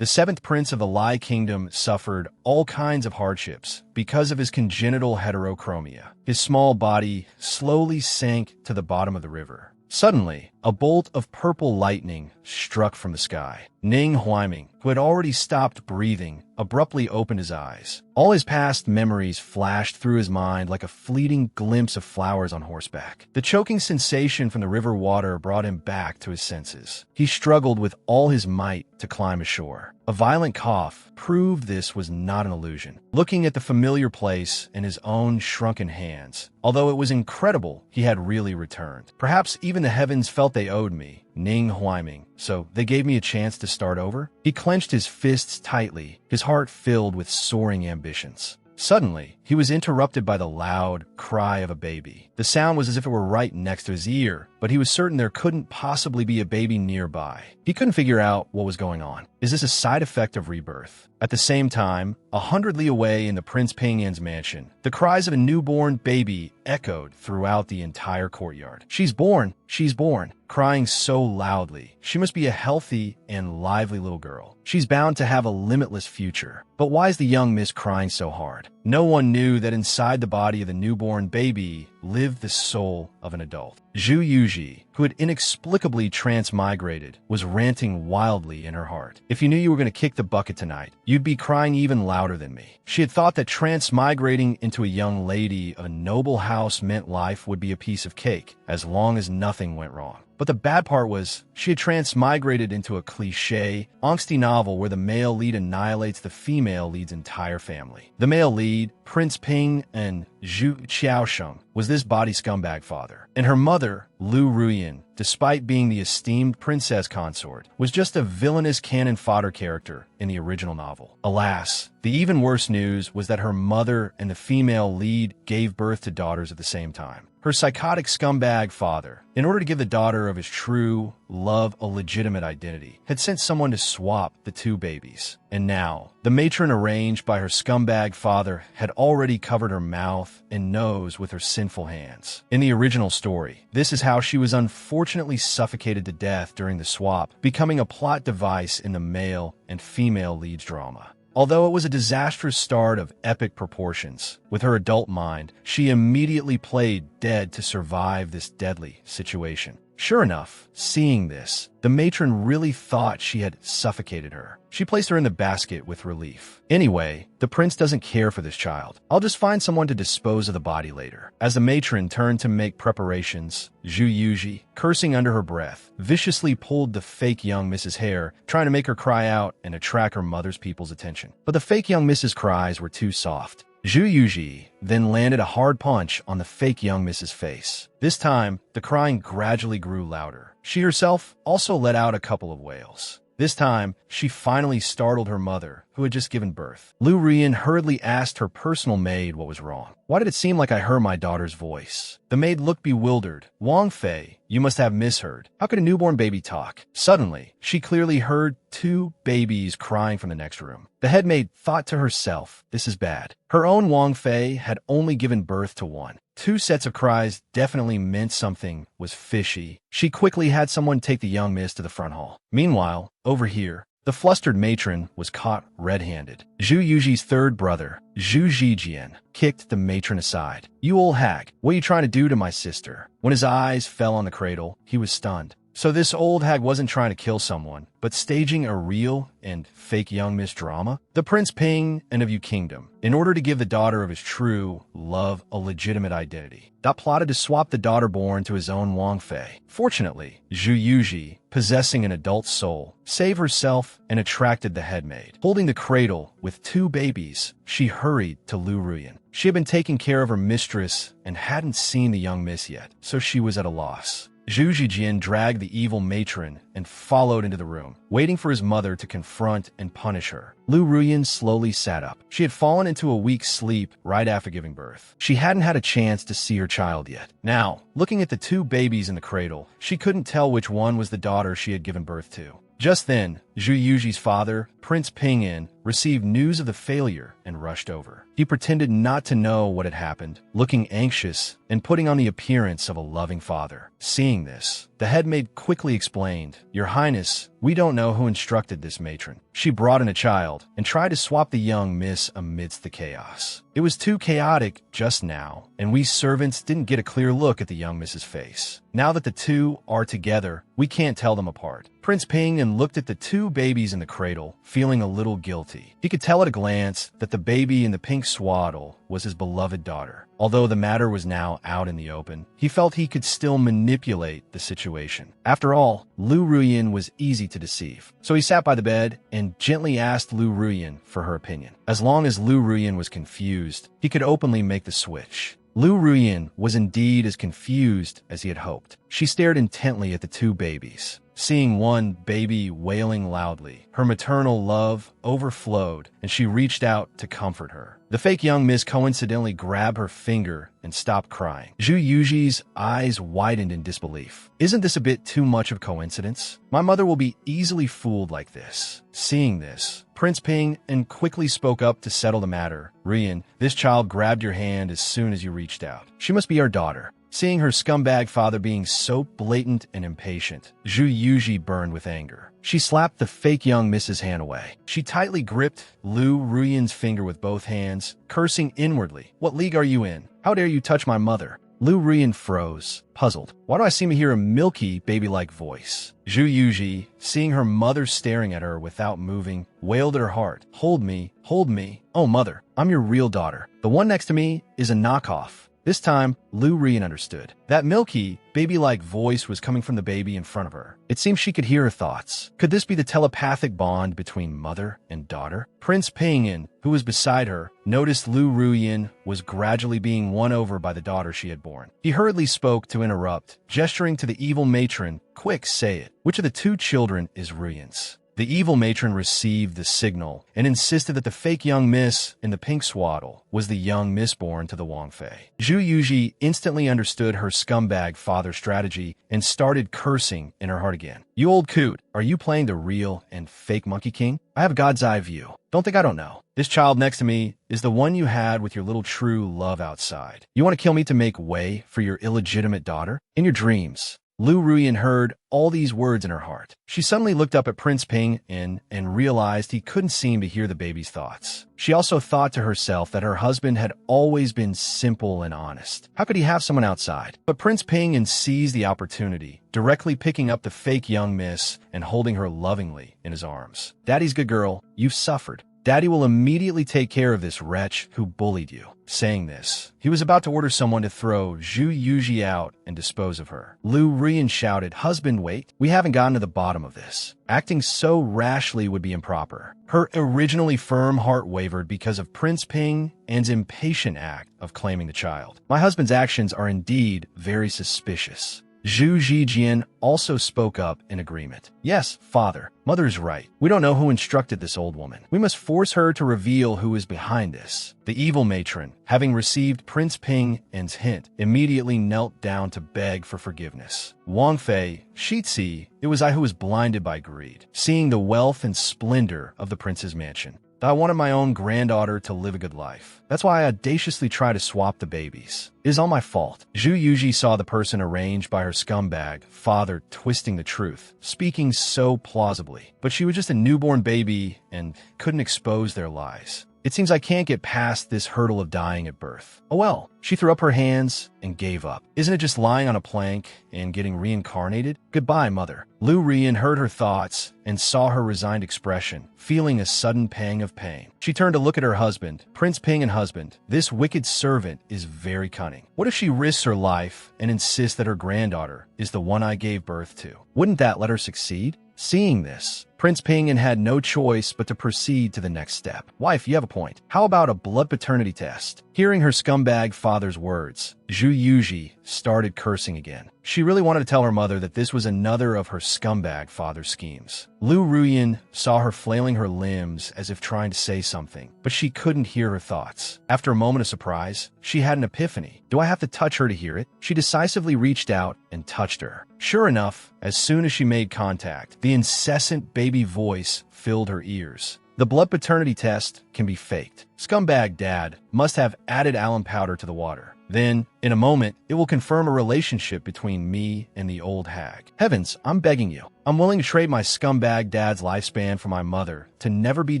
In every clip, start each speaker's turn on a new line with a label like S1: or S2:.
S1: The seventh prince of the Lai Kingdom suffered all kinds of hardships because of his congenital heterochromia. His small body slowly sank to the bottom of the river. Suddenly, a bolt of purple lightning struck from the sky. Ning Huaiming, who had already stopped breathing, abruptly opened his eyes. All his past memories flashed through his mind like a fleeting glimpse of flowers on horseback. The choking sensation from the river water brought him back to his senses. He struggled with all his might to climb ashore. A violent cough proved this was not an illusion. Looking at the familiar place in his own shrunken hands, although it was incredible he had really returned. Perhaps even the heavens felt they owed me, Ning Huaiming, so they gave me a chance to start over? He clenched his fists tightly, his heart filled with soaring ambitions. Suddenly, he was interrupted by the loud cry of a baby. The sound was as if it were right next to his ear, but he was certain there couldn't possibly be a baby nearby. He couldn't figure out what was going on. Is this a side effect of rebirth? At the same time, 100 li away in the Prince Pingyan's mansion, the cries of a newborn baby echoed throughout the entire courtyard. She's born! She's born! Crying so loudly. She must be a healthy and lively little girl. She's bound to have a limitless future. But why is the young miss crying so hard? No one knew that inside the body of the newborn baby lived the soul of an adult. Zhu Yuji, who had inexplicably transmigrated, was ranting wildly in her heart. If you knew you were going to kick the bucket tonight, you'd be crying even louder than me. She had thought that transmigrating into a young lady of a noble house meant life would be a piece of cake, as long as nothing went wrong. But the bad part was, she had transmigrated into a cliché, angsty novel where the male lead annihilates the female lead's entire family. The male lead, Prince Ping and Zhu Qiaosheng, was this body scumbag father. And her mother, Lu Ruyan, despite being the esteemed princess consort, was just a villainous cannon fodder character in the original novel. Alas, the even worse news was that her mother and the female lead gave birth to daughters at the same time. Her psychotic scumbag father, in order to give the daughter of his true love a legitimate identity, had sent someone to swap the two babies. And now, the matron arranged by her scumbag father had already covered her mouth and nose with her sinful hands. In the original story, this is how she was unfortunately suffocated to death during the swap, becoming a plot device in the male and female leads drama. Although it was a disastrous start of epic proportions, with her adult mind, she immediately played dead to survive this deadly situation. Sure enough, seeing this, the matron really thought she had suffocated her. She placed her in the basket with relief. Anyway, the prince doesn't care for this child. I'll just find someone to dispose of the body later. As the matron turned to make preparations, Zhu Yuji, cursing under her breath, viciously pulled the fake young Mrs. hair, trying to make her cry out and attract her mother's people's attention. But the fake young Mrs. cries were too soft. Zhu Yuji then landed a hard punch on the fake young Mrs. face. This time, the crying gradually grew louder. She herself also let out a couple of wails. This time, she finally startled her mother, who had just given birth. Lu Rian hurriedly asked her personal maid what was wrong. Why did it seem like I heard my daughter's voice? The maid looked bewildered. Wang Fei, you must have misheard. How could a newborn baby talk? Suddenly, she clearly heard two babies crying from the next room. The head maid thought to herself, this is bad. Her own Wang Fei had only given birth to one. Two sets of cries definitely meant something was fishy. She quickly had someone take the young miss to the front hall. Meanwhile, over here, the flustered matron was caught red-handed. Zhu Yuji's third brother, Zhu Zijian, kicked the matron aside. You old hag, what are you trying to do to my sister? When his eyes fell on the cradle, he was stunned. So this old hag wasn't trying to kill someone, but staging a real and fake young miss drama? The Prince Ping and of Yu Kingdom, in order to give the daughter of his true love a legitimate identity, plotted to swap the daughter born to his own Wang Fei. Fortunately, Zhu Yuji, possessing an adult soul, saved herself and attracted the head maid. Holding the cradle with two babies, she hurried to Lu Ruyan. She had been taking care of her mistress and hadn't seen the young miss yet, so she was at a loss. Zhu Zijian dragged the evil matron and followed into the room, waiting for his mother to confront and punish her. Lu Ruyan slowly sat up. She had fallen into a weak sleep right after giving birth. She hadn't had a chance to see her child yet. Now, looking at the two babies in the cradle, she couldn't tell which one was the daughter she had given birth to. Just then, Zhu Yuji's father, Prince Pingyan, received news of the failure and rushed over. He pretended not to know what had happened, looking anxious and putting on the appearance of a loving father. Seeing this, the headmaid quickly explained, "Your Highness, we don't know who instructed this matron. She brought in a child and tried to swap the young miss amidst the chaos. It was too chaotic just now, and we servants didn't get a clear look at the young miss's face. Now that the two are together, we can't tell them apart." Prince Pingyan looked at the two babies in the cradle, feeling a little guilty. He could tell at a glance that the baby in the pink swaddle was his beloved daughter. Although the matter was now out in the open, he felt he could still manipulate the situation. After all, Lu Ruyan was easy to deceive. So he sat by the bed and gently asked Lu Ruyan for her opinion. As long as Lu Ruyan was confused, he could openly make the switch. Lu Ruyan was indeed as confused as he had hoped. She stared intently at the two babies. Seeing one baby wailing loudly, her maternal love overflowed, and she reached out to comfort her. The fake young miss coincidentally grabbed her finger and stopped crying. Zhu Yuji's eyes widened in disbelief. Isn't this a bit too much of coincidence? My mother will be easily fooled like this. Seeing this, Prince Pingyan quickly spoke up to settle the matter. "Ruyan, this child grabbed your hand as soon as you reached out. She must be our daughter." Seeing her scumbag father being so blatant and impatient, Zhu Yuji burned with anger. She slapped the fake young miss's hand away. She tightly gripped Lu Ruyan's finger with both hands, cursing inwardly. "What league are you in? How dare you touch my mother?" Lu Ruyan froze, puzzled. Why do I seem to hear a milky, baby-like voice? Zhu Yuji, seeing her mother staring at her without moving, wailed at her heart. Hold me, hold me. Oh, mother, I'm your real daughter. The one next to me is a knockoff." This time, Lu Ruyan understood. That milky, baby-like voice was coming from the baby in front of her. It seemed she could hear her thoughts. Could this be the telepathic bond between mother and daughter? Prince Pingyan, who was beside her, noticed Lu Ruyan was gradually being won over by the daughter she had born. He hurriedly spoke to interrupt, gesturing to the evil matron. "Quick, say it. Which of the two children is Ruyan's?" The evil matron received the signal and insisted that the fake young miss in the pink swaddle was the young miss born to the Wangfei. Zhu Yuji instantly understood her scumbag father's strategy and started cursing in her heart again. "You old coot, are you playing the real and fake Monkey King? I have God's eye view. Don't think I don't know. This child next to me is the one you had with your little true love outside. You want to kill me to make way for your illegitimate daughter? In your dreams." Lu Ruyan heard all these words in her heart. She suddenly looked up at Prince Pingyan and realized he couldn't seem to hear the baby's thoughts. She also thought to herself that her husband had always been simple and honest. How could he have someone outside? But Prince Pingyan seized the opportunity, directly picking up the fake young miss and holding her lovingly in his arms. "Daddy's good girl. You've suffered. Daddy will immediately take care of this wretch who bullied you." Saying this, he was about to order someone to throw Zhu Yuji out and dispose of her. Lu Ruyan shouted, "Husband, wait. We haven't gotten to the bottom of this. Acting so rashly would be improper." Her originally firm heart wavered because of Prince Pingyan's impatient act of claiming the child. "My husband's actions are indeed very suspicious." Zhu Zijian also spoke up in agreement. "Yes, father, mother is right. We don't know who instructed this old woman. We must force her to reveal who is behind this." The evil matron, having received Prince Pingyan's hint, immediately knelt down to beg for forgiveness. "Wangfei, Shitzi, it was I who was blinded by greed, seeing the wealth and splendor of the prince's mansion. I wanted my own granddaughter to live a good life. That's why I audaciously tried to swap the babies. It is all my fault." Zhu Yuji saw the person arranged by her scumbag father twisting the truth, speaking so plausibly. But she was just a newborn baby and couldn't expose their lies. "It seems I can't get past this hurdle of dying at birth. Oh well." She threw up her hands and gave up. "Isn't it just lying on a plank and getting reincarnated? Goodbye, mother." Lu Ruyan heard her thoughts and saw her resigned expression, feeling a sudden pang of pain. She turned to look at her husband. "Prince Pingyan, husband, this wicked servant is very cunning. What if she risks her life and insists that her granddaughter is the one I gave birth to? Wouldn't that let her succeed?" Seeing this, Prince Pingyan had no choice but to proceed to the next step. "Wife, you have a point. How about a blood paternity test?" Hearing her scumbag father's words, Zhu Yuji started cursing again. She really wanted to tell her mother that this was another of her scumbag father's schemes. Lu Ruyan saw her flailing her limbs as if trying to say something, but she couldn't hear her thoughts. After a moment of surprise, she had an epiphany. "Do I have to touch her to hear it?" She decisively reached out and touched her. Sure enough, as soon as she made contact, the incessant baby baby voice filled her ears. The blood paternity test can be faked. Scumbag dad must have added alum powder to the water. Then, in a moment, it will confirm a relationship between me and the old hag. Heavens, I'm begging you. I'm willing to trade my scumbag dad's lifespan for my mother to never be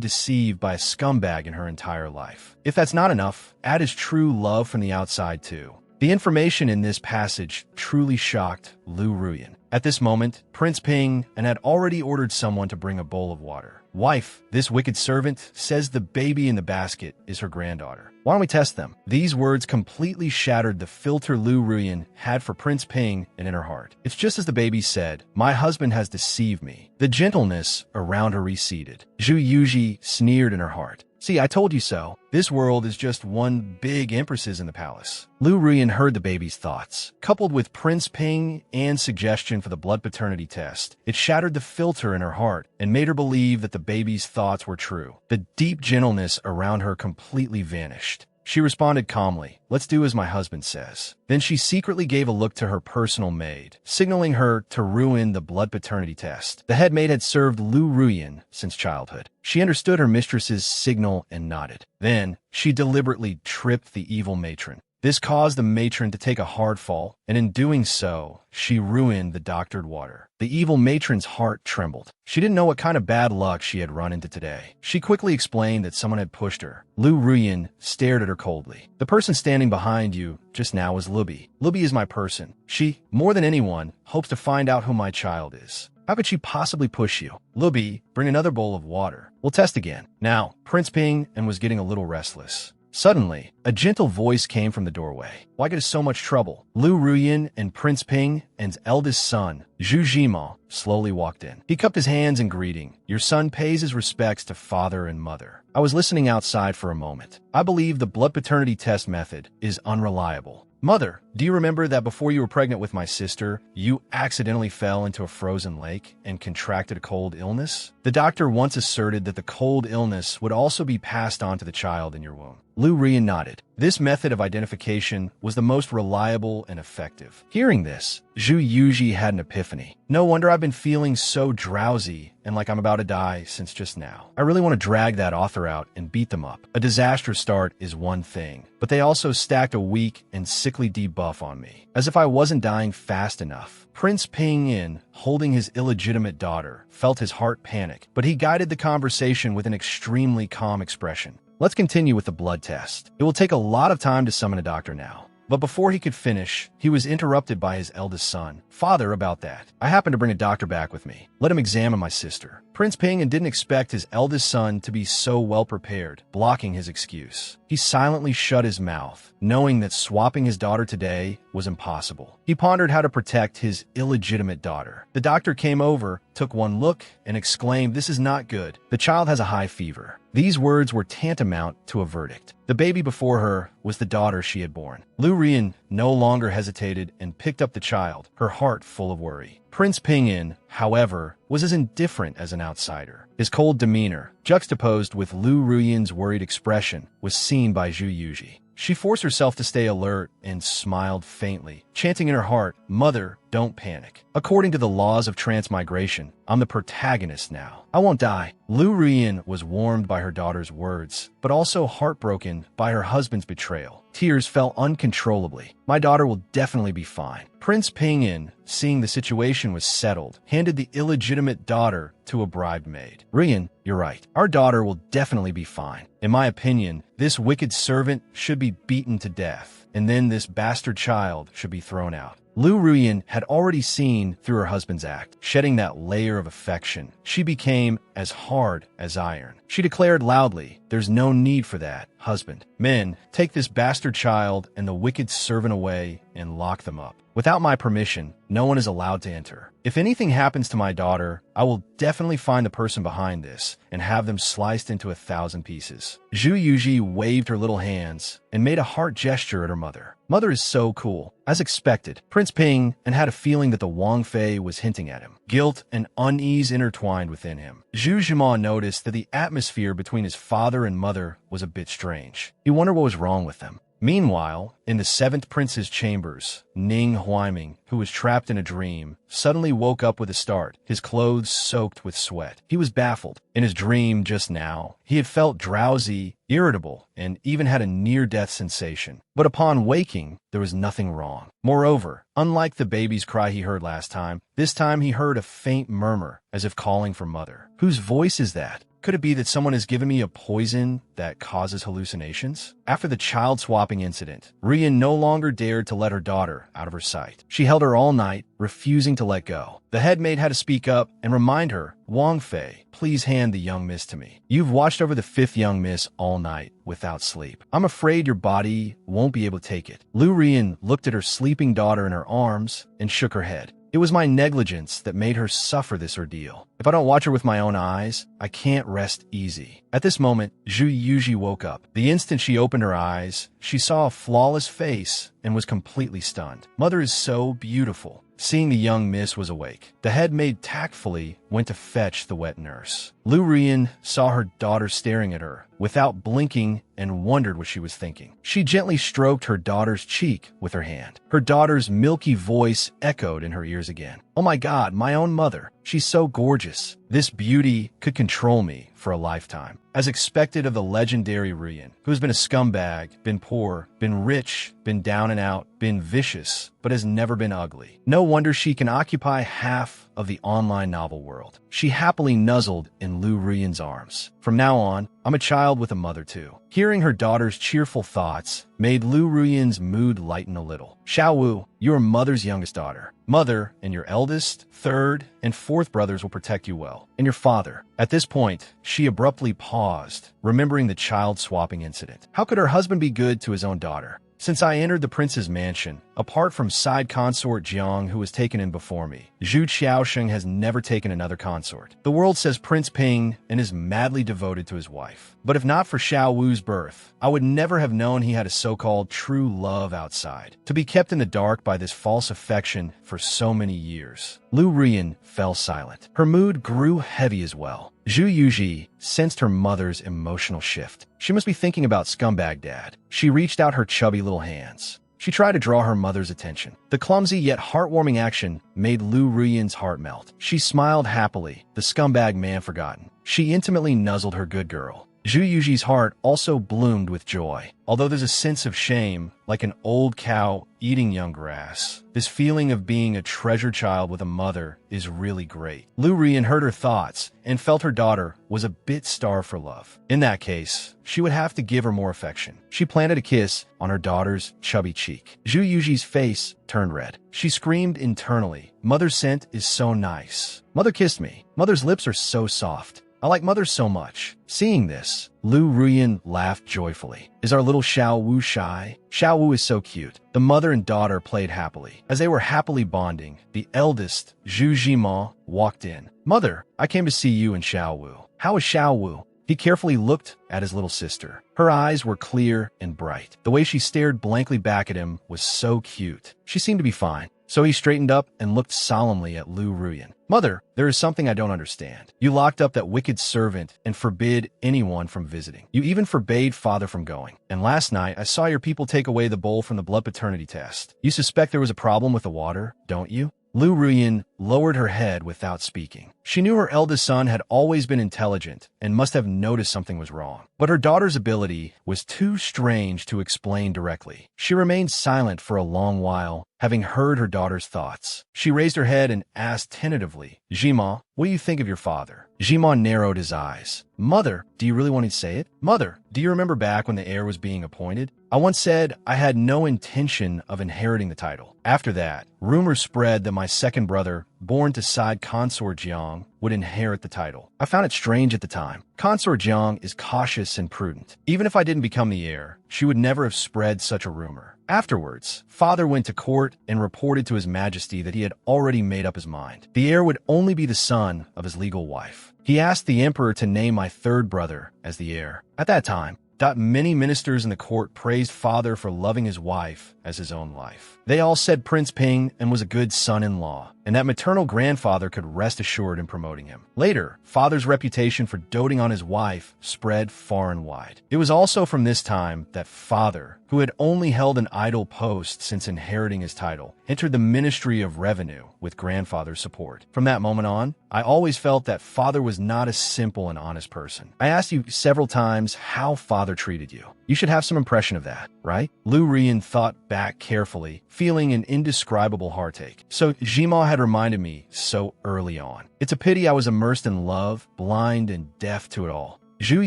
S1: deceived by a scumbag in her entire life. If that's not enough, add his true love from the outside too. The information in this passage truly shocked Lu Ruyan. At this moment, Prince Ping had already ordered someone to bring a bowl of water. Wife, this wicked servant says the baby in the basket is her granddaughter. Why don't we test them? These words completely shattered the filter Lu Ruyan had for Prince Ping and in her heart. It's just as the baby said, my husband has deceived me. The gentleness around her receded. Zhu Yuji sneered in her heart. See, I told you so. This world is just one big empresses in the palace. Lu Ruyan heard the baby's thoughts. Coupled with Prince Ping and suggestion for the blood paternity test, it shattered the filter in her heart and made her believe that the baby's thoughts were true. The deep gentleness around her completely vanished. She responded calmly, let's do as my husband says. Then she secretly gave a look to her personal maid, signaling her to ruin the blood paternity test. The head maid had served Lu Ruyan since childhood. She understood her mistress's signal and nodded. Then, she deliberately tripped the evil matron. This caused the matron to take a hard fall, and in doing so, she ruined the doctored water. The evil matron's heart trembled. She didn't know what kind of bad luck she had run into today. She quickly explained that someone had pushed her. Lu Ruyan stared at her coldly. The person standing behind you just now was Lubi. Lubi is my person. She, more than anyone, hopes to find out who my child is. How could she possibly push you? Lubi, bring another bowl of water. We'll test again. Now, Prince Ping was getting a little restless. Suddenly, a gentle voice came from the doorway. Why get us so much trouble? Lu Ruyan and Prince Ping's eldest son, Zhu Jima, slowly walked in. He cupped his hands in greeting. Your son pays his respects to father and mother. I was listening outside for a moment. I believe the blood paternity test method is unreliable. Mother, do you remember that before you were pregnant with my sister, you accidentally fell into a frozen lake and contracted a cold illness? The doctor once asserted that the cold illness would also be passed on to the child in your womb. Lu Ruyan nodded. This method of identification was the most reliable and effective. Hearing this, Zhu Yuji had an epiphany. No wonder I've been feeling so drowsy and like I'm about to die since just now. I really want to drag that author out and beat them up. A disastrous start is one thing, but they also stacked a weak and sickly debuff on me, as if I wasn't dying fast enough. Prince Ping, holding his illegitimate daughter, felt his heart panic, but he guided the conversation with an extremely calm expression. Let's continue with the blood test. It will take a lot of time to summon a doctor now. But before he could finish, he was interrupted by his eldest son. Father, about that. I happen to bring a doctor back with me. Let him examine my sister. Prince Ping didn't expect his eldest son to be so well prepared, blocking his excuse. He silently shut his mouth, knowing that swapping his daughter today was impossible. He pondered how to protect his illegitimate daughter. The doctor came over, took one look, and exclaimed, "This is not good. The child has a high fever." These words were tantamount to a verdict. The baby before her was the daughter she had borne. Lu Ruyan no longer hesitated and picked up the child, her heart full of worry. Prince Ping, however, was as indifferent as an outsider. His cold demeanor, juxtaposed with Lu Ruyan's worried expression, was seen by Zhu Yuji. She forced herself to stay alert and smiled faintly, chanting in her heart, "Mother, don't panic. According to the laws of transmigration, I'm the protagonist now. I won't die." Lu Ruyan was warmed by her daughter's words, but also heartbroken by her husband's betrayal. Tears fell uncontrollably. "My daughter will definitely be fine." Prince Ping, seeing the situation was settled, handed the illegitimate daughter to a bribed maid. "Ruyan, you're right. Our daughter will definitely be fine. In my opinion, this wicked servant should be beaten to death, and then this bastard child should be thrown out." Lu Ruyan had already seen through her husband's act, shedding that layer of affection. She became as hard as iron. She declared loudly, "There's no need for that, husband. Men, take this bastard child and the wicked servant away and lock them up. Without my permission, no one is allowed to enter. If anything happens to my daughter, I will definitely find the person behind this and have them sliced into 1,000 pieces." Zhu Yuji waved her little hands and made a heart gesture at her mother. Mother is so cool. As expected, Prince Ping had a feeling that the Wang Fei was hinting at him. Guilt and unease intertwined within him. Zhu Jima noticed that the atmosphere between his father and mother was a bit strange. He wondered what was wrong with them. Meanwhile, in the seventh prince's chambers, Ning Huaiming, who was trapped in a dream, suddenly woke up with a start, his clothes soaked with sweat. He was baffled. In his dream just now, he had felt drowsy, irritable, and even had a near-death sensation. But upon waking, there was nothing wrong. Moreover, unlike the baby's cry he heard last time, this time he heard a faint murmur, as if calling for mother. Whose voice is that? Could it be that someone has given me a poison that causes hallucinations? After the child-swapping incident, Rian no longer dared to let her daughter out of her sight. She held her all night, refusing to let go. The headmaid had to speak up and remind her, "Wang Fei, please hand the young miss to me. You've watched over the fifth young miss all night without sleep. I'm afraid your body won't be able to take it." Lu Rian looked at her sleeping daughter in her arms and shook her head. "It was my negligence that made her suffer this ordeal. If I don't watch her with my own eyes, I can't rest easy." At this moment, Zhu Yuji woke up. The instant she opened her eyes, she saw a flawless face and was completely stunned. "Mother is so beautiful." Seeing the young miss was awake, the headmaid tactfully went to fetch the wet nurse. Lu Rian saw her daughter staring at her without blinking and wondered what she was thinking. She gently stroked her daughter's cheek with her hand. Her daughter's milky voice echoed in her ears again. "Oh my God, my own mother. She's so gorgeous. This beauty could control me for a lifetime." As expected of the legendary Rian, who has been a scumbag, been poor, been rich, been down and out, been vicious, but has never been ugly. No wonder she can occupy half of the online novel world. She happily nuzzled in Lu Rian's arms. "From now on, I'm a child with a mother too." Hearing her daughter's cheerful thoughts made Lu Rian's mood lighten a little. "Xiao Wu, you are mother's youngest daughter. Mother and your eldest, third, and fourth brothers will protect you well. And your father." At this point, she abruptly paused, remembering the child-swapping incident. How could her husband be good to his own daughter? "Since I entered the prince's mansion, apart from side consort Jiang, who was taken in before me, Zhu Qiaosheng has never taken another consort. The world says Prince Ping and is madly devoted to his wife. But if not for Xiao Wu's birth, I would never have known he had a so-called true love outside. To be kept in the dark by this false affection for so many years." Lu Rian fell silent. Her mood grew heavy as well. Zhu Yuji sensed her mother's emotional shift. She must be thinking about scumbag dad. She reached out her chubby little hands. She tried to draw her mother's attention. The clumsy yet heartwarming action made Lu Rian's heart melt. She smiled happily, the scumbag man forgotten. She intimately nuzzled her good girl. Zhu Yuji's heart also bloomed with joy. Although there's a sense of shame, like an old cow eating young grass, this feeling of being a treasure child with a mother is really great. Lu Rian heard her thoughts and felt her daughter was a bit starved for love. In that case, she would have to give her more affection. She planted a kiss on her daughter's chubby cheek. Zhu Yuji's face turned red. She screamed internally, "Mother's scent is so nice. Mother kissed me. Mother's lips are so soft. I like mother so much." Seeing this, Lu Rian laughed joyfully. "Is our little Xiao Wu shy? Xiao Wu is so cute." The mother and daughter played happily. As they were happily bonding, the eldest, Zhu Jima, walked in. "Mother, I came to see you and Xiao Wu. How is Xiao Wu?" He carefully looked at his little sister. Her eyes were clear and bright. The way she stared blankly back at him was so cute. She seemed to be fine. So he straightened up and looked solemnly at Lu Rian. "Mother, there is something I don't understand. You locked up that wicked servant and forbid anyone from visiting. You even forbade father from going. And last night, I saw your people take away the bowl from the blood paternity test. You suspect there was a problem with the water, don't you?" Lu Rian lowered her head without speaking. She knew her eldest son had always been intelligent and must have noticed something was wrong. But her daughter's ability was too strange to explain directly. She remained silent for a long while, having heard her daughter's thoughts. She raised her head and asked tentatively, "Jima, what do you think of your father?" Jima narrowed his eyes. "Mother, do you really want me to say it? Mother, do you remember back when the heir was being appointed? I once said I had no intention of inheriting the title. After that, rumors spread that my second brother, born to side consort Jiang, would inherit the title. I found it strange at the time. Consort Jiang is cautious and prudent. Even if I didn't become the heir, she would never have spread such a rumor. Afterwards, father went to court and reported to his majesty that he had already made up his mind. The heir would only be the son of his legal wife. He asked the emperor to name my third brother as the heir. At that time, Many ministers in the court praised father for loving his wife as his own life. They all said Prince Ping and was a good son-in-law, and that maternal grandfather could rest assured in promoting him. Later, father's reputation for doting on his wife spread far and wide. It was also from this time that father, who had only held an idle post since inheriting his title, entered the Ministry of Revenue with grandfather's support. From that moment on, I always felt that father was not a simple and honest person. I asked you several times how father treated you. You should have some impression of that, right? Lu Rian thought back carefully, feeling an indescribable heartache. So Jima had reminded me so early on. It's a pity I was immersed in love, blind and deaf to it all. Zhu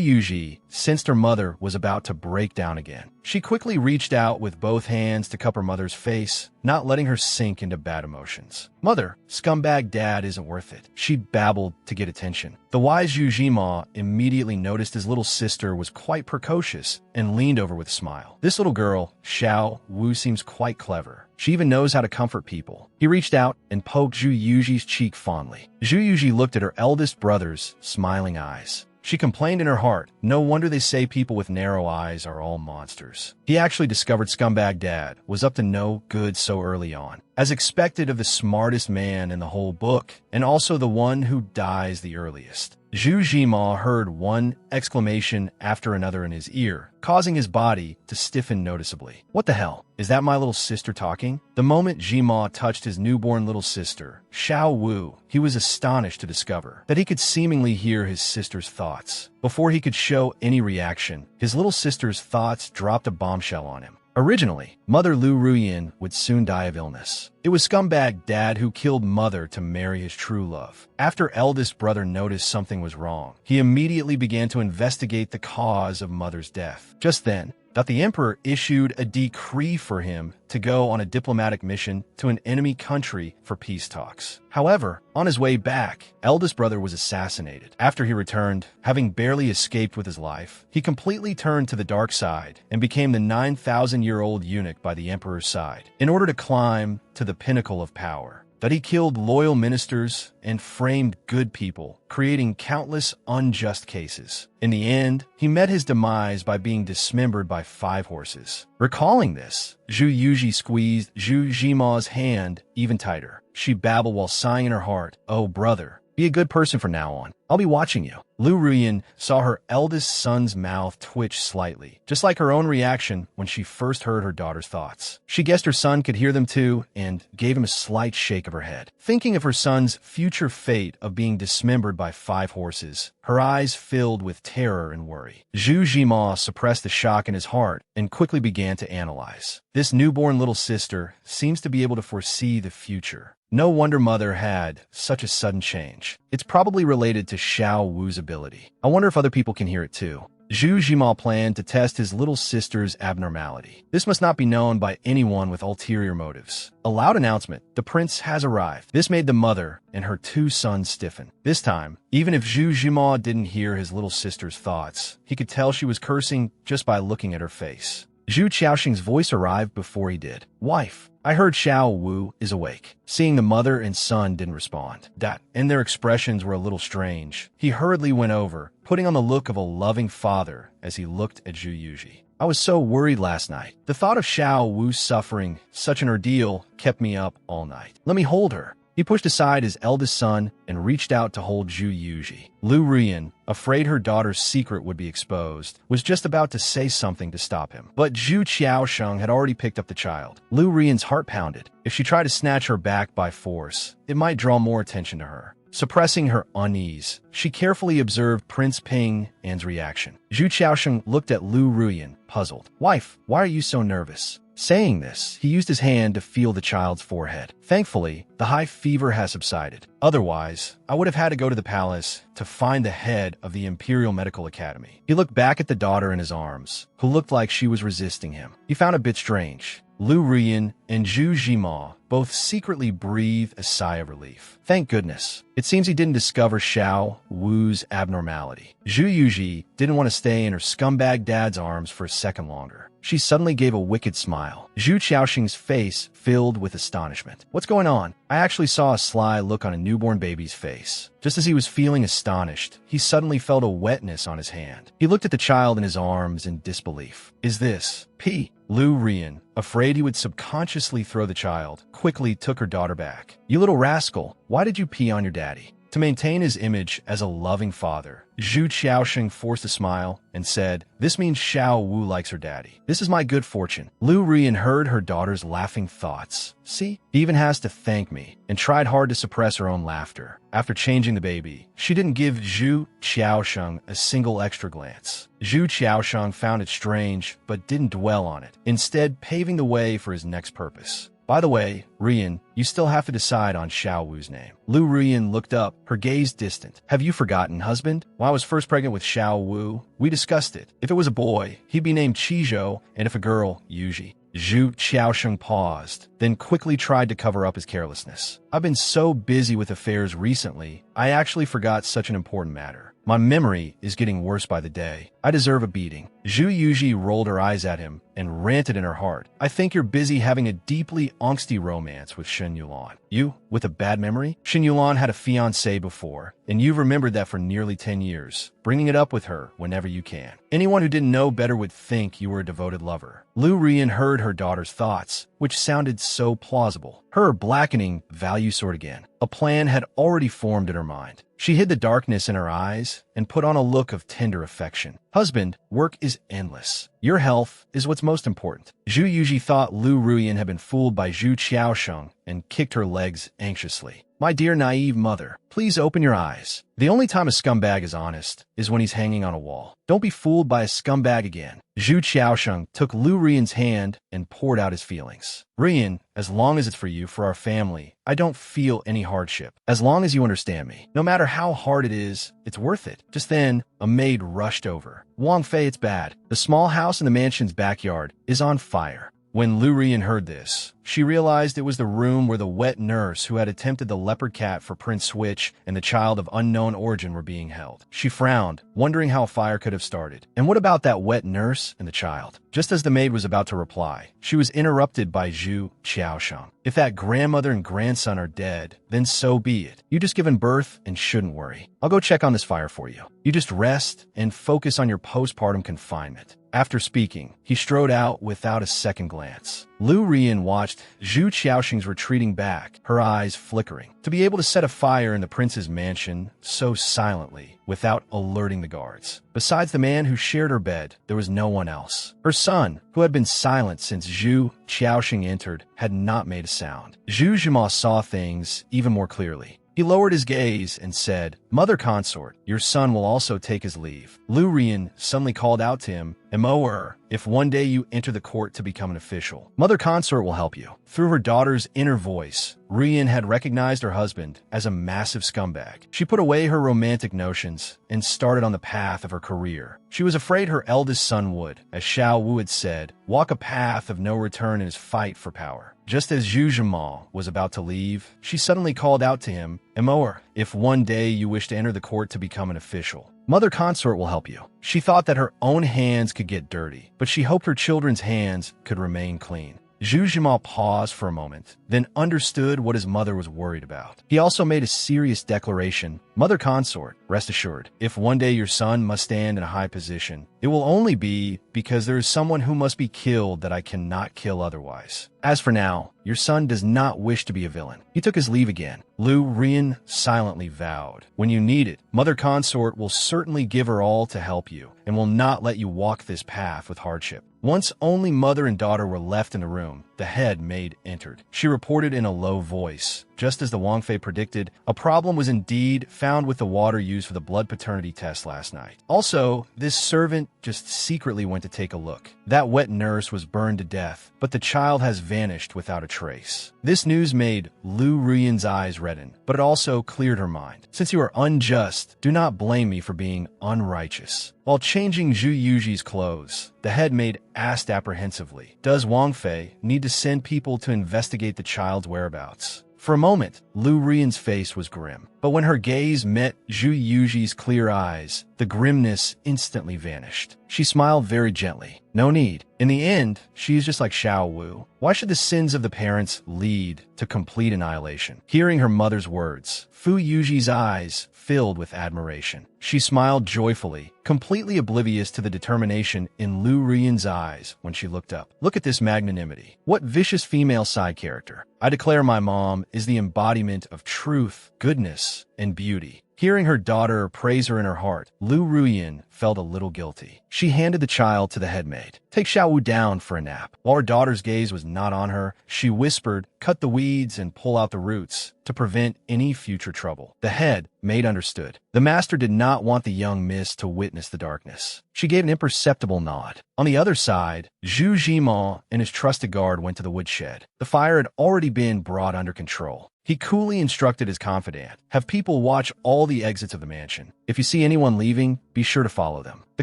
S1: Yuji sensed her mother was about to break down again. She quickly reached out with both hands to cup her mother's face, not letting her sink into bad emotions. "Mother, scumbag dad isn't worth it," she babbled to get attention. The wise Zhu Jima immediately noticed his little sister was quite precocious and leaned over with a smile. "This little girl, Xiao Wu, seems quite clever. She even knows how to comfort people." He reached out and poked Zhu Yuji's cheek fondly. Zhu Yuji looked at her eldest brother's smiling eyes. She complained in her heart, no wonder they say people with narrow eyes are all monsters. He actually discovered scumbag dad was up to no good so early on. As expected of the smartest man in the whole book, and also the one who dies the earliest. Zhu Jima heard one exclamation after another in his ear, causing his body to stiffen noticeably. "What the hell? Is that my little sister talking?" The moment Jima touched his newborn little sister, Xiao Wu, he was astonished to discover that he could seemingly hear his sister's thoughts. Before he could show any reaction, his little sister's thoughts dropped a bombshell on him. Originally, Mother Lu Ruyin would soon die of illness. It was scumbag dad who killed mother to marry his true love. After eldest brother noticed something was wrong, he immediately began to investigate the cause of mother's death. Just then, the emperor issued a decree for him to go on a diplomatic mission to an enemy country for peace talks. However, on his way back, eldest brother was assassinated. After he returned, having barely escaped with his life, he completely turned to the dark side and became the 9,000-year-old eunuch by the emperor's side. In order to climb to the pinnacle of power, that he killed loyal ministers and framed good people, creating countless unjust cases. In the end, he met his demise by being dismembered by 5 horses. Recalling this, Zhu Yuji squeezed Zhu Jima's hand even tighter. She babbled while sighing in her heart, "Oh, brother, be a good person from now on. I'll be watching you." Lu Ruyin saw her eldest son's mouth twitch slightly, just like her own reaction when she first heard her daughter's thoughts. She guessed her son could hear them too and gave him a slight shake of her head. Thinking of her son's future fate of being dismembered by 5 horses, her eyes filled with terror and worry. Zhu Jima suppressed the shock in his heart and quickly began to analyze. This newborn little sister seems to be able to foresee the future. No wonder mother had such a sudden change. It's probably related to Xiao Wu's ability. I wonder if other people can hear it too. Zhu Jima planned to test his little sister's abnormality. This must not be known by anyone with ulterior motives. A loud announcement, "The prince has arrived." This made the mother and her 2 sons stiffen. This time, even if Zhu Jima didn't hear his little sister's thoughts, he could tell she was cursing just by looking at her face. Zhu Qiaoxing's voice arrived before he did. "Wife, I heard Xiao Wu is awake." Seeing the mother and son didn't respond, and their expressions were a little strange, he hurriedly went over, putting on the look of a loving father as he looked at Zhu Yuji. "I was so worried last night. The thought of Xiao Wu suffering such an ordeal kept me up all night. Let me hold her." He pushed aside his eldest son and reached out to hold Zhu Yuji. Lu Ruyin, afraid her daughter's secret would be exposed, was just about to say something to stop him. But Zhu Qiaosheng had already picked up the child. Lu Ruyan's heart pounded. If she tried to snatch her back by force, it might draw more attention to her. Suppressing her unease, she carefully observed Prince Ping An's reaction. Zhu Qiaosheng looked at Lu Ruyin, puzzled. "Wife, why are you so nervous?" Saying this, he used his hand to feel the child's forehead. Thankfully, the high fever has subsided. Otherwise, I would have had to go to the palace to find the head of the Imperial Medical Academy. He looked back at the daughter in his arms, who looked like she was resisting him. He found it a bit strange. Lu Ruyin and Zhu Jima both secretly breathed a sigh of relief. Thank goodness. It seems he didn't discover Xiao Wu's abnormality. Zhu Yuji didn't want to stay in her scumbag dad's arms for a second longer. She suddenly gave a wicked smile. Zhu Qiaoxing's face filled with astonishment. What's going on? I actually saw a sly look on a newborn baby's face. Just as he was feeling astonished, he suddenly felt a wetness on his hand. He looked at the child in his arms in disbelief. Is this P? Lu Rian, afraid he would subconsciously throw the child, quickly took her daughter back. You little rascal, why did you pee on your daddy? To maintain his image as a loving father, Zhu Qiaoxing forced a smile and said, this means Xiao Wu likes her daddy. This is my good fortune. Lu Rian heard her daughter's laughing thoughts. See, he even has to thank me, and tried hard to suppress her own laughter. After changing the baby, she didn't give Zhu Qiaoxing a single extra glance. Zhu Qiaoxing found it strange, but didn't dwell on it, instead paving the way for his next purpose. By the way, Rian, you still have to decide on Xiao Wu's name. Lu Rian looked up, her gaze distant. Have you forgotten, husband? When I was first pregnant with Xiao Wu, we discussed it. If it was a boy, he'd be named Qizhou, and if a girl, Yuji. Zhu Qiaoxing paused, then quickly tried to cover up his carelessness. I've been so busy with affairs recently, I actually forgot such an important matter. My memory is getting worse by the day. I deserve a beating. Zhu Yuji rolled her eyes at him and ranted in her heart. I think you're busy having a deeply angsty romance with Shen Yulan. You, with a bad memory? Shen Yulan had a fiancée before, and you've remembered that for nearly 10 years, bringing it up with her whenever you can. Anyone who didn't know better would think you were a devoted lover. Lu Rian heard her daughter's thoughts, which sounded so plausible. Her blackening value soared again. A plan had already formed in her mind. She hid the darkness in her eyes and put on a look of tender affection. Husband, work is endless. Your health is what's most important. Zhu Yuji thought Lu Rian had been fooled by Zhu Qiaoxing and kicked her legs anxiously. My dear naive mother, please open your eyes. The only time a scumbag is honest is when he's hanging on a wall. Don't be fooled by a scumbag again. Zhu Qiaoxing took Lu Rian's hand and poured out his feelings. Rian, as long as it's for you, for our family, I don't feel any hardship. As long as you understand me. No matter how hard it is, it's worth it. Just then, a maid rushed over. Wang Fei, it's bad. The small house in the mansion's backyard is on fire. When Lu Rian heard this, she realized it was the room where the wet nurse who had attempted the leopard cat for Prince Switch and the child of unknown origin were being held. She frowned, wondering how a fire could have started. And what about that wet nurse and the child? Just as the maid was about to reply, she was interrupted by Zhu Qiaoxing. If that grandmother and grandson are dead, then so be it. You just given birth and shouldn't worry. I'll go check on this fire for you. You just rest and focus on your postpartum confinement. After speaking, he strode out without a second glance. Lu Rian watched Zhu Qiaoxing's retreating back, her eyes flickering. To be able to set a fire in the prince's mansion so silently, without alerting the guards. Besides the man who shared her bed, there was no one else. Her son, who had been silent since Zhu Qiaoxing entered, had not made a sound. Zhu Zhima saw things even more clearly. He lowered his gaze and said, Mother Consort, your son will also take his leave. Lu Rian suddenly called out to him, Emoer, if one day you enter the court to become an official, Mother Consort will help you. Through her daughter's inner voice, Rian had recognized her husband as a massive scumbag. She put away her romantic notions and started on the path of her career. She was afraid her eldest son would, as Xiao Wu had said, walk a path of no return in his fight for power. Just as Zhu Zhimal was about to leave, she suddenly called out to him, Emoer, if one day you wish to enter the court to become an official, Mother Consort will help you. She thought that her own hands could get dirty, but she hoped her children's hands could remain clean. Zhu Zhimal paused for a moment, then understood what his mother was worried about. He also made a serious declaration. Mother Consort, rest assured, if one day your son must stand in a high position, it will only be because there is someone who must be killed that I cannot kill otherwise. As for now, your son does not wish to be a villain. He took his leave again. Lu Rian silently vowed, when you need it, Mother Consort will certainly give her all to help you, and will not let you walk this path with hardship. Once only mother and daughter were left in the room, the head maid entered. She reported in a low voice. Just as the Wang Fei predicted, a problem was indeed found with the water used for the blood paternity test last night. Also, this servant just secretly went to take a look. That wet nurse was burned to death, but the child has vanished without a trace. This news made Lu Rian's eyes redden, but it also cleared her mind. Since you are unjust, do not blame me for being unrighteous. While changing Zhu Yuji's clothes, the head maid asked apprehensively, does Wang Fei need to send people to investigate the child's whereabouts? For a moment, Lu Rian's face was grim, But when her gaze met Zhu Yuji's clear eyes, the grimness instantly vanished. She smiled very gently. No need. In the end, she is just like Xiao Wu. Why should the sins of the parents lead to complete annihilation? Hearing her mother's words, Fu Yuji's eyes filled with admiration. She smiled joyfully, completely oblivious to the determination in Lu Ruyan's eyes when she looked up. Look at this magnanimity. What vicious female side character. I declare my mom is the embodiment of truth, goodness, and beauty. Hearing her daughter praise her in her heart, Lu Ruyan felt a little guilty. She handed the child to the headmaid. Take Xiao Wu down for a nap. While her daughter's gaze was not on her, she whispered, cut the weeds and pull out the roots to prevent any future trouble. The headmaid understood. The master did not want the young miss to witness the darkness. She gave an imperceptible nod. On the other side, Zhu Jimao and his trusted guard went to the woodshed. The fire had already been brought under control. He coolly instructed his confidant, have people watch all the exits of the mansion. If you see anyone leaving, be sure to follow them. The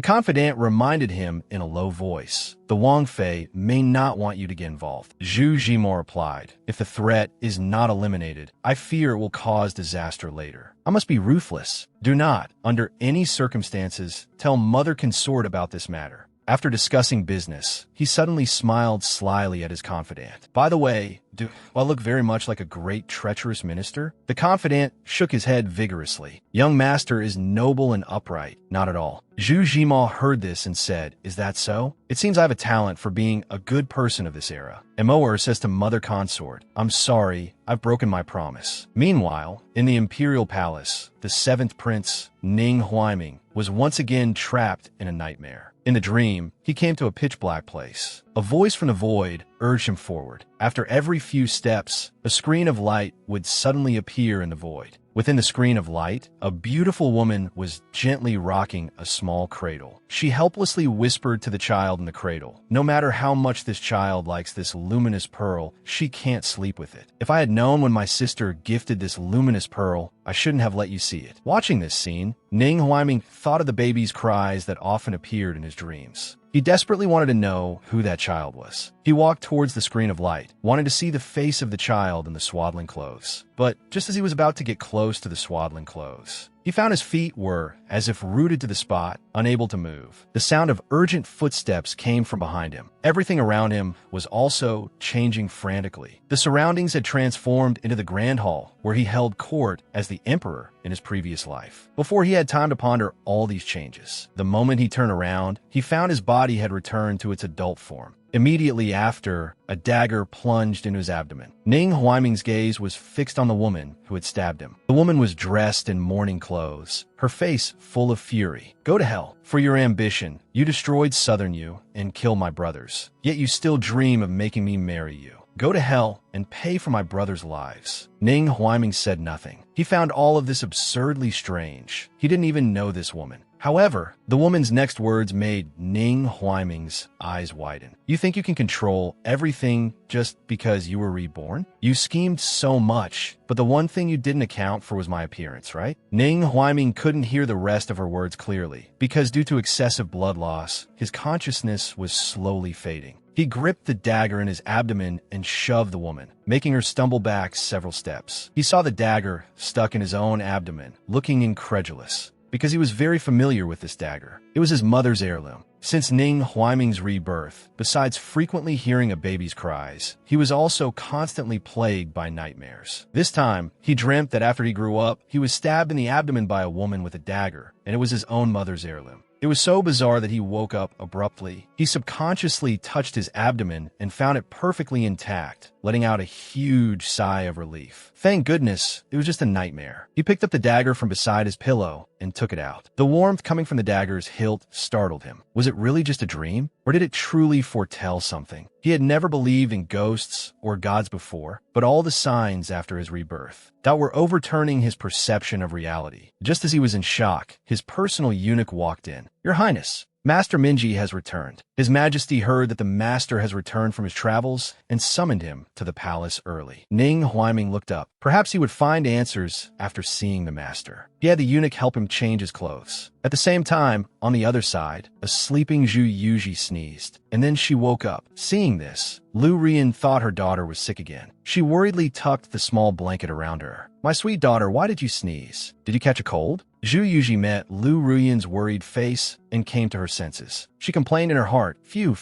S1: confidant reminded him in a low voice, the Wang Fei may not want you to get involved. Zhu Jimao replied, if the threat is not eliminated, I fear it will cause disaster later. I must be ruthless. Do not, under any circumstances, tell Mother Consort about this matter. After discussing business, he suddenly smiled slyly at his confidant. By the way, do I look very much like a great treacherous minister? The confidant shook his head vigorously. Young master is noble and upright. Not at all. Zhu Jimao heard this and said, is that so? It seems I have a talent for being a good person of this era. Emoer says to Mother Consort, I'm sorry, I've broken my promise. Meanwhile, in the imperial palace, the seventh prince, Ning Huaiming, was once again trapped in a nightmare. In the dream, he came to a pitch-black place. A voice from the void urged him forward. After every few steps, a screen of light would suddenly appear in the void. Within the screen of light, a beautiful woman was gently rocking a small cradle. She helplessly whispered to the child in the cradle, no matter how much this child likes this luminous pearl, she can't sleep with it. If I had known when my sister gifted this luminous pearl, I shouldn't have let you see it. Watching this scene, Ning Huaiming thought of the baby's cries that often appeared in his dreams. He desperately wanted to know who that child was. He walked towards the screen of light, wanting to see the face of the child in the swaddling clothes. But just as he was about to get close to the swaddling clothes, he found his feet were, as if rooted to the spot, unable to move. The sound of urgent footsteps came from behind him. Everything around him was also changing frantically. The surroundings had transformed into the grand hall, where he held court as the emperor in his previous life. Before he had time to ponder all these changes, the moment he turned around, he found his body had returned to its adult form. Immediately after, a dagger plunged into his abdomen. Ning Huaiming's gaze was fixed on the woman who had stabbed him. The woman was dressed in mourning clothes, her face full of fury. Go to hell. For your ambition, you destroyed Southern Yu and killed my brothers. Yet you still dream of making me marry you. Go to hell and pay for my brothers' lives. Ning Huaiming said nothing. He found all of this absurdly strange. He didn't even know this woman. However, the woman's next words made Ning Huaiming's eyes widen. You think you can control everything just because you were reborn? You schemed so much, but the one thing you didn't account for was my appearance, right? Ning Huaiming couldn't hear the rest of her words clearly, because due to excessive blood loss, his consciousness was slowly fading. He gripped the dagger in his abdomen and shoved the woman, making her stumble back several steps. He saw the dagger stuck in his own abdomen, looking incredulous, because he was very familiar with this dagger. It was his mother's heirloom. Since Ning Huaiming's rebirth, besides frequently hearing a baby's cries, he was also constantly plagued by nightmares. This time, he dreamt that after he grew up, he was stabbed in the abdomen by a woman with a dagger, and it was his own mother's heirloom. It was so bizarre that he woke up abruptly. He subconsciously touched his abdomen and found it perfectly intact, letting out a huge sigh of relief. Thank goodness, it was just a nightmare. He picked up the dagger from beside his pillow and took it out. The warmth coming from the dagger's hilt startled him. Was it really just a dream? Or did it truly foretell something? He had never believed in ghosts or gods before, but all the signs after his rebirth that were overturning his perception of reality. Just as he was in shock, his personal eunuch walked in. Your Highness, Master Minji has returned. His Majesty heard that the master has returned from his travels and summoned him to the palace early. Ning Huaiming looked up. Perhaps he would find answers after seeing the master. He had the eunuch help him change his clothes. At the same time, on the other side, a sleeping Zhu Yuji sneezed, and then she woke up. Seeing this, Lu Rian thought her daughter was sick again. She worriedly tucked the small blanket around her. My sweet daughter, why did you sneeze? Did you catch a cold? Zhu Yuji met Lu Ruyan's worried face and came to her senses. She complained in her heart, phew,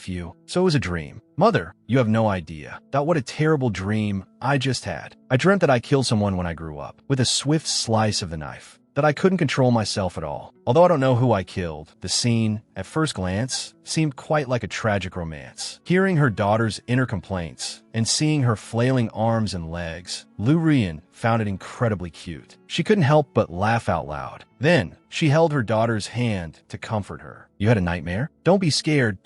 S1: so it was a dream. Mother, you have no idea. What a terrible dream I just had. I dreamt that I killed someone when I grew up, with a swift slice of the knife. That I couldn't control myself at all. Although I don't know who I killed, the scene, at first glance, seemed quite like a tragic romance. Hearing her daughter's inner complaints and seeing her flailing arms and legs, Lu Ruyan found it incredibly cute. She couldn't help but laugh out loud. Then, she held her daughter's hand to comfort her. You had a nightmare? Don't be scared.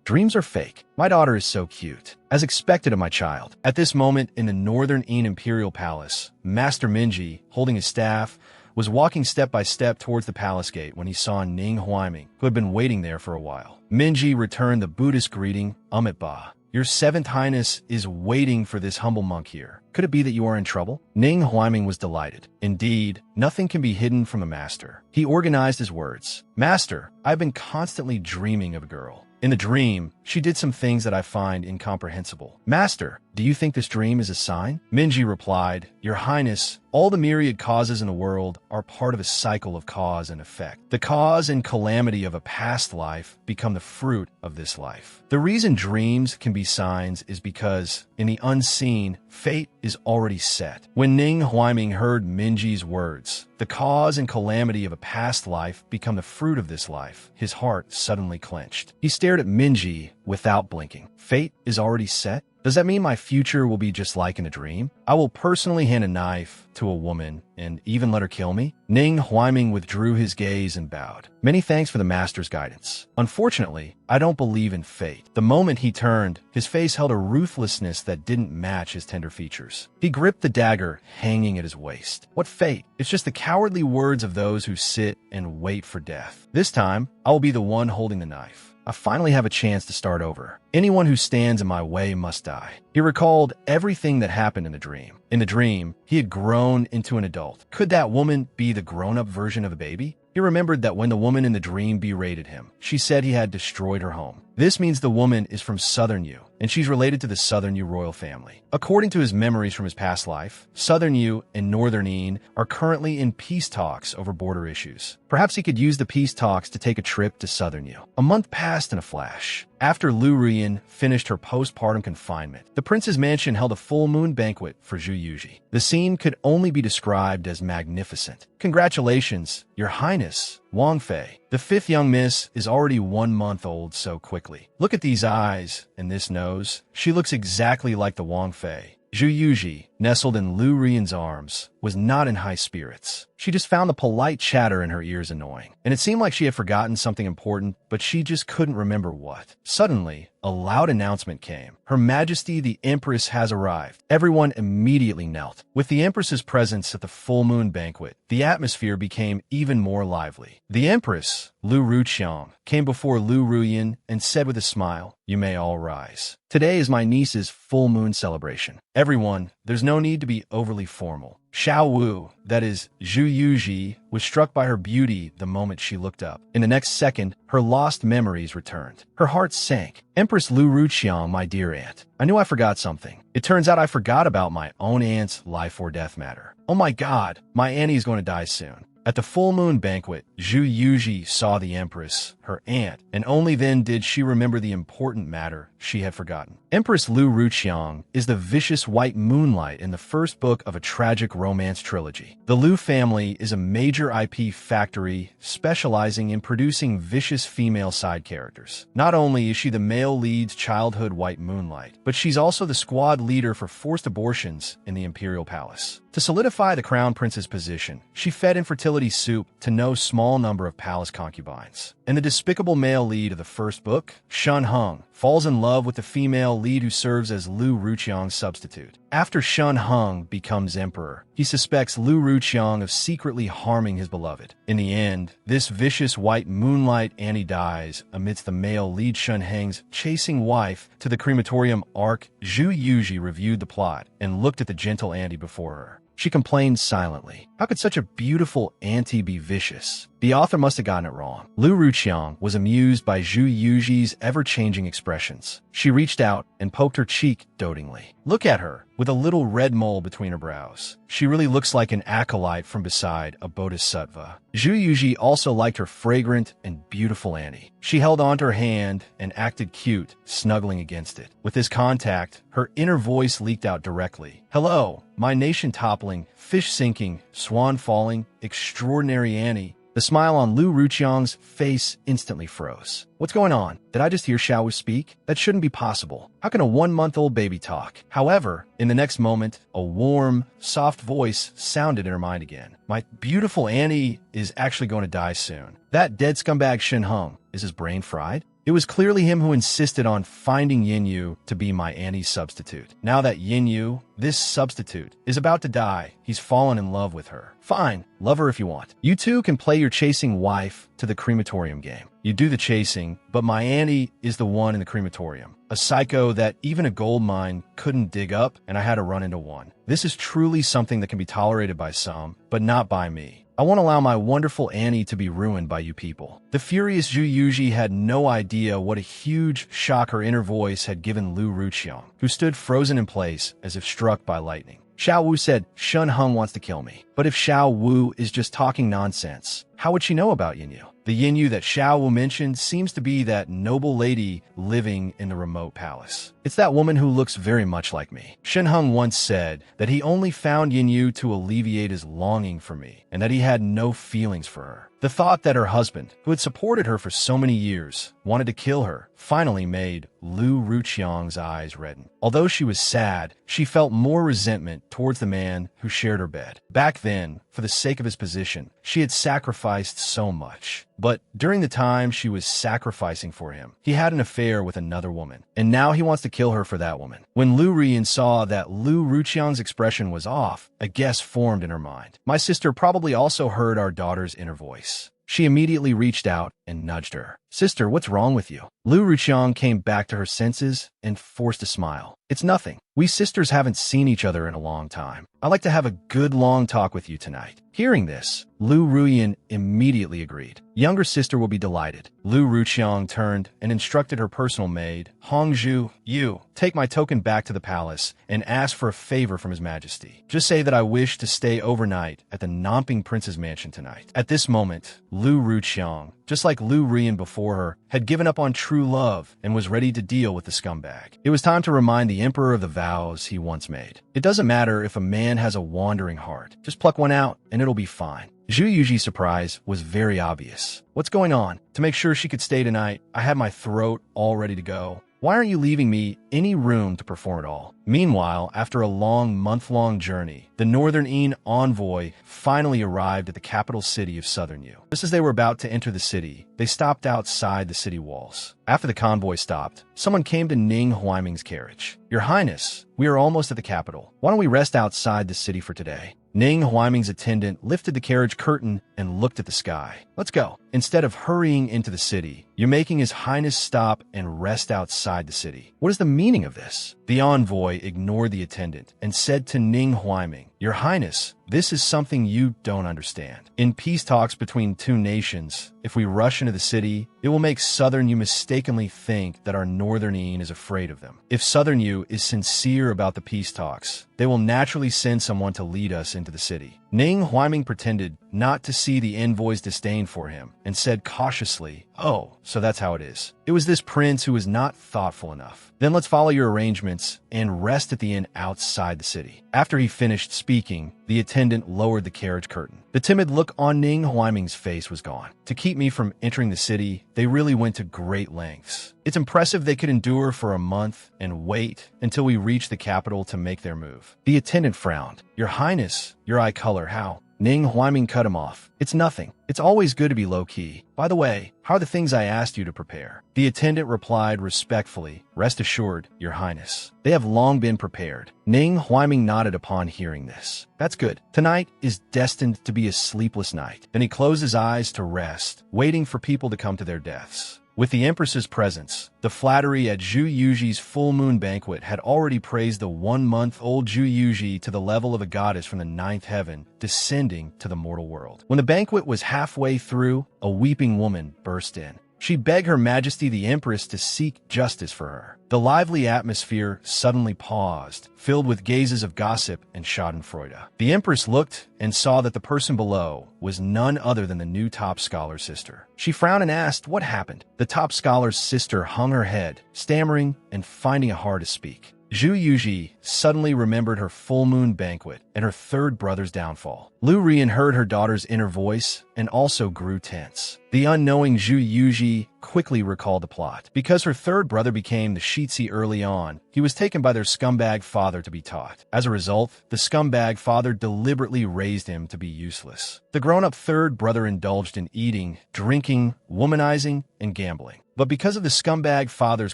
S1: Dreams are fake. My daughter is so cute. As expected of my child. At this moment in the Northern Ein Imperial Palace, Master Minji, holding his staff, was walking step by step towards the palace gate when he saw Ning Huaiming, who had been waiting there for a while. Minji returned the Buddhist greeting, Ba. Your Seventh Highness is waiting for this humble monk here. Could it be that you are in trouble? Ning Huaiming was delighted. Indeed, nothing can be hidden from a master. He organized his words. Master, I've been constantly dreaming of a girl. In the dream, she did some things that I find incomprehensible. Master, do you think this dream is a sign? Minji replied, Your Highness, all the myriad causes in the world are part of a cycle of cause and effect. The cause and calamity of a past life become the fruit of this life. The reason dreams can be signs is because, in the unseen, fate is already set. When Ning Huaiming heard Minji's words, the cause and calamity of a past life become the fruit of this life, his heart suddenly clenched. He stared at Minji without blinking. Fate is already set? Does that mean my future will be just like in a dream? I will personally hand a knife to a woman and even let her kill me? Ning Huaiming withdrew his gaze and bowed. Many thanks for the master's guidance. Unfortunately, I don't believe in fate. The moment he turned, his face held a ruthlessness that didn't match his tender features. He gripped the dagger hanging at his waist. What fate? It's just the cowardly words of those who sit and wait for death. This time, I will be the one holding the knife. I finally have a chance to start over. Anyone who stands in my way must die. He recalled everything that happened in the dream. In the dream, he had grown into an adult. Could that woman be the grown-up version of a baby? He remembered that when the woman in the dream berated him, she said he had destroyed her home. This means the woman is from Southern Yu, and she's related to the Southern Yu royal family. According to his memories from his past life, Southern Yu and Northern Ein are currently in peace talks over border issues. Perhaps he could use the peace talks to take a trip to Southern Yu. A month passed in a flash. After Lu Ruyan finished her postpartum confinement, the prince's mansion held a full moon banquet for Zhu Yuji. The scene could only be described as magnificent. Congratulations, Your Highness, Wang Fei. The fifth young miss is already 1 month old so quickly. Look at these eyes and this nose. She looks exactly like the Wang Fei. Zhu Yuji, nestled in Lu Ruyan's arms, was not in high spirits. She just found the polite chatter in her ears annoying, and it seemed like she had forgotten something important, but she just couldn't remember what. Suddenly, a loud announcement came. Her Majesty the Empress has arrived. Everyone immediately knelt. With the Empress's presence at the full moon banquet, the atmosphere became even more lively. The Empress, Lu Ruqiang, came before Lu Ruyan and said with a smile, You may all rise. Today is my niece's full moon celebration. Everyone, there's no need to be overly formal. Xiao Wu, that is Zhu Yuji, was struck by her beauty the moment she looked up. In the next second, her lost memories returned. Her heart sank. Empress Lu Ruqiang, my dear aunt, I knew I forgot something. It turns out I forgot about my own aunt's life or death matter. Oh my God, my auntie is going to die soon. At the full moon banquet, Zhu Yuji saw the Empress, her aunt, and only then did she remember the important matter she had forgotten. Empress Lu Ruqiang is the vicious white moonlight in the first book of a tragic romance trilogy. The Lu family is a major IP factory specializing in producing vicious female side characters. Not only is she the male lead's childhood white moonlight, but she's also the squad leader for forced abortions in the Imperial Palace. To solidify the crown prince's position, she fed infertility soup to no small number of palace concubines. And the despicable male lead of the first book, Shun Hung, falls in love with the female lead who serves as Lu Ruqiang's substitute. After Shun Hung becomes emperor, he suspects Lu Ruqiang of secretly harming his beloved. In the end, this vicious white moonlight Annie dies amidst the male lead Shun Hang's chasing wife to the crematorium arc. Zhu Yuji reviewed the plot and looked at the gentle Annie before her. She complained silently. How could such a beautiful auntie be vicious? The author must have gotten it wrong. Lu Ruqiang was amused by Zhu Yuji's ever-changing expressions. She reached out and poked her cheek dotingly. Look at her, with a little red mole between her brows. She really looks like an acolyte from beside a bodhisattva. Zhu Yuji also liked her fragrant and beautiful Annie. She held onto her hand and acted cute, snuggling against it. With this contact, her inner voice leaked out directly. Hello, my nation toppling, fish sinking, swan falling, extraordinary Annie. The smile on Lu Ruqiang's face instantly froze. What's going on? Did I just hear Xiao Wu speak? That shouldn't be possible. How can a 1-month-old baby talk? However, in the next moment, a warm, soft voice sounded in her mind again. My beautiful Annie is actually going to die soon. That dead scumbag Shen Heng, is his brain fried? It was clearly him who insisted on finding Yin Yu to be my Annie's substitute. Now that Yin Yu, this substitute, is about to die, he's fallen in love with her. Fine, love her if you want. You two can play your chasing wife to the crematorium game. You do the chasing, but my Annie is the one in the crematorium. A psycho that even a gold mine couldn't dig up, and I had to run into one. This is truly something that can be tolerated by some, but not by me. I won't allow my wonderful Annie to be ruined by you people. The furious Zhu Yuji had no idea what a huge shock her inner voice had given Lu Ruqiang, who stood frozen in place as if struck by lightning. Xiao Wu said, Shen Heng wants to kill me. But if Xiao Wu is just talking nonsense, how would she know about Yin Yu? The Yin Yu that Xiao Wu mentioned seems to be that noble lady living in the remote palace. It's that woman who looks very much like me. Shen Heng once said that he only found Yin Yu to alleviate his longing for me, and that he had no feelings for her. The thought that her husband, who had supported her for so many years, wanted to kill her, finally made Lu Ruqiang's eyes redden. Although she was sad, she felt more resentment towards the man who shared her bed. Back then, for the sake of his position, she had sacrificed so much. But during the time she was sacrificing for him, he had an affair with another woman, and now he wants to kill her for that woman. When Lu Rian saw that Lu Ruqiang's expression was off, a guess formed in her mind. My sister probably also heard our daughter's inner voice. She immediately reached out and nudged her. Sister, what's wrong with you? Lu Ruqiang came back to her senses and forced a smile. It's nothing. We sisters haven't seen each other in a long time. I'd like to have a good long talk with you tonight. Hearing this, Lu Ruyan immediately agreed. Younger sister will be delighted. Lu Ruqiang turned and instructed her personal maid, Hongzhu, you, take my token back to the palace and ask for a favor from His Majesty. Just say that I wish to stay overnight at the Namping Prince's mansion tonight. At this moment, Lu Ruqiang, just like Lu Rian before her, had given up on true love and was ready to deal with the scumbag. It was time to remind the emperor of the vows he once made. It doesn't matter if a man has a wandering heart. Just pluck one out and it'll be fine. Zhu Yuji's surprise was very obvious. What's going on? To make sure she could stay tonight, I had my throat all ready to go. Why aren't you leaving me any room to perform it all? Meanwhile, after a long, month-long journey, the Northern Yin envoy finally arrived at the capital city of Southern Yu. Just as they were about to enter the city, they stopped outside the city walls. After the convoy stopped, someone came to Ning Huaiming's carriage. Your Highness, we are almost at the capital. Why don't we rest outside the city for today? Ning Huaiming's attendant lifted the carriage curtain and looked at the sky. Let's go. Instead of hurrying into the city, you're making His Highness stop and rest outside the city. What is the meaning of this? The envoy ignored the attendant and said to Ning Huaiming, Your Highness, this is something you don't understand. In peace talks between two nations, if we rush into the city, it will make Southern Yu mistakenly think that our Northern Yin is afraid of them. If Southern Yu is sincere about the peace talks, they will naturally send someone to lead us into the city. Ning Huaiming pretended not to see the envoy's disdain for him and said cautiously, Oh, so that's how it is. It was this prince who was not thoughtful enough. Then let's follow your arrangements and rest at the inn outside the city. After he finished speaking, the attendant lowered the carriage curtain. The timid look on Ning Huaiming's face was gone. To keep me from entering the city, they really went to great lengths. It's impressive they could endure for a month and wait until we reached the capital to make their move. The attendant frowned. Your Highness, your eye color, how? Ning Huaiming cut him off. It's nothing. It's always good to be low-key. By the way, how are the things I asked you to prepare? The attendant replied respectfully, Rest assured, Your Highness. They have long been prepared. Ning Huaiming nodded upon hearing this. That's good. Tonight is destined to be a sleepless night. Then he closed his eyes to rest, waiting for people to come to their deaths. With the Empress's presence, the flattery at Zhu Yuji's full moon banquet had already praised the 1-month-old Zhu Yuji to the level of a goddess from the ninth heaven, descending to the mortal world. When the banquet was halfway through, a weeping woman burst in. She begged Her Majesty the Empress to seek justice for her. The lively atmosphere suddenly paused, filled with gazes of gossip and schadenfreude. The Empress looked and saw that the person below was none other than the new top scholar's sister. She frowned and asked what happened. The top scholar's sister hung her head, stammering and finding it hard to speak. Zhu Yuji suddenly remembered her full moon banquet and her third brother's downfall. Lu Rian heard her daughter's inner voice and also grew tense. The unknowing Zhu Yuji quickly recalled the plot. Because her third brother became the Shitsi early on, he was taken by their scumbag father to be taught. As a result, the scumbag father deliberately raised him to be useless. The grown-up third brother indulged in eating, drinking, womanizing, and gambling. But because of the scumbag father's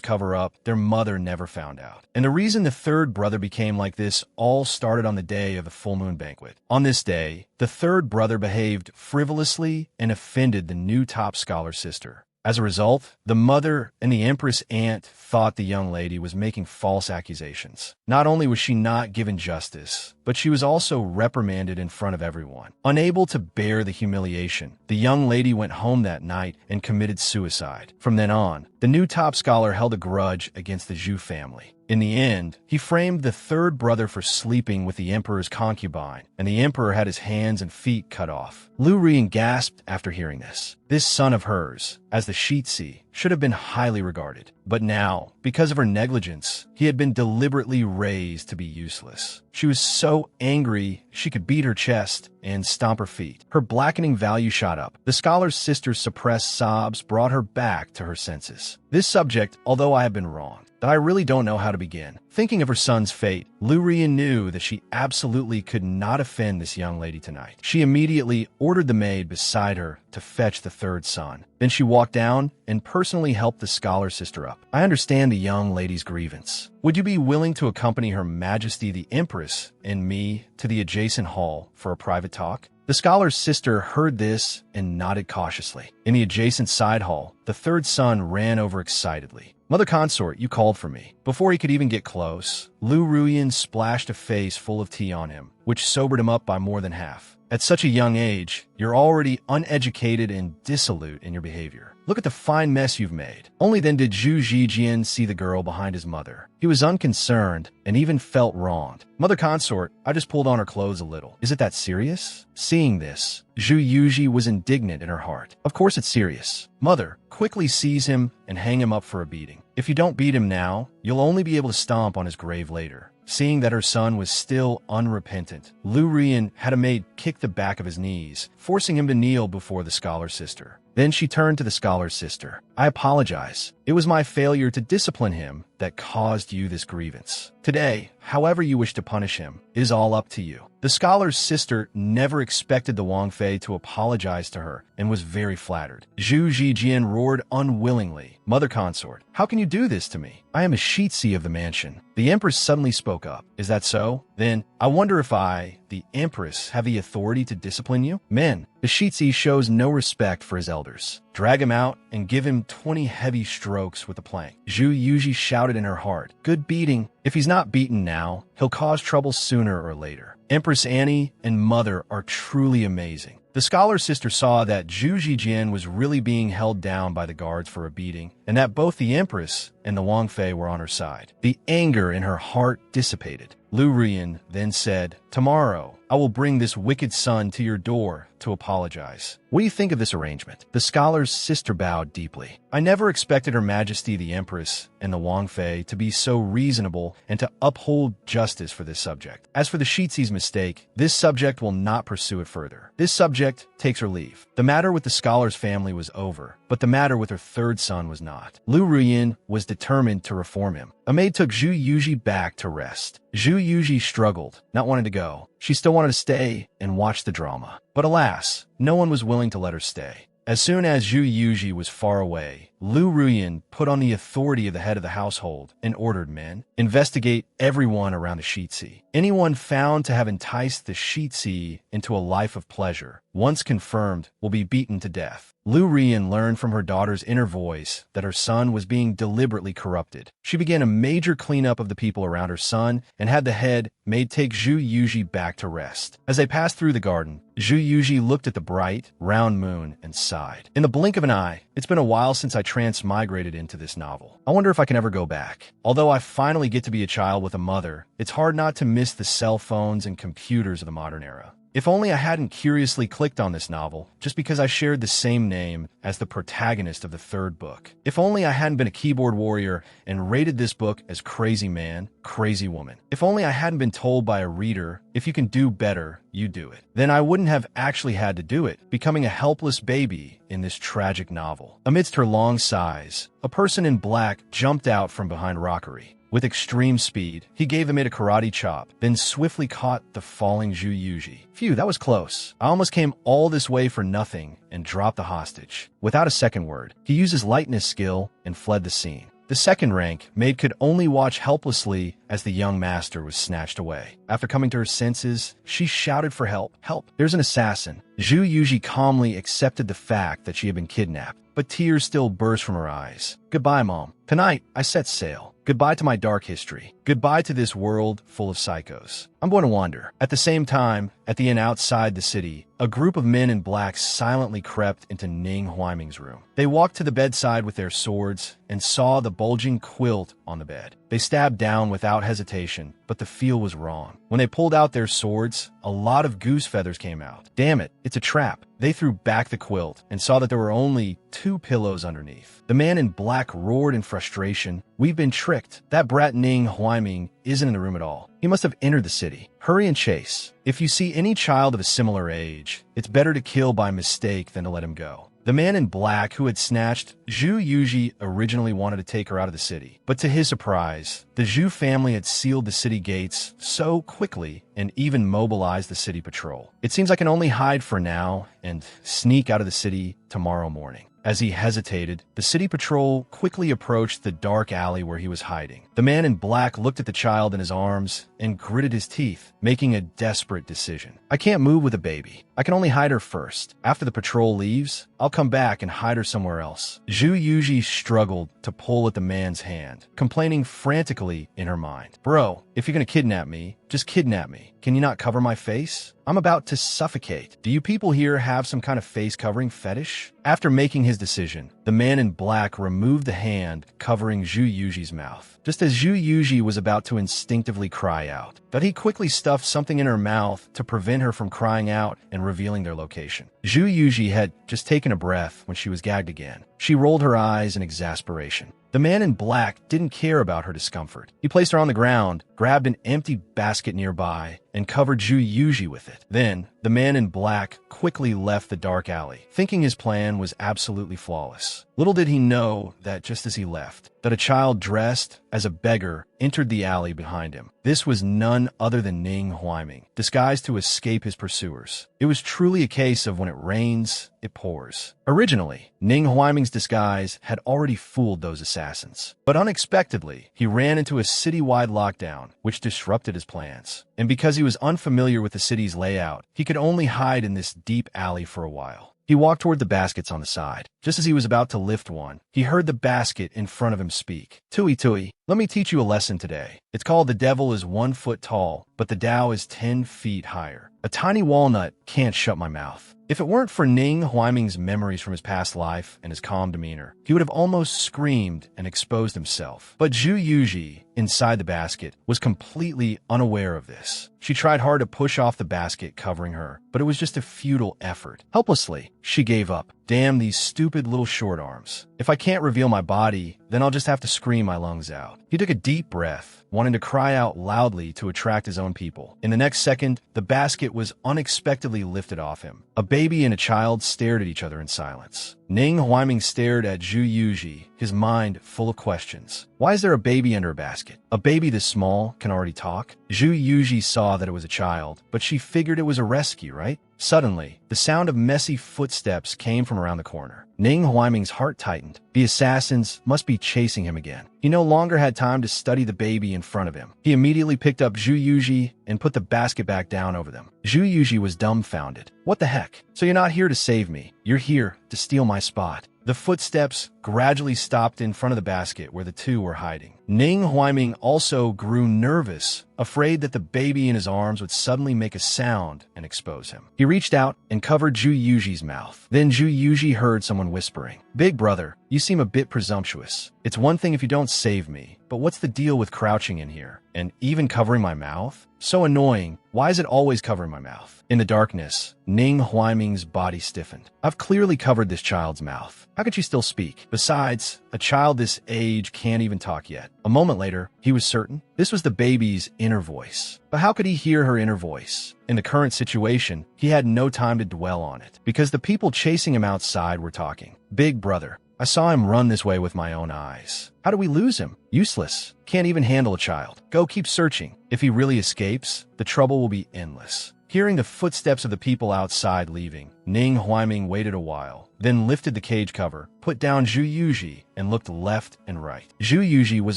S1: cover-up, their mother never found out. And the reason the third brother became like this all started on the day of the full moon banquet. On this day, the third brother behaved frivolously and offended the new top scholar's sister. As a result, the mother and the Empress aunt thought the young lady was making false accusations. Not only was she not given justice, but she was also reprimanded in front of everyone. Unable to bear the humiliation, the young lady went home that night and committed suicide. From then on, the new top scholar held a grudge against the Zhu family. In the end, he framed the third brother for sleeping with the emperor's concubine, and the emperor had his hands and feet cut off. Lu Rian gasped after hearing this. This son of hers, as the Shitsi, should have been highly regarded. But now, because of her negligence, he had been deliberately raised to be useless. She was so angry she could beat her chest and stomp her feet. Her blackening value shot up. The scholar's sister's suppressed sobs brought her back to her senses. This subject, although I have been wrong, that I really don't know how to begin. Thinking of her son's fate, Lu Rian knew that she absolutely could not offend this young lady tonight. She immediately ordered the maid beside her to fetch the third son. Then she walked down and personally helped the scholar's sister up. I understand the young lady's grievance. Would you be willing to accompany Her Majesty the Empress and me to the adjacent hall for a private talk? The scholar's sister heard this and nodded cautiously. In the adjacent side hall, the third son ran over excitedly. Mother consort, you called for me. Before he could even get close, Lu Ruyan splashed a face full of tea on him, which sobered him up by more than half. At such a young age, you're already uneducated and dissolute in your behavior. Look at the fine mess you've made. Only then did Zhu Zijian see the girl behind his mother. He was unconcerned and even felt wronged. Mother consort, I just pulled on her clothes a little. Is it that serious? Seeing this, Zhu Yuji was indignant in her heart. Of course it's serious. Mother, quickly seize him and hang him up for a beating. If you don't beat him now, you'll only be able to stomp on his grave later. Seeing that her son was still unrepentant, Lu Rian had a maid kick the back of his knees, forcing him to kneel before the scholar's sister. Then she turned to the scholar's sister. I apologize. It was my failure to discipline him that caused you this grievance. Today, however you wish to punish him, is all up to you. The scholar's sister never expected the Wang Fei to apologize to her and was very flattered. Zhu Zijian roared unwillingly. Mother consort, how can you do this to me? I am a Shitsi of the mansion. The Empress suddenly spoke up. Is that so? Then, I wonder if I, the Empress, have the authority to discipline you? Men, the Shitsi shows no respect for his elders. Drag him out and give him 20 heavy strokes with the plank. Zhu Yuji shouted in her heart. Good beating. If he's not beaten now, he'll cause trouble sooner or later. Empress Annie and Mother are truly amazing. The scholar's sister saw that Zhu Zijian was really being held down by the guards for a beating, and that both the Empress and the Wang Fei were on her side. The anger in her heart dissipated. Lu Rian then said, Tomorrow, I will bring this wicked son to your door to apologize. What do you think of this arrangement? The scholar's sister bowed deeply. I never expected Her Majesty the Empress and the Wang Fei to be so reasonable and to uphold justice for this subject. As for the Shitsi's mistake, this subject will not pursue it further. This subject takes her leave. The matter with the scholar's family was over, but the matter with her third son was not. Lu Ruyan was determined to reform him. A maid took Zhu Yuji back to rest. Zhu Yuji struggled, not wanting to go. She still wanted to stay and watch the drama. But alas, no one was willing to let her stay. As soon as Zhu Yuji was far away, Lu Ruyan put on the authority of the head of the household and ordered men, investigate everyone around the Shitsi. Anyone found to have enticed the Shitsi into a life of pleasure, once confirmed, will be beaten to death. Lu Ruyan learned from her daughter's inner voice that her son was being deliberately corrupted. She began a major cleanup of the people around her son and had the head made take Zhu Yuji back to rest. As they passed through the garden, Zhu Yuji looked at the bright, round moon and sighed. In the blink of an eye, it's been a while since I transmigrated into this novel. I wonder if I can ever go back. Although I finally get to be a child with a mother, it's hard not to miss the cell phones and computers of the modern era. If only I hadn't curiously clicked on this novel just because I shared the same name as the protagonist of the third book. If only I hadn't been a keyboard warrior and rated this book as crazy man, crazy woman. If only I hadn't been told by a reader, if you can do better, you do it. Then I wouldn't have actually had to do it, becoming a helpless baby in this tragic novel. Amidst her long sighs, a person in black jumped out from behind rockery. With extreme speed, he gave the maid a karate chop, then swiftly caught the falling Zhu Yuji. Phew, that was close. I almost came all this way for nothing and dropped the hostage. Without a second word, he used his lightness skill and fled the scene. The second rank maid could only watch helplessly as the young master was snatched away. After coming to her senses, she shouted for help. Help, there's an assassin. Zhu Yuji calmly accepted the fact that she had been kidnapped, but tears still burst from her eyes. Goodbye, Mom. Tonight, I set sail. Goodbye to my dark history. Goodbye to this world full of psychos. I'm going to wander. At the same time, at the inn outside the city, a group of men in black silently crept into Ning Huaiming's room. They walked to the bedside with their swords and saw the bulging quilt on the bed. They stabbed down without hesitation, but the feel was wrong. When they pulled out their swords, a lot of goose feathers came out. Damn it, it's a trap. They threw back the quilt and saw that there were only 2 pillows underneath. The man in black roared in frustration. We've been tricked. That brat Ning Huaiming isn't in the room at all. He must have entered the city. Hurry and chase. If you see any child of a similar age, it's better to kill by mistake than to let him go. The man in black who had snatched Zhu Yuji originally wanted to take her out of the city. But to his surprise, the Zhu family had sealed the city gates so quickly and even mobilized the city patrol. It seems I can only hide for now and sneak out of the city tomorrow morning. As he hesitated, the city patrol quickly approached the dark alley where he was hiding. The man in black looked at the child in his arms and gritted his teeth, making a desperate decision. I can't move with a baby. I can only hide her first. After the patrol leaves, I'll come back and hide her somewhere else. Zhu Yuji struggled to pull at the man's hand, complaining frantically in her mind. Bro, if you're gonna kidnap me, just kidnap me. Can you not cover my face? I'm about to suffocate. Do you people here have some kind of face covering fetish? After making his decision, the man in black removed the hand covering Zhu Yuji's mouth. Just as Zhu Yuji was about to instinctively cry out, but he quickly stuffed something in her mouth to prevent her from crying out and revealing their location. Zhu Yuji had just taken a breath when she was gagged again. She rolled her eyes in exasperation. The man in black didn't care about her discomfort. He placed her on the ground, grabbed an empty basket nearby, and covered Zhu Yuji with it. Then, the man in black quickly left the dark alley, thinking his plan was absolutely flawless. Little did he know that just as he left, that a child dressed as a beggar entered the alley behind him. This was none other than Ning Huaiming, disguised to escape his pursuers. It was truly a case of when it rains, it pours. Originally, Ning Huaiming's disguise had already fooled those assassins. But unexpectedly, he ran into a citywide lockdown, which disrupted his plans. And because he was unfamiliar with the city's layout, he could only hide in this deep alley for a while. He walked toward the baskets on the side. Just as he was about to lift one, he heard the basket in front of him speak. Tui Tui, let me teach you a lesson today. It's called the devil is 1 foot tall, but the Tao is 10 feet higher. A tiny walnut can't shut my mouth. If it weren't for Ning Huaiming's memories from his past life and his calm demeanor, he would have almost screamed and exposed himself. But Zhu Yuji, inside the basket, was completely unaware of this. She tried hard to push off the basket covering her, but it was just a futile effort. Helplessly, she gave up. Damn these stupid little short arms. If I can't reveal my body, then I'll just have to scream my lungs out. He took a deep breath, wanting to cry out loudly to attract his own people. In the next second, the basket was unexpectedly lifted off him. A baby and a child stared at each other in silence. Ning Huaiming stared at Zhu Yuji, his mind full of questions. Why is there a baby under a basket? A baby this small can already talk? Zhu Yuji saw that it was a child, but she figured it was a rescue, right? Suddenly, the sound of messy footsteps came from around the corner. Ning Huaiming's heart tightened. The assassins must be chasing him again. He no longer had time to study the baby in front of him. He immediately picked up Zhu Yuji and put the basket back down over them. Zhu Yuji was dumbfounded. What the heck? So you're not here to save me. You're here to steal my spot. The footsteps gradually stopped in front of the basket where the two were hiding. Ning Huaiming also grew nervous, afraid that the baby in his arms would suddenly make a sound and expose him. He reached out and covered Zhu Yuji's mouth. Then Zhu Yuji heard someone whispering, "Big brother, you seem a bit presumptuous. It's one thing if you don't save me, but what's the deal with crouching in here? And even covering my mouth? So annoying. Why is it always covering my mouth?" In the darkness, Ning Huaiming's body stiffened. I've clearly covered this child's mouth. How could she still speak? Besides, a child this age can't even talk yet. A moment later, he was certain this was the baby's inner voice. But how could he hear her inner voice? In the current situation, he had no time to dwell on it, because the people chasing him outside were talking. "Big brother, I saw him run this way with my own eyes. How do we lose him? Useless. Can't even handle a child. Go keep searching. If he really escapes, the trouble will be endless." Hearing the footsteps of the people outside leaving, Ning Huaiming waited a while, then lifted the cage cover, put down Zhu Yuji, and looked left and right. Zhu Yuji was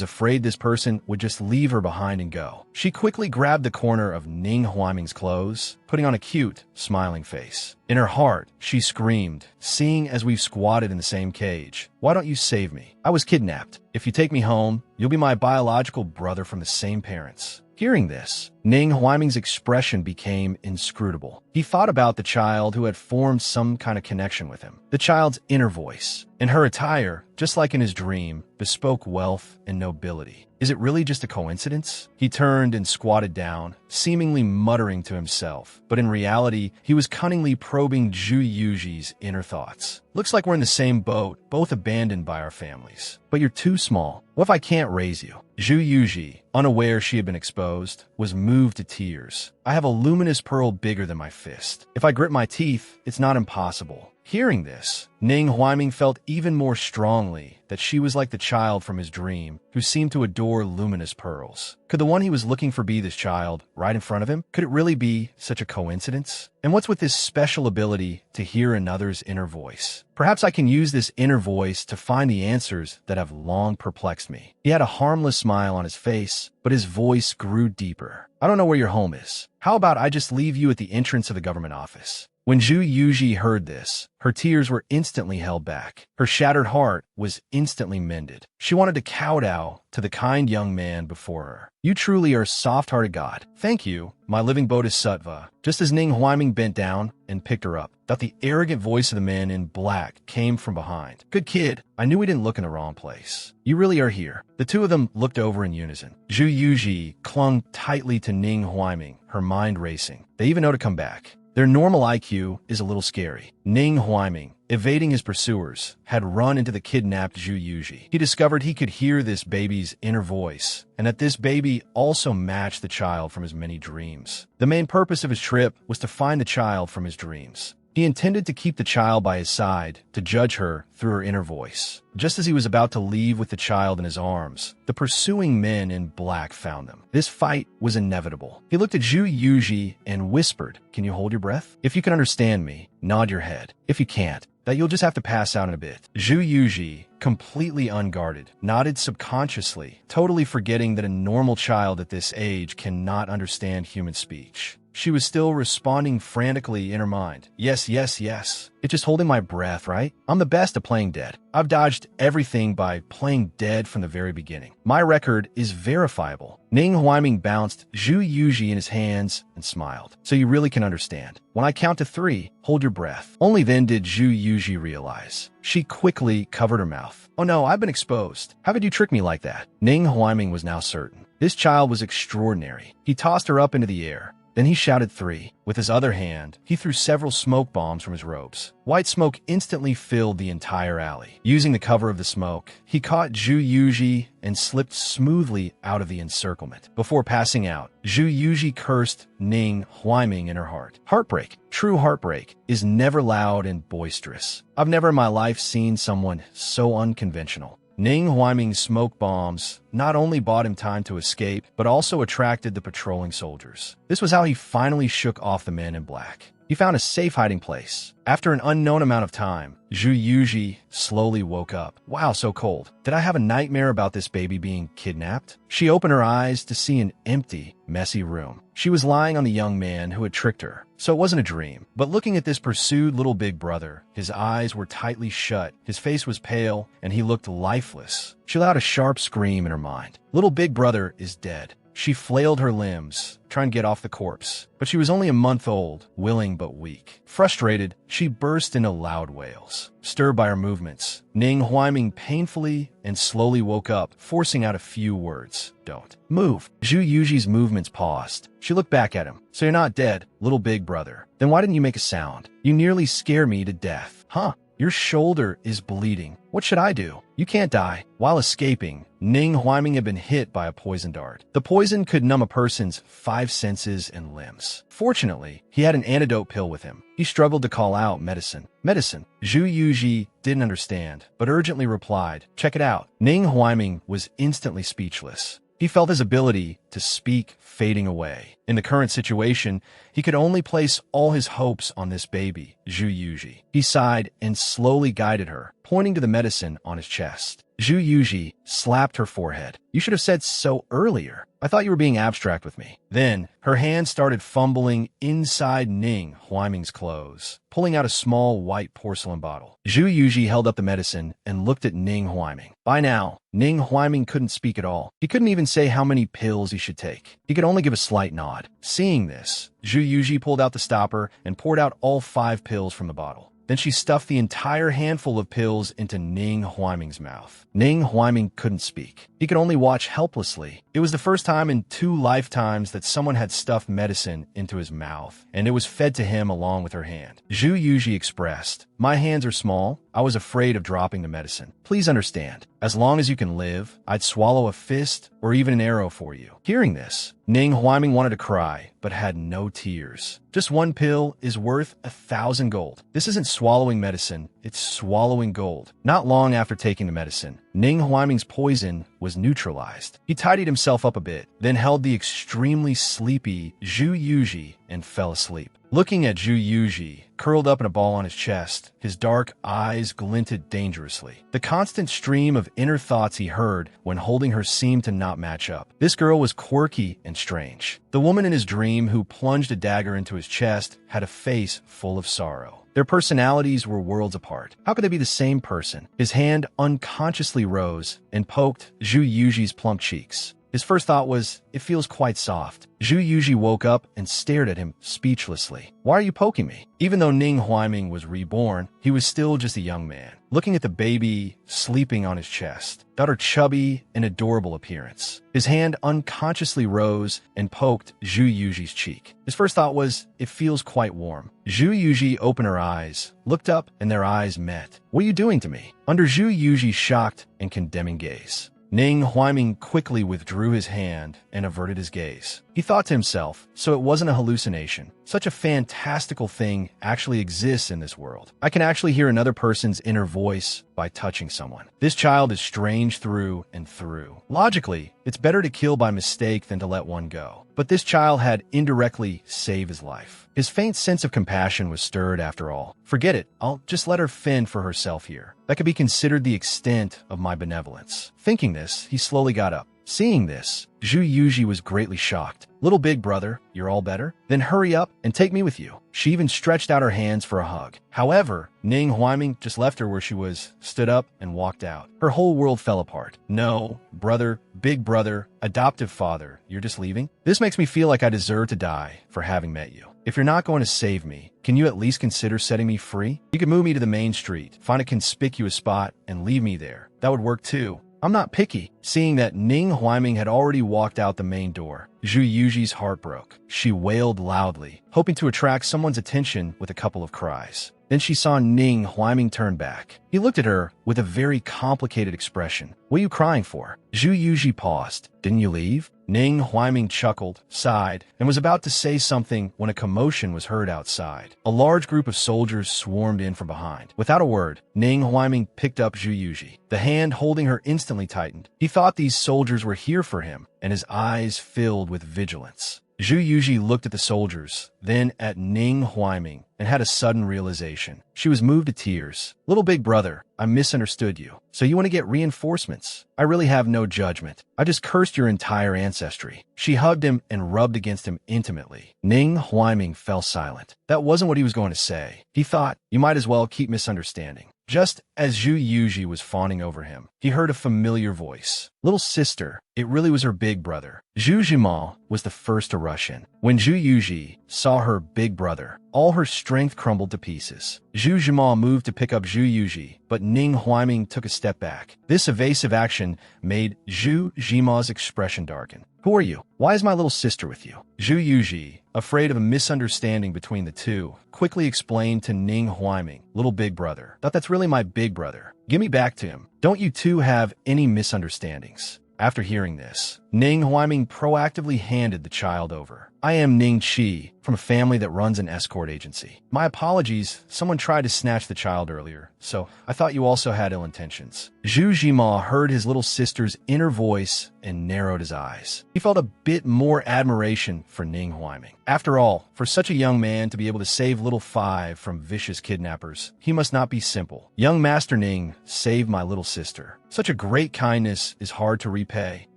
S1: afraid this person would just leave her behind and go. She quickly grabbed the corner of Ning Huaiming's clothes, putting on a cute, smiling face. In her heart, she screamed, "Seeing as we've squatted in the same cage, why don't you save me? I was kidnapped. If you take me home, you'll be my biological brother from the same parents." Hearing this, Ning Huaiming's expression became inscrutable. He thought about the child who had formed some kind of connection with him. The child's inner voice. And her attire, just like in his dream, bespoke wealth and nobility. Is it really just a coincidence? He turned and squatted down, seemingly muttering to himself. But in reality, he was cunningly probing Zhu Yuji's inner thoughts. Looks like we're in the same boat, both abandoned by our families. But you're too small. What if I can't raise you? Zhu Yuji, unaware she had been exposed, was moved to tears. I have a luminous pearl bigger than my fist. If I grit my teeth, it's not impossible. Hearing this, Ning Huaiming felt even more strongly that she was like the child from his dream, who seemed to adore luminous pearls. Could the one he was looking for be this child, right in front of him? Could it really be such a coincidence? And what's with this special ability to hear another's inner voice? Perhaps I can use this inner voice to find the answers that have long perplexed me. He had a harmless smile on his face, but his voice grew deeper. I don't know where your home is. How about I just leave you at the entrance of the government office? When Zhu Yuji heard this, her tears were instantly held back. Her shattered heart was instantly mended. She wanted to kowtow to the kind young man before her. You truly are a soft-hearted god. Thank you. My living bodhisattva. Just as Ning Huaiming bent down and picked her up, thought the arrogant voice of the man in black came from behind. Good kid. I knew we didn't look in the wrong place. You really are here. The two of them looked over in unison. Zhu Yuji clung tightly to Ning Huaiming, her mind racing. They even know to come back. Their normal IQ is a little scary. Ning Huaiming, evading his pursuers, had run into the kidnapped Zhu Yuji. He discovered he could hear this baby's inner voice, and that this baby also matched the child from his many dreams. The main purpose of his trip was to find the child from his dreams. He intended to keep the child by his side, to judge her through her inner voice. Just as he was about to leave with the child in his arms, the pursuing men in black found them. This fight was inevitable. He looked at Zhu Yuji and whispered, "Can you hold your breath? If you can understand me, nod your head. If you can't, that you'll just have to pass out in a bit." Zhu Yuji, completely unguarded, nodded subconsciously, totally forgetting that a normal child at this age cannot understand human speech. She was still responding frantically in her mind. Yes, yes, yes. It's just holding my breath, right? I'm the best at playing dead. I've dodged everything by playing dead from the very beginning. My record is verifiable. Ning Huaiming bounced Zhu Yuji in his hands and smiled. So you really can understand. When I count to 3, hold your breath. Only then did Zhu Yuji realize. She quickly covered her mouth. Oh no, I've been exposed. How could you trick me like that? Ning Huaiming was now certain. This child was extraordinary. He tossed her up into the air, Then he shouted 3. With his other hand, he threw several smoke bombs from his robes. White smoke instantly filled the entire alley. Using the cover of the smoke, he caught Zhu Yuji and slipped smoothly out of the encirclement. Before passing out, Zhu Yuji cursed Ning Huaiming in her heart. Heartbreak, true heartbreak, is never loud and boisterous. I've never in my life seen someone so unconventional. Ning Huaiming's smoke bombs not only bought him time to escape, but also attracted the patrolling soldiers. This was how he finally shook off the men in black. He found a safe hiding place. After an unknown amount of time, Zhu Yuji slowly woke up. Wow, so cold. Did I have a nightmare about this baby being kidnapped? She opened her eyes to see an empty, messy room. She was lying on the young man who had tricked her, so it wasn't a dream. But looking at this pursued little big brother, his eyes were tightly shut, his face was pale, and he looked lifeless. She let out a sharp scream in her mind. Little big brother is dead. She flailed her limbs, trying to get off the corpse, but she was only a month old, willing but weak. Frustrated, she burst into loud wails. Stirred by her movements, Ning Huaiming painfully and slowly woke up, forcing out a few words. Don't move. Zhu Yuji's movements paused. She looked back at him. So you're not dead, little big brother. Then why didn't you make a sound? You nearly scare me to death. Huh? Your shoulder is bleeding. What should I do? You can't die. While escaping, Ning Huaiming had been hit by a poison dart. The poison could numb a person's 5 senses and limbs. Fortunately, he had an antidote pill with him. He struggled to call out medicine. Medicine. Zhu Yuji didn't understand, but urgently replied, check it out. Ning Huaiming was instantly speechless. He felt his ability to speak fading away. In the current situation, he could only place all his hopes on this baby, Zhu Yuji. He sighed and slowly guided her, pointing to the medicine on his chest. Zhu Yuji slapped her forehead. You should have said so earlier. I thought you were being abstract with me. Then, her hand started fumbling inside Ning Huaiming's clothes, pulling out a small white porcelain bottle. Zhu Yuji held up the medicine and looked at Ning Huaiming. By now, Ning Huaiming couldn't speak at all. He couldn't even say how many pills he should take. He could only give a slight nod. Seeing this, Zhu Yuji pulled out the stopper and poured out all 5 pills from the bottle. Then she stuffed the entire handful of pills into Ning Huaiming's mouth. Ning Huaiming couldn't speak. He could only watch helplessly. It was the first time in 2 lifetimes that someone had stuffed medicine into his mouth, and it was fed to him along with her hand. Zhu Yuji expressed, my hands are small. I was afraid of dropping the medicine. Please understand. As long as you can live, I'd swallow a fist or even an arrow for you. Hearing this, Ning Huaiming wanted to cry, but had no tears. Just 1 pill is worth 1,000 gold. This isn't swallowing medicine, it's swallowing gold. Not long after taking the medicine, Ning Huaiming's poison was neutralized. He tidied himself up a bit, then held the extremely sleepy Zhu Yuji and fell asleep. Looking at Zhu Yuji, curled up in a ball on his chest, his dark eyes glinted dangerously. The constant stream of inner thoughts he heard when holding her seemed to not match up. This girl was quirky and strange. The woman in his dream who plunged a dagger into his chest had a face full of sorrow. Their personalities were worlds apart. How could they be the same person? His hand unconsciously rose and poked Zhu Yuji's plump cheeks. His first thought was, it feels quite soft. Zhu Yuji woke up and stared at him speechlessly. Why are you poking me? Even though Ning Huaiming was reborn, he was still just a young man. Looking at the baby sleeping on his chest, thought her chubby and adorable appearance. His hand unconsciously rose and poked Zhu Yuji's cheek. His first thought was, it feels quite warm. Zhu Yuji opened her eyes, looked up, and their eyes met. What are you doing to me? Under Zhu Yuji's shocked and condemning gaze, Ning Huaiming quickly withdrew his hand and averted his gaze. He thought to himself, so it wasn't a hallucination. Such a fantastical thing actually exists in this world. I can actually hear another person's inner voice by touching someone. This child is strange through and through. Logically, it's better to kill by mistake than to let one go. But this child had indirectly saved his life. His faint sense of compassion was stirred after all. Forget it, I'll just let her fend for herself here. That could be considered the extent of my benevolence. Thinking this, he slowly got up. Seeing this, Zhu Yuji was greatly shocked. Little big brother, you're all better? Then hurry up and take me with you. She even stretched out her hands for a hug. However, Ning Huaiming just left her where she was, stood up, and walked out. Her whole world fell apart. No, brother, big brother, adoptive father, you're just leaving? This makes me feel like I deserve to die for having met you. If you're not going to save me, can you at least consider setting me free? You could move me to the main street, find a conspicuous spot, and leave me there. That would work too. I'm not picky. Seeing that Ning Huaiming had already walked out the main door, Zhu Yuji's heart broke. She wailed loudly, hoping to attract someone's attention with a couple of cries. Then she saw Ning Huaiming turn back. He looked at her with a very complicated expression. What are you crying for? Zhu Yuji paused. Didn't you leave? Ning Huaiming chuckled, sighed, and was about to say something when a commotion was heard outside. A large group of soldiers swarmed in from behind. Without a word, Ning Huaiming picked up Zhu Yuji. The hand holding her instantly tightened. He thought these soldiers were here for him, and his eyes filled with vigilance. Zhu Yuji looked at the soldiers, then at Ning Huaiming, and had a sudden realization. She was moved to tears. Little big brother, I misunderstood you. So you want to get reinforcements? I really have no judgment. I just cursed your entire ancestry. She hugged him and rubbed against him intimately. Ning Huaiming fell silent. That wasn't what he was going to say. He thought, you might as well keep misunderstanding. Just as Zhu Yuji was fawning over him, he heard a familiar voice. Little sister. It really was her big brother. Zhu Jimal was the first to rush in. When Zhu Yuji saw her big brother, all her strength crumbled to pieces. Zhu Jimal moved to pick up Zhu Yuji, but Ning Huaiming took a step back. This evasive action made Zhu Jimal's expression darken. Who are you? Why is my little sister with you? Zhu Yuji, afraid of a misunderstanding between the two, quickly explained to Ning Huaiming, little big brother. Thought that's really my big brother. Give me back to him. Don't you two have any misunderstandings? After hearing this, Ning Huaiming proactively handed the child over. I am Ning Qi, from a family that runs an escort agency. My apologies, someone tried to snatch the child earlier, so I thought you also had ill intentions. Zhu Jima heard his little sister's inner voice and narrowed his eyes. He felt a bit more admiration for Ning Huaiming. After all, for such a young man to be able to save little Five from vicious kidnappers, he must not be simple. Young Master Ning saved my little sister. Such a great kindness is hard to repay.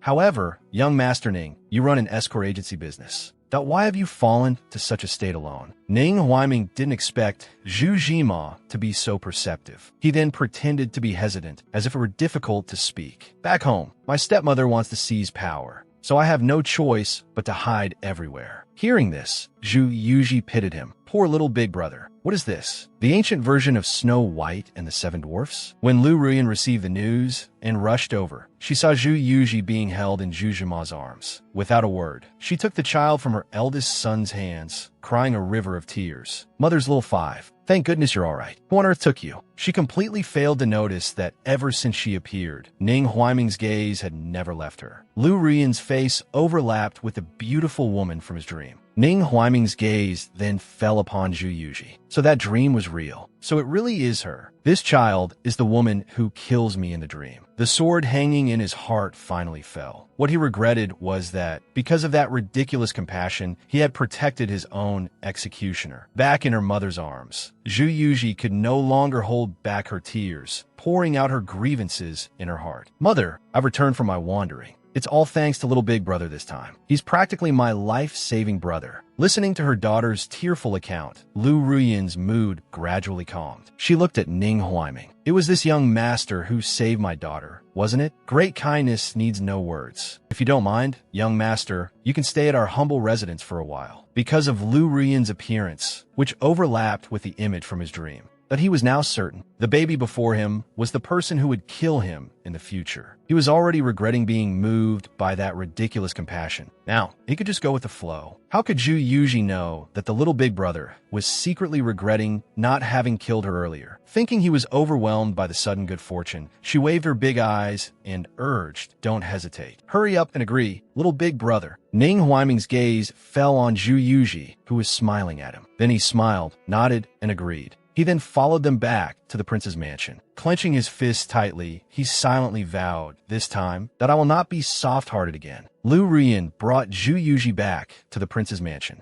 S1: However, young Master Ning, you run an escort agency business. Why have you fallen to such a state alone? Ning Huaiming didn't expect Zhu Jima to be so perceptive. He then pretended to be hesitant, as if it were difficult to speak. Back home, my stepmother wants to seize power, so I have no choice but to hide everywhere. Hearing this, Zhu Yuji pitied him. Poor little big brother. What is this? The ancient version of Snow White and the Seven Dwarfs? When Lu Ruyan received the news and rushed over, she saw Zhu Yuji being held in Zhu Jima's arms. Without a word, she took the child from her eldest son's hands, crying a river of tears. Mother's little Five. Thank goodness you're all right. Who on earth took you? She completely failed to notice that ever since she appeared, Ning Huaiming's gaze had never left her. Lu Ruyan's face overlapped with the beautiful woman from his dream. Ning Huaiming's gaze then fell upon Zhu Yuji. So that dream was real. So it really is her. This child is the woman who kills me in the dream. The sword hanging in his heart finally fell. What he regretted was that, because of that ridiculous compassion, he had protected his own executioner. Back in her mother's arms, Zhu Yuji could no longer hold back her tears, pouring out her grievances in her heart. Mother, I've returned from my wandering. It's all thanks to little big brother this time. He's practically my life-saving brother. Listening to her daughter's tearful account, Lu Ruyan's mood gradually calmed. She looked at Ning Huaiming. It was this young master who saved my daughter, wasn't it? Great kindness needs no words. If you don't mind, young master, you can stay at our humble residence for a while. Because of Lu Ruyan's appearance, which overlapped with the image from his dream, that he was now certain the baby before him was the person who would kill him in the future. He was already regretting being moved by that ridiculous compassion. Now, he could just go with the flow. How could Zhu Yuji know that the little big brother was secretly regretting not having killed her earlier? Thinking he was overwhelmed by the sudden good fortune, she waved her big eyes and urged, don't hesitate. Hurry up and agree, little big brother. Ning Huaiming's gaze fell on Zhu Yuji, who was smiling at him. Then he smiled, nodded, and agreed. He then followed them back to the prince's mansion. Clenching his fists tightly, he silently vowed, this time, that I will not be soft-hearted again. Lu Ruyan brought Zhu Yuji back to the prince's mansion.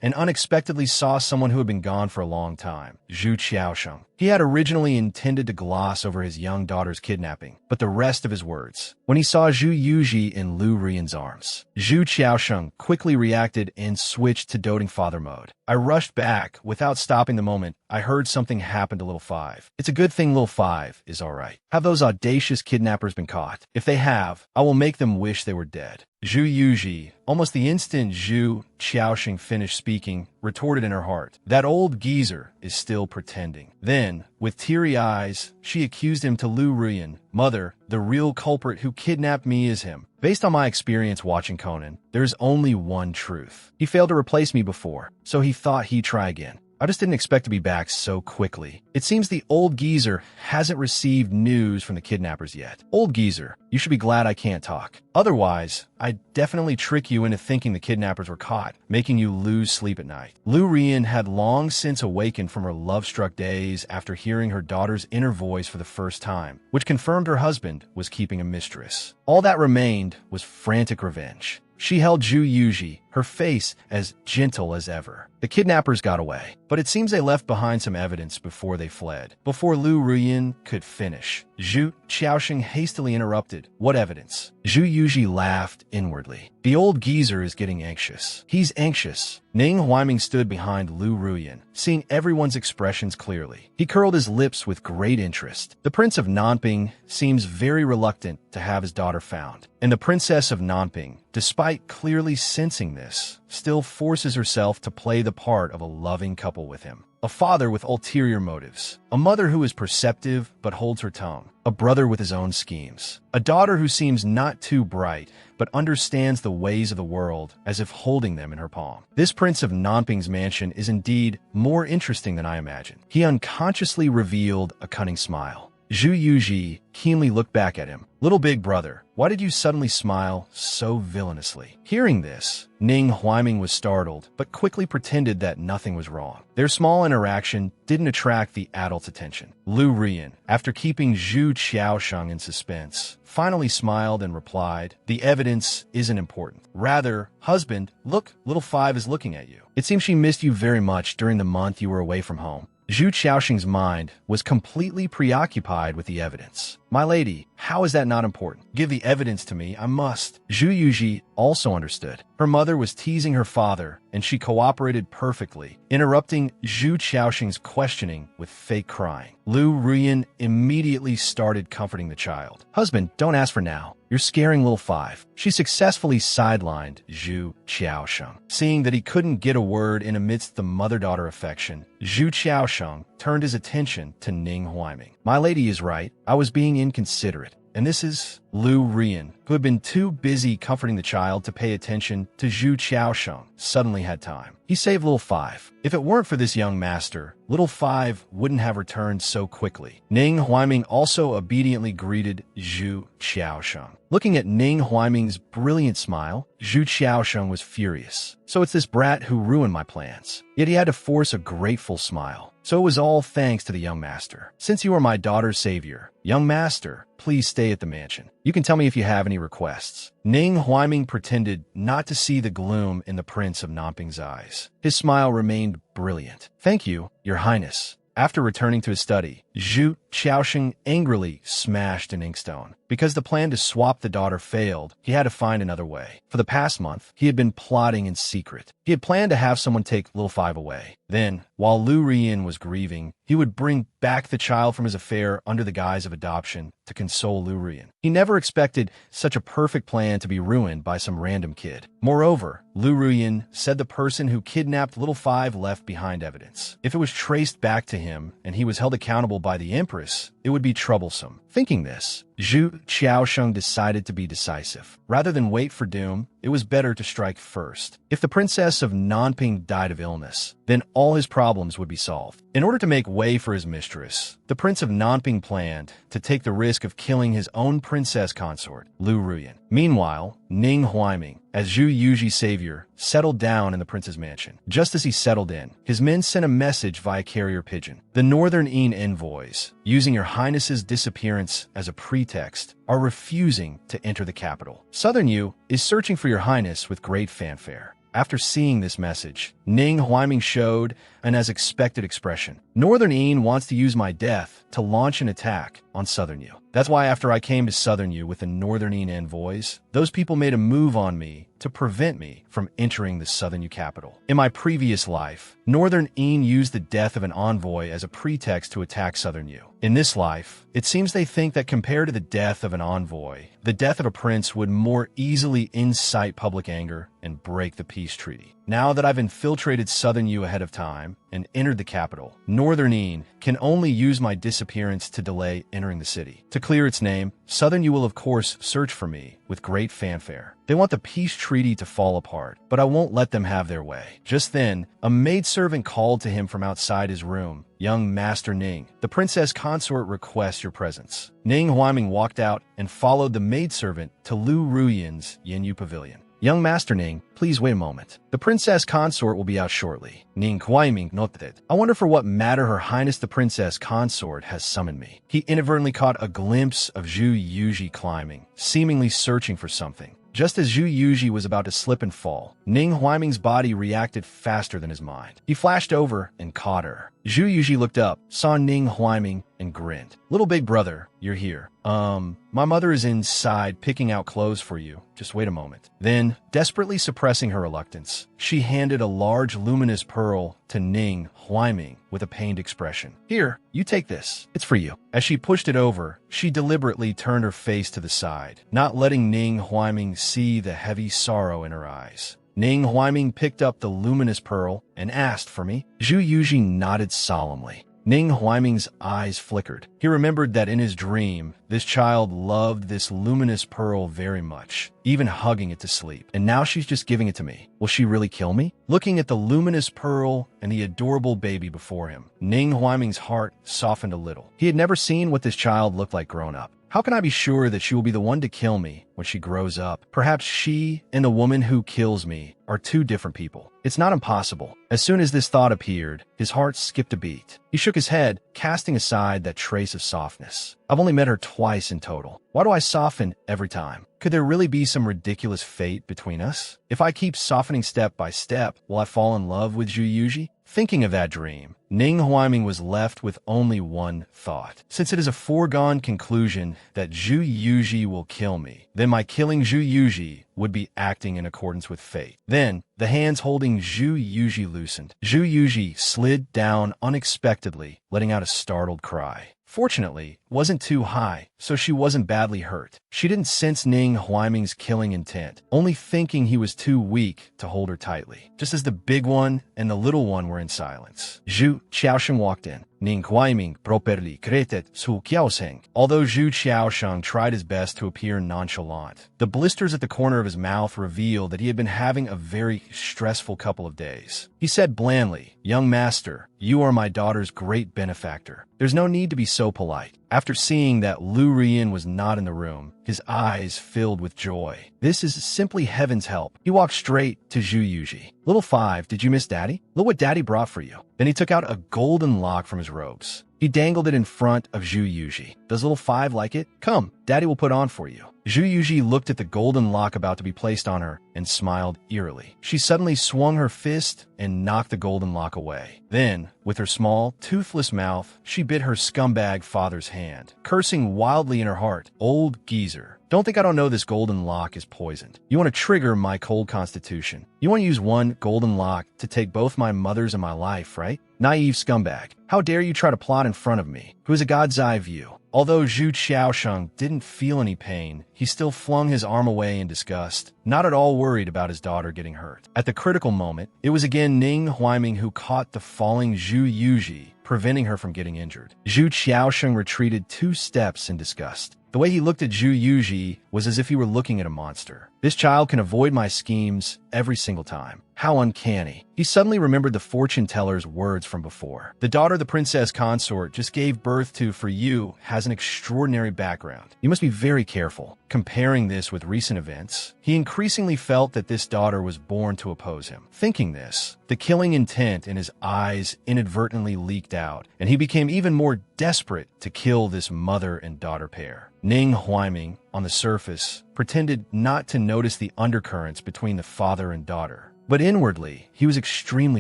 S1: And unexpectedly saw someone who had been gone for a long time, Zhu Qiaosheng. He had originally intended to gloss over his young daughter's kidnapping, but the rest of his words, when he saw Zhu Yuji in Lu Ruyan's arms. Zhu Qiaosheng quickly reacted and switched to doting father mode. I rushed back without stopping the moment I heard something happen to little Five. It's a good thing little Five is all right. Have those audacious kidnappers been caught? If they have, I will make them wish they were dead. Zhu Yuji, almost the instant Zhu Qiaosheng finished speaking, retorted in her heart, that old geezer is still pretending. Then, Then, with teary eyes, she accused him to Lu Ruyan. Mother, the real culprit who kidnapped me is him. Based on my experience watching Conan, there's only one truth. He failed to replace me before, so he thought he'd try again. I just didn't expect to be back so quickly. It seems the old geezer hasn't received news from the kidnappers yet. Old geezer, you should be glad I can't talk. Otherwise, I'd definitely trick you into thinking the kidnappers were caught, making you lose sleep at night. Lu Rian had long since awakened from her love-struck days after hearing her daughter's inner voice for the first time, which confirmed her husband was keeping a mistress. All that remained was frantic revenge. She held Zhu Yuji, her face as gentle as ever. The kidnappers got away, but it seems they left behind some evidence before they fled. Before Lu Ruyan could finish, Zhu Xiaoxing hastily interrupted. What evidence? Zhu Yuji laughed inwardly. The old geezer is getting anxious. He's anxious. Ning Huaiming stood behind Lu Ruyan, seeing everyone's expressions clearly. He curled his lips with great interest. The Prince of Nanping seems very reluctant to have his daughter found, and the Princess of Nanping, despite clearly sensing this, still forces herself to play the part of a loving couple with him. A father with ulterior motives. A mother who is perceptive but holds her tongue. A brother with his own schemes. A daughter who seems not too bright but understands the ways of the world as if holding them in her palm. This Prince of Nanping's mansion is indeed more interesting than I imagined. He unconsciously revealed a cunning smile. Zhu Yuji keenly looked back at him. Little big brother, why did you suddenly smile so villainously? Hearing this, Ning Huaiming was startled, but quickly pretended that nothing was wrong. Their small interaction didn't attract the adult's attention. Lu Rian, after keeping Zhu Xiaosheng in suspense, finally smiled and replied, the evidence isn't important. Rather, husband, look, little five is looking at you. It seems she missed you very much during the month you were away from home. Zhu Xiaoxing's mind was completely preoccupied with the evidence. My lady, how is that not important? Give the evidence to me, I must. Zhu Yuji also understood. Her mother was teasing her father, and she cooperated perfectly, interrupting Zhu Xiaoxing's questioning with fake crying. Lu Ruyan immediately started comforting the child. Husband, don't ask for now. You're scaring little five. She successfully sidelined Zhu Xiaosheng. Seeing that he couldn't get a word in amidst the mother-daughter affection, Zhu Xiaosheng turned his attention to Ning Huaiming. My lady is right. I was being inconsiderate. And this is Lu Rian, who had been too busy comforting the child to pay attention to Zhu Xiaosheng, suddenly had time. He saved little five. If it weren't for this young master, little five wouldn't have returned so quickly. Ning Huaiming also obediently greeted Zhu Xiaosheng. Looking at Ning Huaiming's brilliant smile, Zhu Xiaosheng was furious. So it's this brat who ruined my plans. Yet he had to force a grateful smile. So it was all thanks to the young master. Since you are my daughter's savior, young master, please stay at the mansion. You can tell me if you have any requests. Ning Huaiming pretended not to see the gloom in the Prince of Nanping's eyes. His smile remained brilliant. Thank you, your highness. After returning to his study, Zhu Xiaoxing angrily smashed an inkstone. Because the plan to swap the daughter failed, he had to find another way. For the past month, he had been plotting in secret. He had planned to have someone take little five away. Then, while Lu Rian was grieving, he would bring back the child from his affair under the guise of adoption to console Lu Rian. He never expected such a perfect plan to be ruined by some random kid. Moreover, Lu Rian said the person who kidnapped little five left behind evidence. If it was traced back to him and he was held accountable by the Empress, it would be troublesome. Thinking this, Zhu Xiaosheng decided to be decisive. Rather than wait for doom, it was better to strike first. If the Princess of Nanping died of illness, then all his problems would be solved. In order to make way for his mistress, the Prince of Nanping planned to take the risk of killing his own princess consort, Lu Ruyan. Meanwhile, Ning Huaiming, as Zhu Yuji's savior, settled down in the prince's mansion. Just as he settled in, his men sent a message via carrier pigeon. The Northern Een envoys, using your highness's disappearance as a pretext, are refusing to enter the capital. Southern Yu is searching for your highness with great fanfare. After seeing this message, Ning Huaiming showed an as expected expression. Northern Een wants to use my death to launch an attack on Southern Yu. That's why after I came to Southern Yu with the Northern Een envoys, those people made a move on me to prevent me from entering the Southern Yu capital. In my previous life, Northern Een used the death of an envoy as a pretext to attack Southern Yu. In this life, it seems they think that compared to the death of an envoy, the death of a prince would more easily incite public anger and break the peace treaty. Now that I've infiltrated Southern Yu ahead of time and entered the capital, Northern Yin can only use my disappearance to delay entering the city. To clear its name, Southern Yu will of course search for me with great fanfare. They want the peace treaty to fall apart, but I won't let them have their way. Just then, a maidservant called to him from outside his room. Young Master Ning, the princess consort requests your presence. Ning Huaiming walked out and followed the maidservant to Lu Ruyan's Yanyu Pavilion. Young Master Ning, please wait a moment. The princess consort will be out shortly. Ning Huaiming noted. I wonder for what matter Her Highness the princess consort has summoned me. He inadvertently caught a glimpse of Zhu Yuji climbing, seemingly searching for something. Just as Zhu Yuji was about to slip and fall, Ning Huaiming's body reacted faster than his mind. He flashed over and caught her. Zhu Yuji looked up, saw Ning Huaiming, and grinned. Little big brother, you're here. My mother is inside picking out clothes for you. Just wait a moment. Then, desperately suppressing her reluctance, she handed a large luminous pearl to Ning Huaiming with a pained expression. Here, you take this. It's for you. As she pushed it over, she deliberately turned her face to the side, not letting Ning Huaiming see the heavy sorrow in her eyes. Ning Huaiming picked up the luminous pearl and asked for me. Zhu Yuji nodded solemnly. Ning Huaiming's eyes flickered. He remembered that in his dream, this child loved this luminous pearl very much, even hugging it to sleep. And now she's just giving it to me. Will she really kill me? Looking at the luminous pearl and the adorable baby before him, Ning Huaiming's heart softened a little. He had never seen what this child looked like grown up. How can I be sure that she will be the one to kill me when she grows up? Perhaps she and the woman who kills me are two different people. It's not impossible. As soon as this thought appeared, his heart skipped a beat. He shook his head, casting aside that trace of softness. I've only met her twice in total. Why do I soften every time? Could there really be some ridiculous fate between us? If I keep softening step by step, will I fall in love with Zhu Yuji? Thinking of that dream, Ning Huaiming was left with only one thought. Since it is a foregone conclusion that Zhu Yuji will kill me, then my killing Zhu Yuji would be acting in accordance with fate. Then, the hands holding Zhu Yuji loosened. Zhu Yuji slid down unexpectedly, letting out a startled cry. Fortunately, it wasn't too high, so she wasn't badly hurt. She didn't sense Ning Huaiming's killing intent, only thinking he was too weak to hold her tightly. Just as the big one and the little one were in silence, Zhu Qiaosheng walked in. Ning Huaiming properly created Su Qiaosheng. Although Zhu Qiaosheng tried his best to appear nonchalant, the blisters at the corner of his mouth revealed that he had been having a very stressful couple of days. He said blandly, "Young master, you are my daughter's great benefactor. There's no need to be so polite." After seeing that Lu Rian was not in the room, his eyes filled with joy. This is simply heaven's help. He walked straight to Zhu Yuji. Little Five, did you miss Daddy? Look what Daddy brought for you. Then he took out a golden lock from his robes. He dangled it in front of Zhu Yuji. Does Little Five like it? Come, Daddy will put on for you. Zhu Yuji looked at the golden lock about to be placed on her and smiled eerily. She suddenly swung her fist and knocked the golden lock away. Then, with her small, toothless mouth, she bit her scumbag father's hand, cursing wildly in her heart. Old geezer. Don't think I don't know this golden lock is poisoned. You want to trigger my cold constitution. You want to use one golden lock to take both my mothers and my life, right? Naive scumbag. How dare you try to plot in front of me, who is a god's eye view? Although Zhu Qiaosheng didn't feel any pain, he still flung his arm away in disgust, not at all worried about his daughter getting hurt. At the critical moment, it was again Ning Huaiming who caught the falling Zhu Yuji, preventing her from getting injured. Zhu Qiaosheng retreated 2 steps in disgust. The way he looked at Zhu Yuji was as if he were looking at a monster. This child can avoid my schemes every single time. How uncanny. He suddenly remembered the fortune teller's words from before. The daughter the princess consort just gave birth to for you has an extraordinary background. You must be very careful. Comparing this with recent events, he increasingly felt that this daughter was born to oppose him. Thinking this, the killing intent in his eyes inadvertently leaked out, and he became even more desperate to kill this mother and daughter pair. Ning Huaiming, on the surface, pretended not to notice the undercurrents between the father and daughter. But inwardly, he was extremely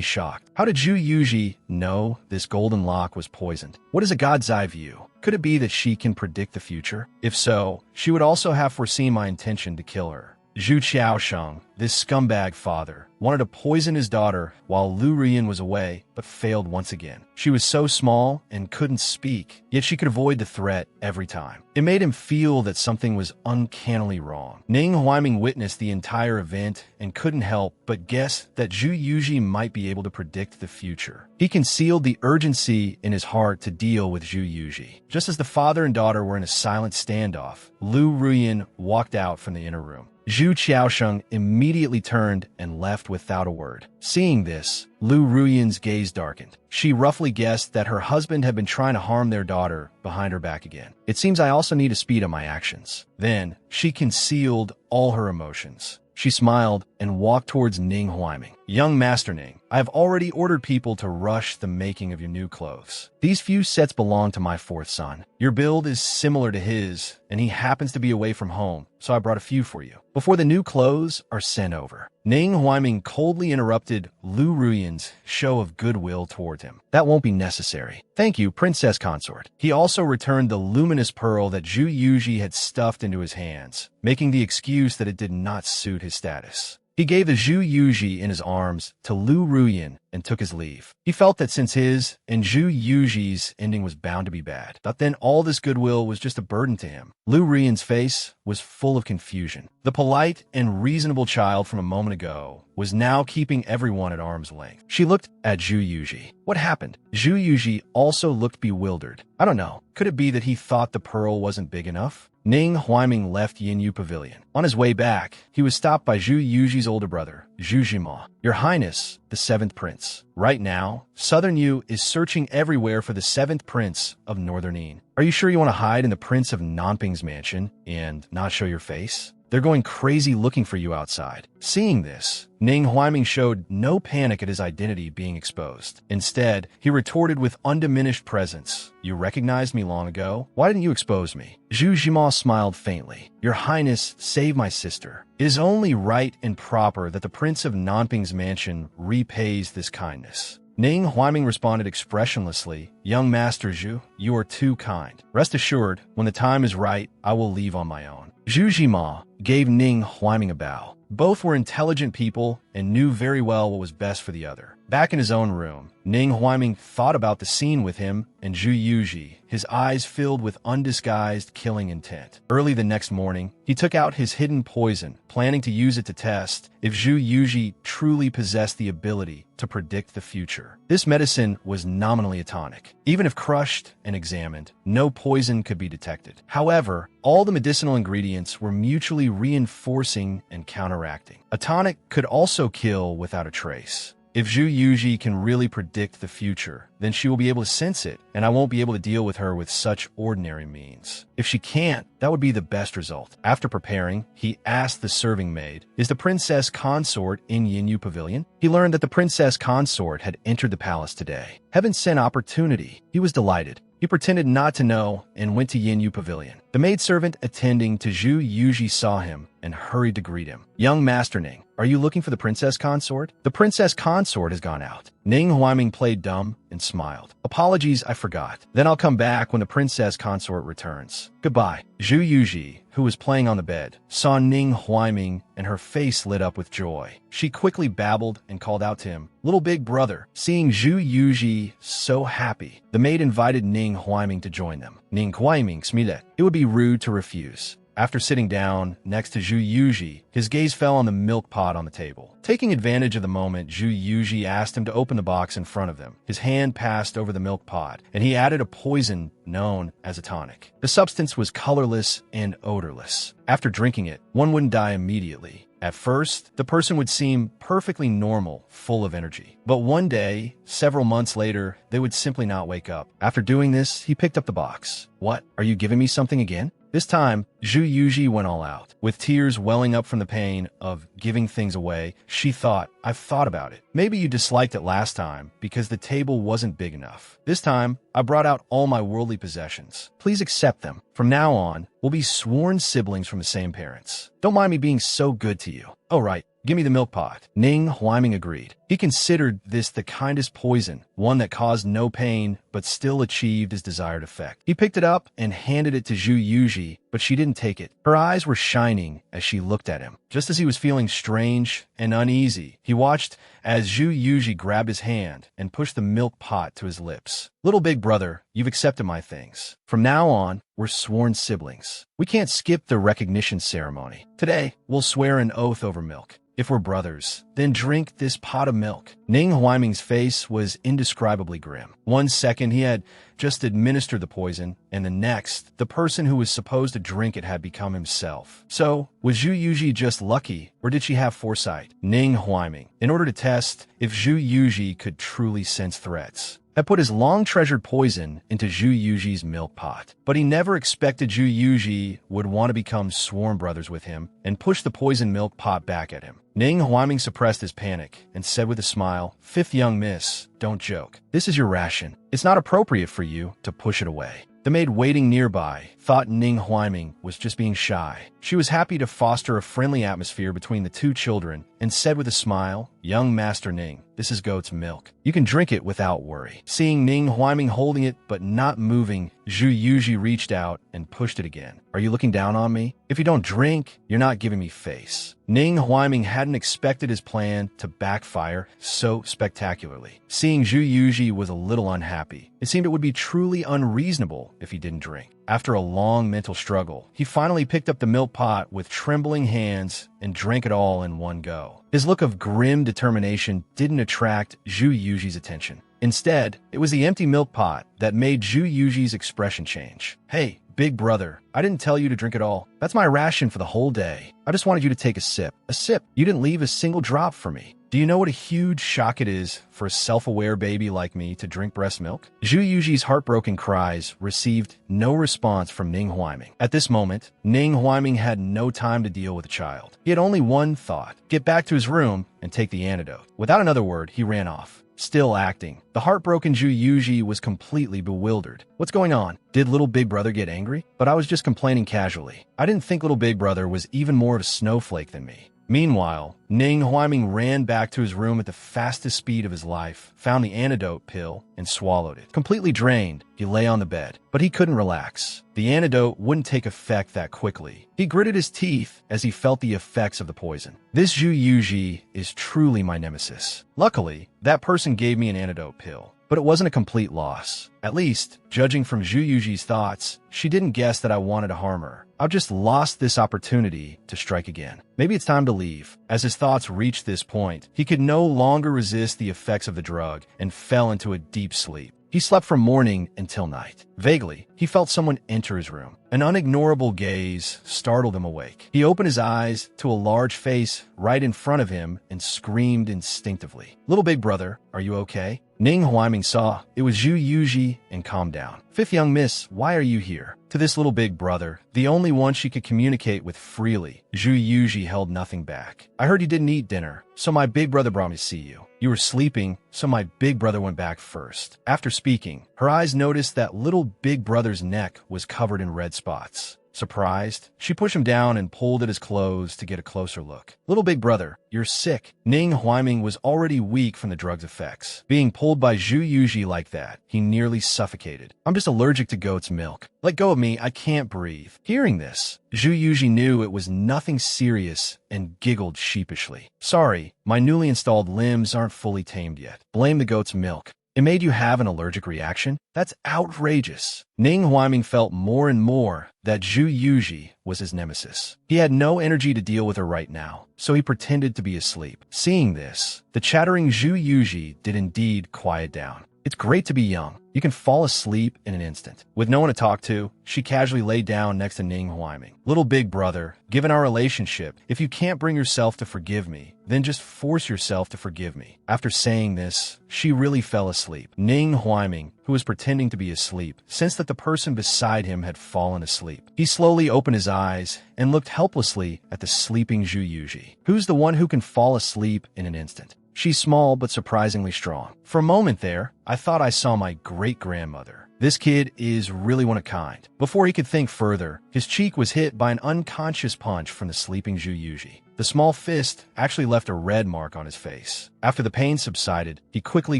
S1: shocked. How did Zhu Yuji know this golden lock was poisoned? What is a god's eye view? Could it be that she can predict the future? If so, she would also have foreseen my intention to kill her. Zhu Qiaosheng, this scumbag father, wanted to poison his daughter while Lu Ruyan was away, but failed once again. She was so small and couldn't speak, yet she could avoid the threat every time. It made him feel that something was uncannily wrong. Ning Huaiming witnessed the entire event and couldn't help but guess that Zhu Yuji might be able to predict the future. He concealed the urgency in his heart to deal with Zhu Yuji. Just as the father and daughter were in a silent standoff, Lu Ruyan walked out from the inner room. Zhu Qiaosheng immediately turned and left without a word. Seeing this, Lu Ruyan's gaze darkened. She roughly guessed that her husband had been trying to harm their daughter behind her back again. It seems I also need to speed up my actions. Then, she concealed all her emotions. She smiled and walked towards Ning Huaiming. Young Master Ning, I have already ordered people to rush the making of your new clothes. These few sets belong to my fourth son. Your build is similar to his, and he happens to be away from home, so I brought a few for you. Before the new clothes are sent over. Ning Huaiming coldly interrupted Lu Ruyan's show of goodwill toward him. That won't be necessary. Thank you, Princess Consort. He also returned the luminous pearl that Zhu Yuji had stuffed into his hands, making the excuse that it did not suit his status. He gave the Zhu Yuji in his arms to Lu Ruyan and took his leave. He felt that since his and Zhu Yuji's ending was bound to be bad, but then all this goodwill was just a burden to him. Lu Ruyan's face was full of confusion. The polite and reasonable child from a moment ago was now keeping everyone at arm's length. She looked at Zhu Yuji. What happened? Zhu Yuji also looked bewildered. I don't know. Could it be that he thought the pearl wasn't big enough? Ning Huaiming left Yinyu Pavilion. On his way back, he was stopped by Zhu Yuji's older brother, Zhu Jima. Your Highness, the seventh prince. Right now, Southern Yu is searching everywhere for the seventh prince of Northern Yin. Are you sure you want to hide in the Prince of Nanping's mansion and not show your face? They're going crazy looking for you outside. Seeing this, Ning Huaiming showed no panic at his identity being exposed. Instead, he retorted with undiminished presence. You recognized me long ago? Why didn't you expose me? Zhu Jima smiled faintly. Your Highness, save my sister. It is only right and proper that the Prince of Nanping's mansion repays this kindness. Ning Huaiming responded expressionlessly, Young Master Zhu, you are too kind. Rest assured, when the time is right, I will leave on my own. Zhu Jima gave Ning Huaiming a bow. Both were intelligent people and knew very well what was best for the other. Back in his own room, Ning Huaiming thought about the scene with him and Zhu Yuji, his eyes filled with undisguised killing intent. Early the next morning, he took out his hidden poison, planning to use it to test if Zhu Yuji truly possessed the ability to predict the future. This medicine was nominally a tonic. Even if crushed and examined, no poison could be detected. However, all the medicinal ingredients were mutually reinforcing and counteracting. A tonic could also kill without a trace. If Zhu Yuji can really predict the future, then she will be able to sense it, and I won't be able to deal with her with such ordinary means. If she can't, that would be the best result. After preparing, he asked the serving maid, is the princess consort in Yinyu Pavilion? He learned that the princess consort had entered the palace today. Heaven sent opportunity. He was delighted. He pretended not to know and went to Yinyu Pavilion. The maidservant attending to Zhu Yuji saw him and hurried to greet him. Young Master Ning, are you looking for the princess consort? The princess consort has gone out. Ning Huaiming played dumb and smiled. Apologies, I forgot. Then I'll come back when the princess consort returns. Goodbye. Zhu Yuji, who was playing on the bed, saw Ning Huaiming and her face lit up with joy. She quickly babbled and called out to him, Little big brother. Seeing Zhu Yuji so happy, the maid invited Ning Huaiming to join them. Ning Huaiming smiled. It would be rude to refuse. After sitting down next to Zhu Yuji, his gaze fell on the milk pot on the table. Taking advantage of the moment, Zhu Yuji asked him to open the box in front of them. His hand passed over the milk pot, and he added a poison known as a tonic. The substance was colorless and odorless. After drinking it, one wouldn't die immediately. At first, the person would seem perfectly normal, full of energy. But one day, several months later, they would simply not wake up. After doing this, he picked up the box. What? Are you giving me something again? This time, Zhu Yuji went all out. With tears welling up from the pain of giving things away, she thought, I've thought about it. Maybe you disliked it last time because the table wasn't big enough. This time, I brought out all my worldly possessions. Please accept them. From now on, we'll be sworn siblings from the same parents. Don't mind me being so good to you. Oh, right. Give me the milk pot. Ning Huaiming agreed. He considered this the kindest poison, one that caused no pain but still achieved his desired effect. He picked it up and handed it to Zhu Yuji but she didn't take it. Her eyes were shining as she looked at him. Just as he was feeling strange and uneasy, he watched as Zhu Yuji grabbed his hand and pushed the milk pot to his lips. Little big brother, you've accepted my things. From now on, we're sworn siblings. We can't skip the recognition ceremony. Today, we'll swear an oath over milk. If we're brothers, then drink this pot of milk. Ning Huaiming's face was indescribably grim. 1 second, he had just administered the poison, and the next, the person who was supposed to drink it had become himself. So, was Zhu Yuji just lucky, or did she have foresight? Ning Huaiming, in order to test if Zhu Yuji could truly sense threats, had put his long-treasured poison into Zhu Yuji's milk pot. But he never expected Zhu Yuji would want to become sworn brothers with him and push the poison milk pot back at him. Ning Huaiming suppressed his panic and said with a smile, "Fifth young miss, don't joke. This is your ration. It's not appropriate for you to push it away." The maid waiting nearby thought Ning Huaiming was just being shy. She was happy to foster a friendly atmosphere between the two children and said with a smile, "Young Master Ning, this is goat's milk. You can drink it without worry." Seeing Ning Huaiming holding it but not moving, Zhu Yuji reached out and pushed it again. "Are you looking down on me? If you don't drink, you're not giving me face." Ning Huaiming hadn't expected his plan to backfire so spectacularly. Seeing Zhu Yuji was a little unhappy. It seemed it would be truly unreasonable if he didn't drink. After a long mental struggle, he finally picked up the milk pot with trembling hands and drank it all in one go. His look of grim determination didn't attract Zhu Yuji's attention. Instead, it was the empty milk pot that made Zhu Yuji's expression change. "Hey, big brother, I didn't tell you to drink it all. That's my ration for the whole day. I just wanted you to take a sip. A sip. You didn't leave a single drop for me. Do you know what a huge shock it is for a self-aware baby like me to drink breast milk?" Zhu Yuji's heartbroken cries received no response from Ning Huaiming. At this moment, Ning Huaiming had no time to deal with the child. He had only one thought: get back to his room and take the antidote. Without another word, he ran off. Still acting, the heartbroken Zhu Yuji was completely bewildered. "What's going on? Did little big brother get angry? But I was just complaining casually. I didn't think little big brother was even more of a snowflake than me." Meanwhile, Ning Huaiming ran back to his room at the fastest speed of his life, found the antidote pill, and swallowed it. Completely drained, he lay on the bed, but he couldn't relax. The antidote wouldn't take effect that quickly. He gritted his teeth as he felt the effects of the poison. "This Zhu Yuji is truly my nemesis. Luckily, that person gave me an antidote pill. But it wasn't a complete loss. At least, judging from Zhu Yuji's thoughts, she didn't guess that I wanted to harm her. I've just lost this opportunity to strike again. Maybe it's time to leave." As his thoughts reached this point, he could no longer resist the effects of the drug and fell into a deep sleep. He slept from morning until night. Vaguely, he felt someone enter his room. An unignorable gaze startled him awake. He opened his eyes to a large face right in front of him and screamed instinctively, "Little big brother, are you okay?" Ning Huaiming saw it was Zhu Yuji and calmed down. "Fifth young miss, why are you here?" To this little big brother, the only one she could communicate with freely, Zhu Yuji held nothing back. "I heard you didn't eat dinner, so my big brother brought me to see you. You were sleeping, so my big brother went back first." After speaking, her eyes noticed that little big brother's neck was covered in red spots. Surprised, she pushed him down and pulled at his clothes to get a closer look. "Little big brother, you're sick." Ning Huaiming was already weak from the drug's effects. Being pulled by Zhu Yuji like that, he nearly suffocated. "I'm just allergic to goat's milk. Let go of me, I can't breathe." Hearing this, Zhu Yuji knew it was nothing serious and giggled sheepishly. "Sorry, my newly installed limbs aren't fully tamed yet. Blame the goat's milk. It made you have an allergic reaction? That's outrageous." Ning Huaiming felt more and more that Zhu Yuji was his nemesis. He had no energy to deal with her right now, so he pretended to be asleep. Seeing this, the chattering Zhu Yuji did indeed quiet down. It's great to be young. You can fall asleep in an instant. With no one to talk to, she casually lay down next to Ning Huaiming. "Little big brother, given our relationship, if you can't bring yourself to forgive me, then just force yourself to forgive me." After saying this, she really fell asleep. Ning Huaiming, who was pretending to be asleep, sensed that the person beside him had fallen asleep. He slowly opened his eyes and looked helplessly at the sleeping Zhu Yuji. Who's the one who can fall asleep in an instant? She's small but surprisingly strong. For a moment there, I thought I saw my great-grandmother. This kid is really one of a kind. Before he could think further, his cheek was hit by an unconscious punch from the sleeping Zhu Yuji. The small fist actually left a red mark on his face. After the pain subsided, he quickly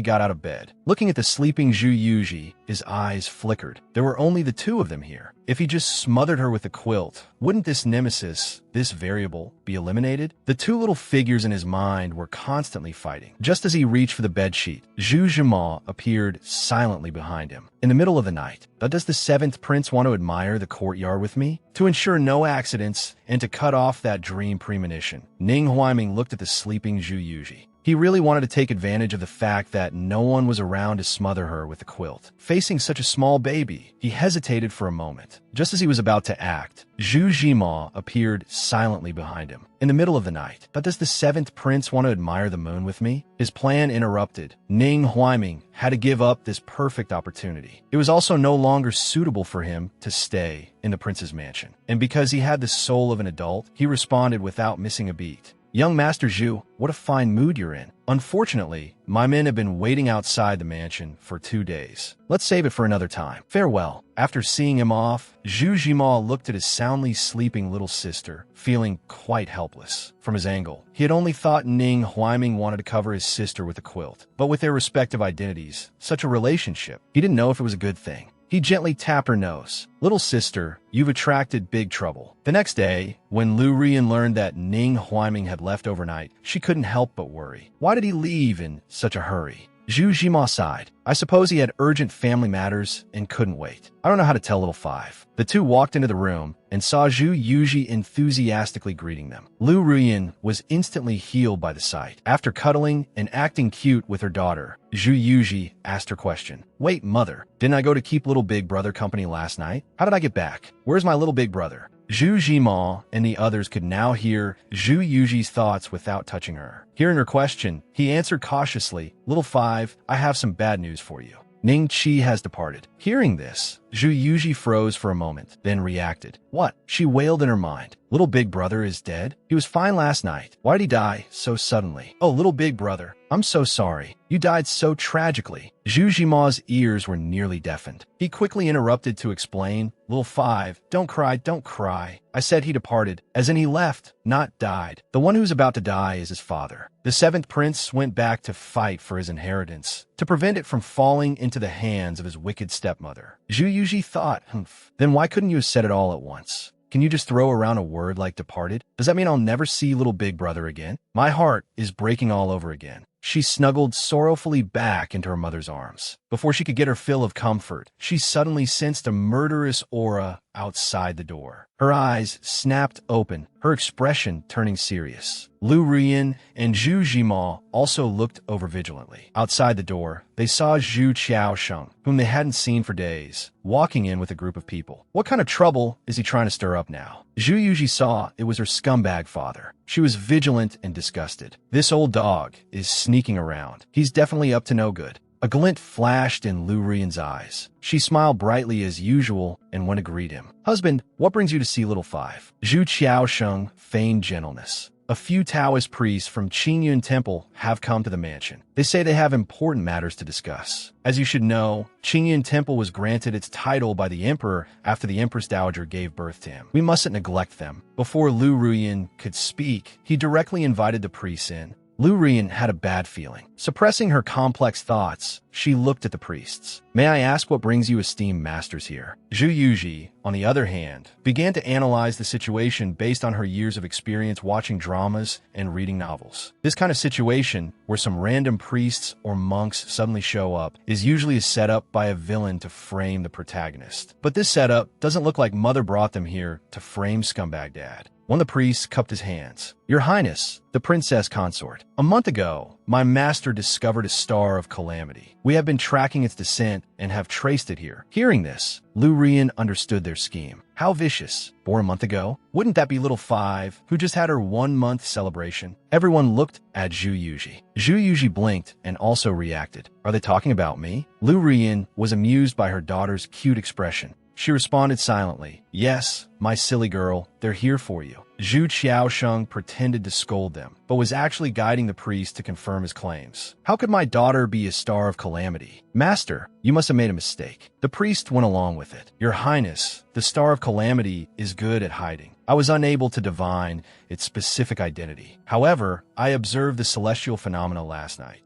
S1: got out of bed. Looking at the sleeping Zhu Yuji, his eyes flickered. There were only the two of them here. If he just smothered her with a quilt, wouldn't this nemesis, this variable, be eliminated? The two little figures in his mind were constantly fighting. Just as he reached for the bedsheet, Zhu Zhima appeared silently behind him. In the middle of the night, does the seventh prince want to admire the courtyard with me? To ensure no accidents and to cut off that dream premonition, Ning Huaiming looked at the sleeping Zhu Yuji. He really wanted to take advantage of the fact that no one was around to smother her with a quilt. Facing such a small baby, he hesitated for a moment. Just as he was about to act, Zhu Zhima appeared silently behind him. In the middle of the night, does the seventh prince want to admire the moon with me? His plan interrupted. Ning Huaiming had to give up this perfect opportunity. It was also no longer suitable for him to stay in the prince's mansion. And because he had the soul of an adult, he responded without missing a beat. Young Master Zhu, what a fine mood you're in. Unfortunately, my men have been waiting outside the mansion for 2 days. Let's save it for another time. Farewell. After seeing him off, Zhu Zhima looked at his soundly sleeping little sister, feeling quite helpless. From his angle, he had only thought Ning Huaiming wanted to cover his sister with a quilt. But with their respective identities, such a relationship, he didn't know if it was a good thing. He gently tapped her nose. Little sister, you've attracted big trouble. The next day, when Lu Rian learned that Ning Huaiming had left overnight, she couldn't help but worry. Why did he leave in such a hurry? Zhu Zhima sighed. I suppose he had urgent family matters and couldn't wait. I don't know how to tell little five. The two walked into the room and saw Zhu Yuji enthusiastically greeting them. Lu Ruyan was instantly healed by the sight. After cuddling and acting cute with her daughter, Zhu Yuji asked her question. Wait, mother, didn't I go to keep little big brother company last night? How did I get back? Where's my little big brother? Zhu Zhima and the others could now hear Zhu Yuji's thoughts without touching her. Hearing her question, he answered cautiously, Little five, I have some bad news for you. Ning Qi has departed. Hearing this, Zhu Yuji froze for a moment, then reacted. What? She wailed in her mind. Little big brother is dead? He was fine last night. Why did he die so suddenly? Oh, little big brother, I'm so sorry. You died so tragically. Zhu Zhima's ears were nearly deafened. He quickly interrupted to explain, Little five, don't cry, don't cry. I said he departed, as in he left, not died. The one who's about to die is his father. The seventh prince went back to fight for his inheritance, to prevent it from falling into the hands of his wicked stepmother. Zhu Yuji thought, then why couldn't you have said it all at once? Can you just throw around a word like departed? Does that mean I'll never see little big brother again? My heart is breaking all over again. She snuggled sorrowfully back into her mother's arms. Before she could get her fill of comfort, she suddenly sensed a murderous aura outside the door. Her eyes snapped open, her expression turning serious. Lu Ruyan and Zhu Zhima also looked over vigilantly. Outside the door, they saw Zhu Qiaosheng, whom they hadn't seen for days, walking in with a group of people. What kind of trouble is he trying to stir up now? Zhu Yuji saw it was her scumbag father. She was vigilant and disgusted. This old dog is sneaking around. He's definitely up to no good. A glint flashed in Lu Ruyan's eyes. She smiled brightly as usual and went to greet him. Husband, what brings you to see little five? Zhu Qiaosheng feigned gentleness. A few Taoist priests from Qingyun Temple have come to the mansion. They say they have important matters to discuss. As you should know, Qingyun Temple was granted its title by the emperor after the Empress Dowager gave birth to him. We mustn't neglect them. Before Lu Ruyan could speak, he directly invited the priests in. Lu Ruyan had a bad feeling. Suppressing her complex thoughts, she looked at the priests. May I ask what brings you esteemed masters here? Zhu Yuji, on the other hand, began to analyze the situation based on her years of experience watching dramas and reading novels. This kind of situation, where some random priests or monks suddenly show up, is usually a setup by a villain to frame the protagonist. But this setup doesn't look like Mother brought them here to frame Scumbag Dad. One of the priests cupped his hands. Your Highness, the princess consort. A month ago, my master discovered a star of calamity. We have been tracking its descent and have traced it here. Hearing this, Lu Ruyan understood their scheme. How vicious. Born a month ago? Wouldn't that be little five, who just had her 1-month celebration? Everyone looked at Zhu Yuji. Zhu Yuji blinked and also reacted. Are they talking about me? Lu Ruyan was amused by her daughter's cute expression. She responded silently, Yes, my silly girl, they're here for you. Zhu Qiaosheng pretended to scold them, but was actually guiding the priest to confirm his claims. How could my daughter be a star of calamity? Master, you must have made a mistake. The priest went along with it. Your Highness, the star of calamity is good at hiding. I was unable to divine its specific identity. However, I observed the celestial phenomena last night,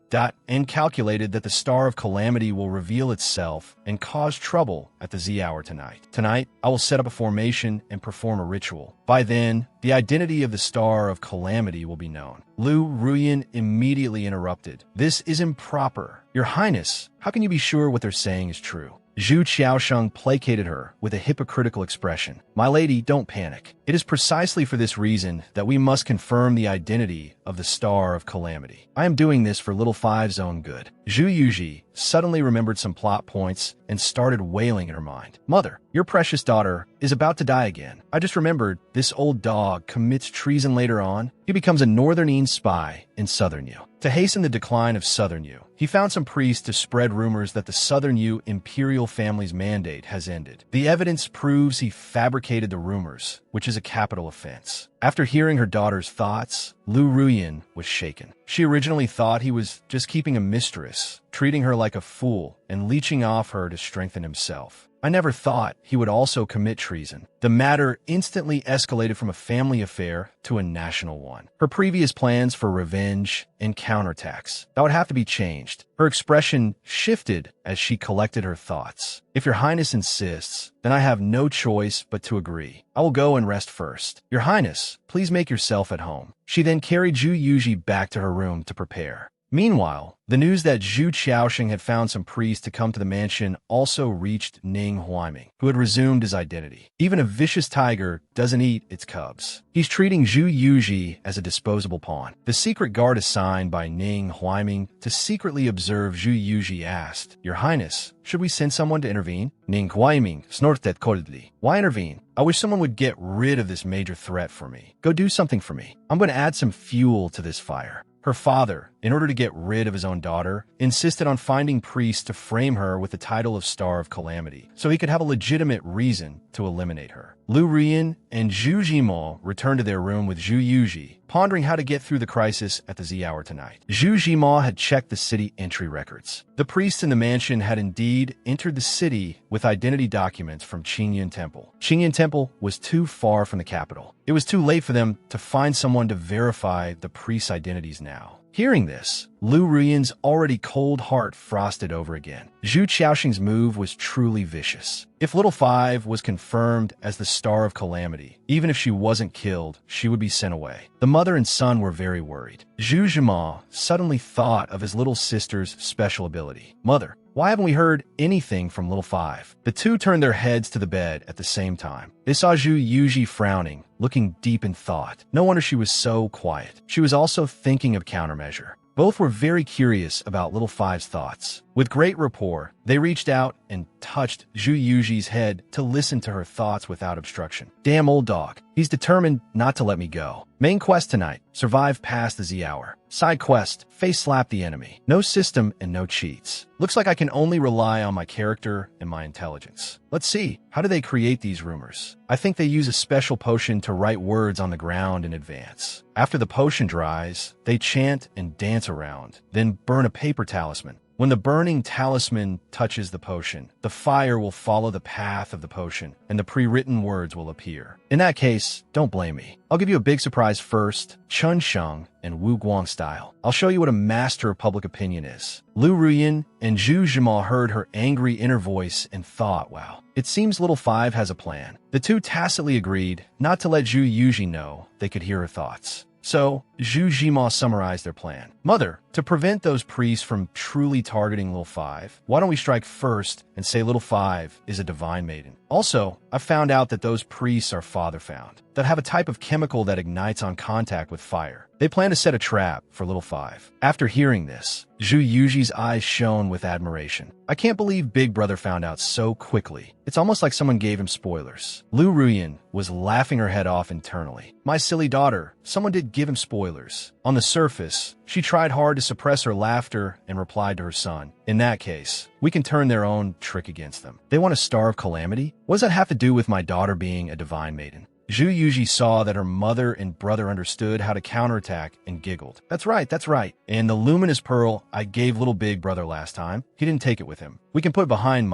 S1: and calculated that the star of calamity will reveal itself and cause trouble at the Z hour tonight. Tonight, I will set up a formation and perform a ritual. By then, the identity of the star of calamity will be known. Lu Ruyan immediately interrupted. This is improper. Your Highness, how can you be sure what they're saying is true? Zhu Qiaosheng placated her with a hypocritical expression. My lady, don't panic. It is precisely for this reason that we must confirm the identity of the star of calamity. I am doing this for little Five's own good. Zhu Yuji suddenly remembered some plot points and started wailing in her mind. Mother, your precious daughter is about to die again. I just remembered this old dog commits treason later on. He becomes a Northern Yin spy in Southern Yu. To hasten the decline of Southern Yu, he found some priests to spread rumors that the Southern Yu imperial family's mandate has ended. The evidence proves he fabricated the rumors, which is a capital offense. After hearing her daughter's thoughts, Lu Ruyan was shaken. She originally thought he was just keeping a mistress, treating her like a fool, and leeching off her to strengthen himself. I never thought he would also commit treason. The matter instantly escalated from a family affair to a national one. Her previous plans for revenge and counterattacks, that would have to be changed. Her expression shifted as she collected her thoughts. If your Highness insists, then I have no choice but to agree. I will go and rest first. Your Highness, please make yourself at home. She then carried Zhu Yuji back to her room to prepare. Meanwhile, the news that Zhu Qiaosheng had found some priests to come to the mansion also reached Ning Huaiming, who had resumed his identity. Even a vicious tiger doesn't eat its cubs. He's treating Zhu Yuji as a disposable pawn. The secret guard assigned by Ning Huaiming to secretly observe Zhu Yuji asked, Your Highness, should we send someone to intervene? Ning Huaiming snorted coldly. Why intervene? I wish someone would get rid of this major threat for me. Go do something for me. I'm going to add some fuel to this fire. Her father, in order to get rid of his own daughter, insisted on finding priests to frame her with the title of Star of Calamity, so he could have a legitimate reason to eliminate her. Lu Rian and Zhu Jimo returned to their room with Zhu Yuji, pondering how to get through the crisis at the Z hour tonight. Zhu Jimo had checked the city entry records. The priests in the mansion had indeed entered the city with identity documents from Qingyan Temple. Qingyan Temple was too far from the capital. It was too late for them to find someone to verify the priests' identities now. Hearing this, Lu Ruyan's already cold heart frosted over again. Zhu Qiaosheng's move was truly vicious. If Little Five was confirmed as the Star of Calamity, even if she wasn't killed, she would be sent away. The mother and son were very worried. Zhu Zhima suddenly thought of his little sister's special ability. Mother, why haven't we heard anything from Little Five? The two turned their heads to the bed at the same time. They saw Zhu Yuji frowning, looking deep in thought. No wonder she was so quiet. She was also thinking of countermeasure. Both were very curious about Little Five's thoughts. With great rapport, they reached out and touched Zhu Yuji's head to listen to her thoughts without obstruction. Damn old dog. He's determined not to let me go. Main quest tonight, survive past the Z hour. Side quest, face slap the enemy. No system and no cheats. Looks like I can only rely on my character and my intelligence. Let's see, how do they create these rumors? I think they use a special potion to write words on the ground in advance. After the potion dries, they chant and dance around, then burn a paper talisman. When the burning talisman touches the potion, the fire will follow the path of the potion, and the pre-written words will appear. In that case, don't blame me. I'll give you a big surprise first, Chun Sheng and Wu Guang style. I'll show you what a master of public opinion is. Lu Ruyan and Zhu Zhima heard her angry inner voice and thought, wow, it seems Little Five has a plan. The two tacitly agreed not to let Zhu Yuji know they could hear her thoughts. So, Zhu Jima summarized their plan. Mother, to prevent those priests from truly targeting Little Five, why don't we strike first and say Little Five is a divine maiden? Also, I found out that those priests are father found, that have a type of chemical that ignites on contact with fire. They plan to set a trap for Little Five. After hearing this, Zhu Yuji's eyes shone with admiration. I can't believe Big Brother found out so quickly. It's almost like someone gave him spoilers. Lu Ruyan was laughing her head off internally. My silly daughter, someone did give him spoilers. On the surface, she tried hard to suppress her laughter and replied to her son, in that case, we can turn their own trick against them. They want a Star of Calamity? What does that have to do with my daughter being a divine maiden? Zhu Yuji saw that her mother and brother understood how to counterattack and giggled. That's right, that's right. And the luminous pearl I gave little big brother last time, he didn't take it with him. We can put it behind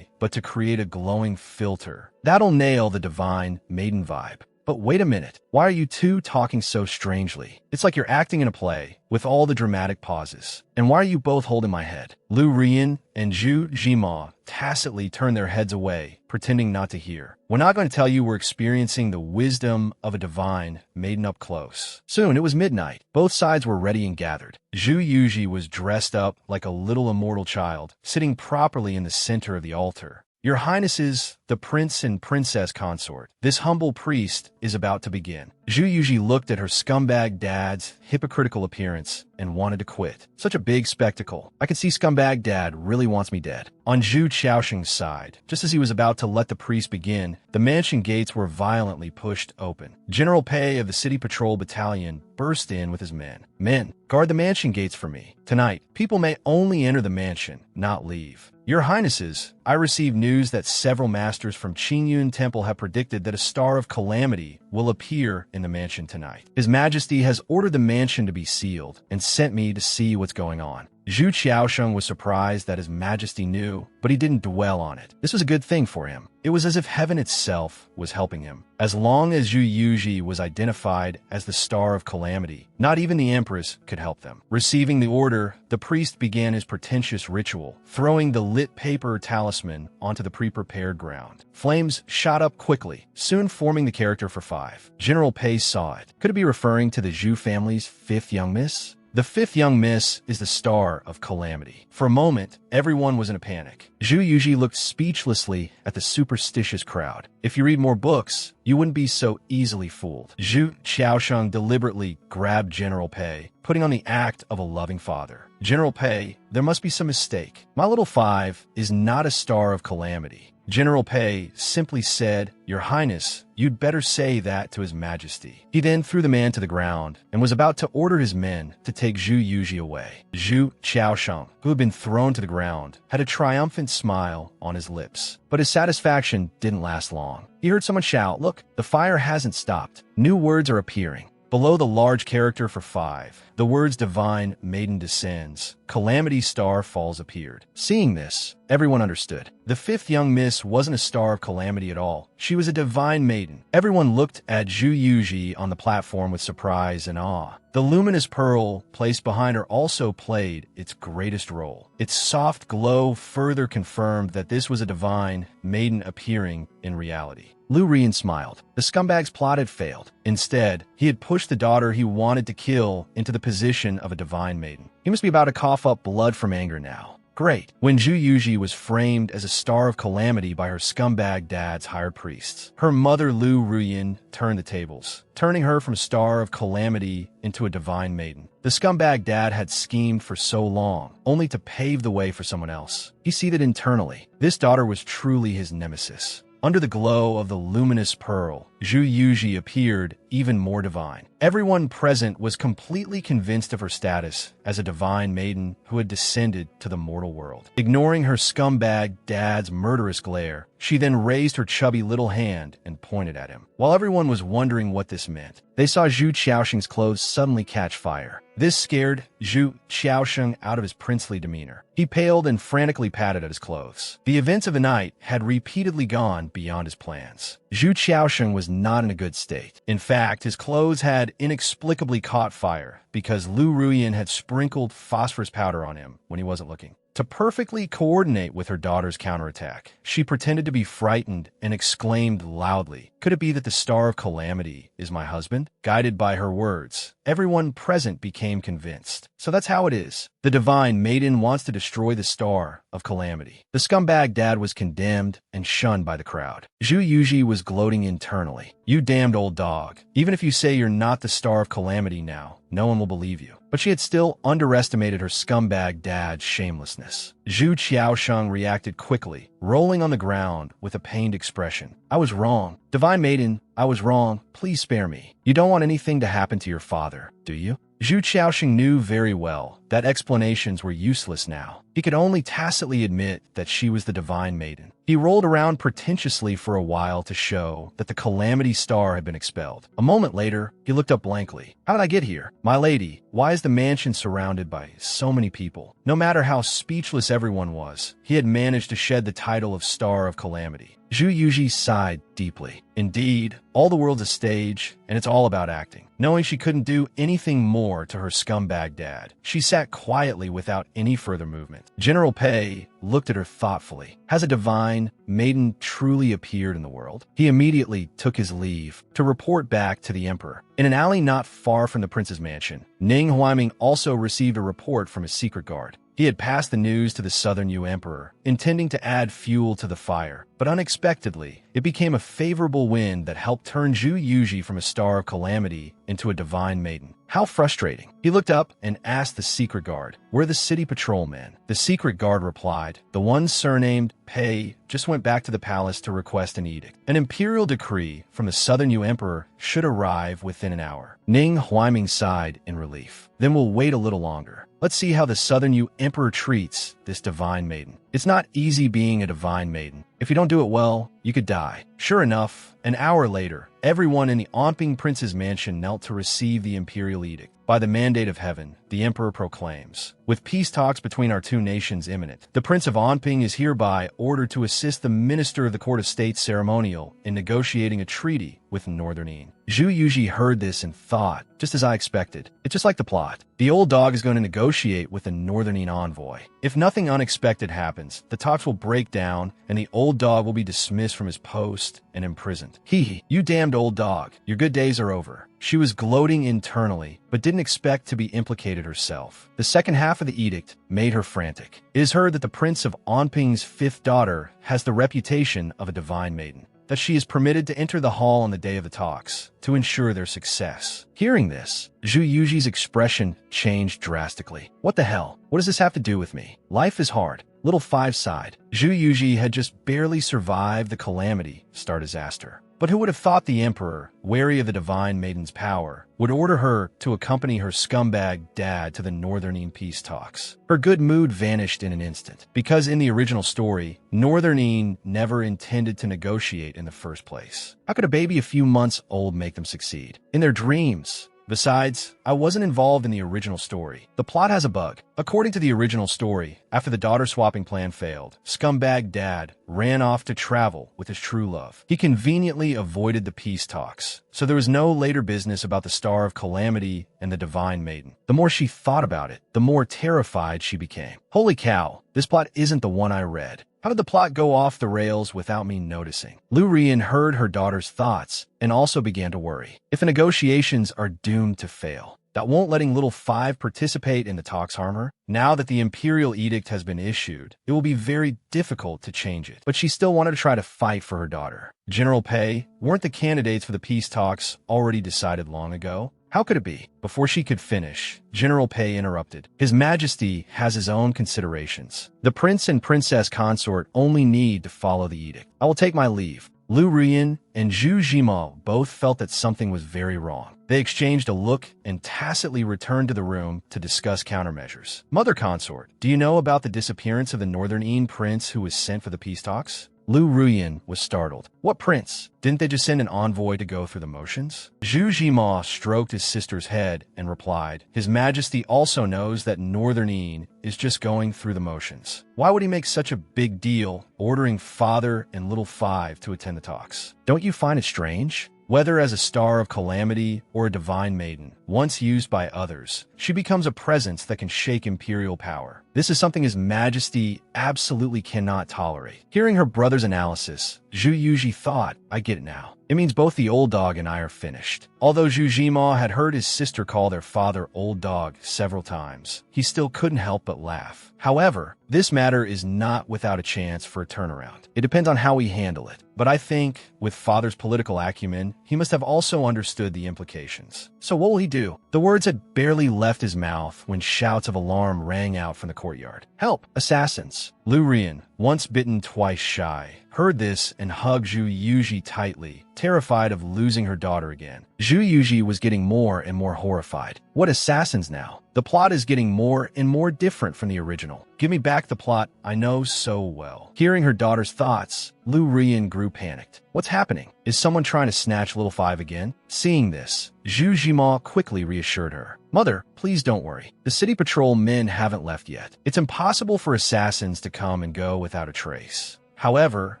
S1: but to create a glowing filter. That'll nail the divine maiden vibe. But wait a minute, why are you two talking so strangely? It's like you're acting in a play, with all the dramatic pauses. And why are you both holding my head? Lu Rian and Zhu Jima tacitly turned their heads away, pretending not to hear. We're not going to tell you we're experiencing the wisdom of a divine maiden up close. Soon, it was midnight. Both sides were ready and gathered. Zhu Yuji was dressed up like a little immortal child, sitting properly in the center of the altar. Your Highnesses, the prince and princess consort, this humble priest is about to begin. Zhu Yuji looked at her scumbag dad's hypocritical appearance and wanted to quit. Such a big spectacle. I could see scumbag dad really wants me dead. On Zhu Qiaosheng's side, just as he was about to let the priest begin, the mansion gates were violently pushed open. General Pei of the City Patrol Battalion burst in with his men. Men, guard the mansion gates for me. Tonight, people may only enter the mansion, not leave. Your Highnesses, I received news that several masters from Qingyun Temple have predicted that a star of calamity will appear in the mansion tonight. His Majesty has ordered the mansion to be sealed and sent me to see what's going on. Zhu Qiaosheng was surprised that His Majesty knew, but he didn't dwell on it. This was a good thing for him. It was as if heaven itself was helping him. As long as Zhu Yuji was identified as the Star of Calamity, not even the Empress could help them. Receiving the order, the priest began his pretentious ritual, throwing the lit paper talisman onto the pre-prepared ground. Flames shot up quickly, soon forming the character for 5. General Pei saw it. Could it be referring to the Zhu family's 5th young miss? The 5th young miss is the Star of Calamity. For a moment, everyone was in a panic. Zhu Yuji looked speechlessly at the superstitious crowd. If you read more books, you wouldn't be so easily fooled. Zhu Qiaosheng deliberately grabbed General Pei, putting on the act of a loving father. General Pei, there must be some mistake. My little 5 is not a Star of Calamity. General Pei simply said, Your Highness, you'd better say that to His Majesty. He then threw the man to the ground and was about to order his men to take Zhu Yuji away. Zhu Qiaosheng, who had been thrown to the ground, had a triumphant smile on his lips. But his satisfaction didn't last long. He heard someone shout, Look, the fire hasn't stopped. New words are appearing. Below the large character for 5, the words Divine Maiden descends, Calamity Star falls appeared. Seeing this, everyone understood. The 5th young miss wasn't a Star of Calamity at all. She was a Divine Maiden. Everyone looked at Zhu Yuji on the platform with surprise and awe. The luminous pearl placed behind her also played its greatest role. Its soft glow further confirmed that this was a Divine Maiden appearing in reality. Lu Rian smiled. The scumbag's plot had failed. Instead, he had pushed the daughter he wanted to kill into the position of a Divine Maiden. He must be about to cough up blood from anger now. Great. When Zhu Yuji was framed as a Star of Calamity by her scumbag dad's hired priests, her mother Lu Ruyin turned the tables, turning her from Star of Calamity into a Divine Maiden. The scumbag dad had schemed for so long, only to pave the way for someone else. He seethed internally. This daughter was truly his nemesis. Under the glow of the luminous pearl, Zhu Yuji appeared even more divine. Everyone present was completely convinced of her status as a divine maiden who had descended to the mortal world. Ignoring her scumbag dad's murderous glare, she then raised her chubby little hand and pointed at him. While everyone was wondering what this meant, they saw Zhu Qiaosheng's clothes suddenly catch fire. This scared Zhu Qiaosheng out of his princely demeanor. He paled and frantically patted at his clothes. The events of the night had repeatedly gone beyond his plans. Zhu Qiaosheng was not in a good state. In fact, his clothes had inexplicably caught fire because Lu Ruyin had sprinkled phosphorus powder on him when he wasn't looking. To perfectly coordinate with her daughter's counterattack, she pretended to be frightened and exclaimed loudly, Could it be that the Star of Calamity is my husband? Guided by her words, everyone present became convinced. So that's how it is. The Divine Maiden wants to destroy the Star of Calamity. The scumbag dad was condemned and shunned by the crowd. Zhu Yuji was gloating internally. You damned old dog. Even if you say you're not the Star of Calamity now, no one will believe you. But she had still underestimated her scumbag dad's shamelessness. Zhu Qiaosheng reacted quickly, rolling on the ground with a pained expression. I was wrong. Divine Maiden, I was wrong. Please spare me. You don't want anything to happen to your father, do you? Zhu Qiaoxing knew very well that explanations were useless now. He could only tacitly admit that she was the divine maiden. He rolled around pretentiously for a while to show that the calamity star had been expelled. A moment later, he looked up blankly. How did I get here? My lady, why is the mansion surrounded by so many people? No matter how speechless everyone was, he had managed to shed the title of Star of Calamity. Zhu Yuji sighed deeply. Indeed, all the world's a stage, and it's all about acting. Knowing she couldn't do anything more to her scumbag dad, she sat quietly without any further movement. General Pei looked at her thoughtfully. Has a divine maiden truly appeared in the world? He immediately took his leave to report back to the emperor. In an alley not far from the prince's mansion, Ning Huaiming also received a report from his secret guard. He had passed the news to the Southern Yu Emperor, intending to add fuel to the fire. But unexpectedly, it became a favorable wind that helped turn Zhu Yuji from a star of calamity into a divine maiden. How frustrating. He looked up and asked the secret guard, "Where are the city patrolmen?" The secret guard replied, "The one surnamed Pei just went back to the palace to request an edict. An imperial decree from the Southern Yu Emperor should arrive within an hour." Ning Huaiming sighed in relief. "Then we'll wait a little longer. Let's see how the Southern Yu Emperor treats this divine maiden. It's not easy being a divine maiden. If you don't do it well, you could die." Sure enough, an hour later, everyone in the Onping Prince's mansion knelt to receive the imperial edict. By the mandate of heaven, the emperor proclaims, "With peace talks between our two nations imminent, the Prince of Onping is hereby ordered to assist the Minister of the Court of State Ceremonial in negotiating a treaty with Northern Yin." Zhu Yuji heard this and thought, just as I expected. It's just like the plot. The old dog is going to negotiate with the Northern Yin envoy. If nothing unexpected happens, the talks will break down and the old dog will be dismissed from his post and imprisoned. Hee, you damned old dog. Your good days are over. She was gloating internally, but didn't expect to be implicated herself. The second half of the edict made her frantic. It is heard that the Prince of Onping's fifth daughter has the reputation of a divine maiden, that she is permitted to enter the hall on the day of the talks to ensure their success. Hearing this, Zhu Yuji's expression changed drastically. What the hell? What does this have to do with me? Life is hard. Little Five sighed. Zhu Yuji had just barely survived the calamity star disaster. But who would have thought the emperor, wary of the divine maiden's power, would order her to accompany her scumbag dad to the Northern Yin peace talks? Her good mood vanished in an instant, because in the original story, Northern Yin never intended to negotiate in the first place. How could a baby a few months old make them succeed? In their dreams. Besides, I wasn't involved in the original story. The plot has a bug. According to the original story, after the daughter-swapping plan failed, scumbag dad ran off to travel with his true love. He conveniently avoided the peace talks, so there was no later business about the Star of Calamity and the Divine Maiden. The more she thought about it, the more terrified she became. Holy cow, this plot isn't the one I read. How did the plot go off the rails without me noticing? Lu Rian heard her daughter's thoughts and also began to worry. If the negotiations are doomed to fail, that won't letting Little Five participate in the talks harm her? Now that the imperial edict has been issued, it will be very difficult to change it. But she still wanted to try to fight for her daughter. General Pei, weren't the candidates for the peace talks already decided long ago? How could it be? Before she could finish, General Pei interrupted. His Majesty has his own considerations. The prince and princess consort only need to follow the edict. I will take my leave. Lu Rian and Zhu Jimo both felt that something was very wrong. They exchanged a look and tacitly returned to the room to discuss countermeasures. Mother consort, do you know about the disappearance of the Northern Yin prince who was sent for the peace talks? Lu Ruyan was startled. What prince? Didn't they just send an envoy to go through the motions? Zhu Jima stroked his sister's head and replied, His Majesty also knows that Northern Yin is just going through the motions. Why would he make such a big deal ordering Father and Little Five to attend the talks? Don't you find it strange? Whether as a star of calamity or a divine maiden, once used by others, she becomes a presence that can shake imperial power. This is something His Majesty absolutely cannot tolerate. Hearing her brother's analysis, Zhu Yuji thought, I get it now. It means both the old dog and I are finished. Although Zhu Jima had heard his sister call their father old dog several times, he still couldn't help but laugh. However, this matter is not without a chance for a turnaround. It depends on how we handle it. But I think, with father's political acumen, he must have also understood the implications. So what will he do? The words had barely left his mouth when shouts of alarm rang out from the courtyard. Help! Assassins! Lu Rian, once bitten twice shy, heard this and hugged Zhu Yuji tightly, terrified of losing her daughter again. Zhu Yuji was getting more and more horrified. What assassins now? The plot is getting more and more different from the original. Give me back the plot I know so well. Hearing her daughter's thoughts, Lu Rian grew panicked. What's happening? Is someone trying to snatch little Five again? Seeing this, Zhu Jima quickly reassured her. Mother, please don't worry. The city patrol men haven't left yet. It's impossible for assassins to come and go without a trace. However,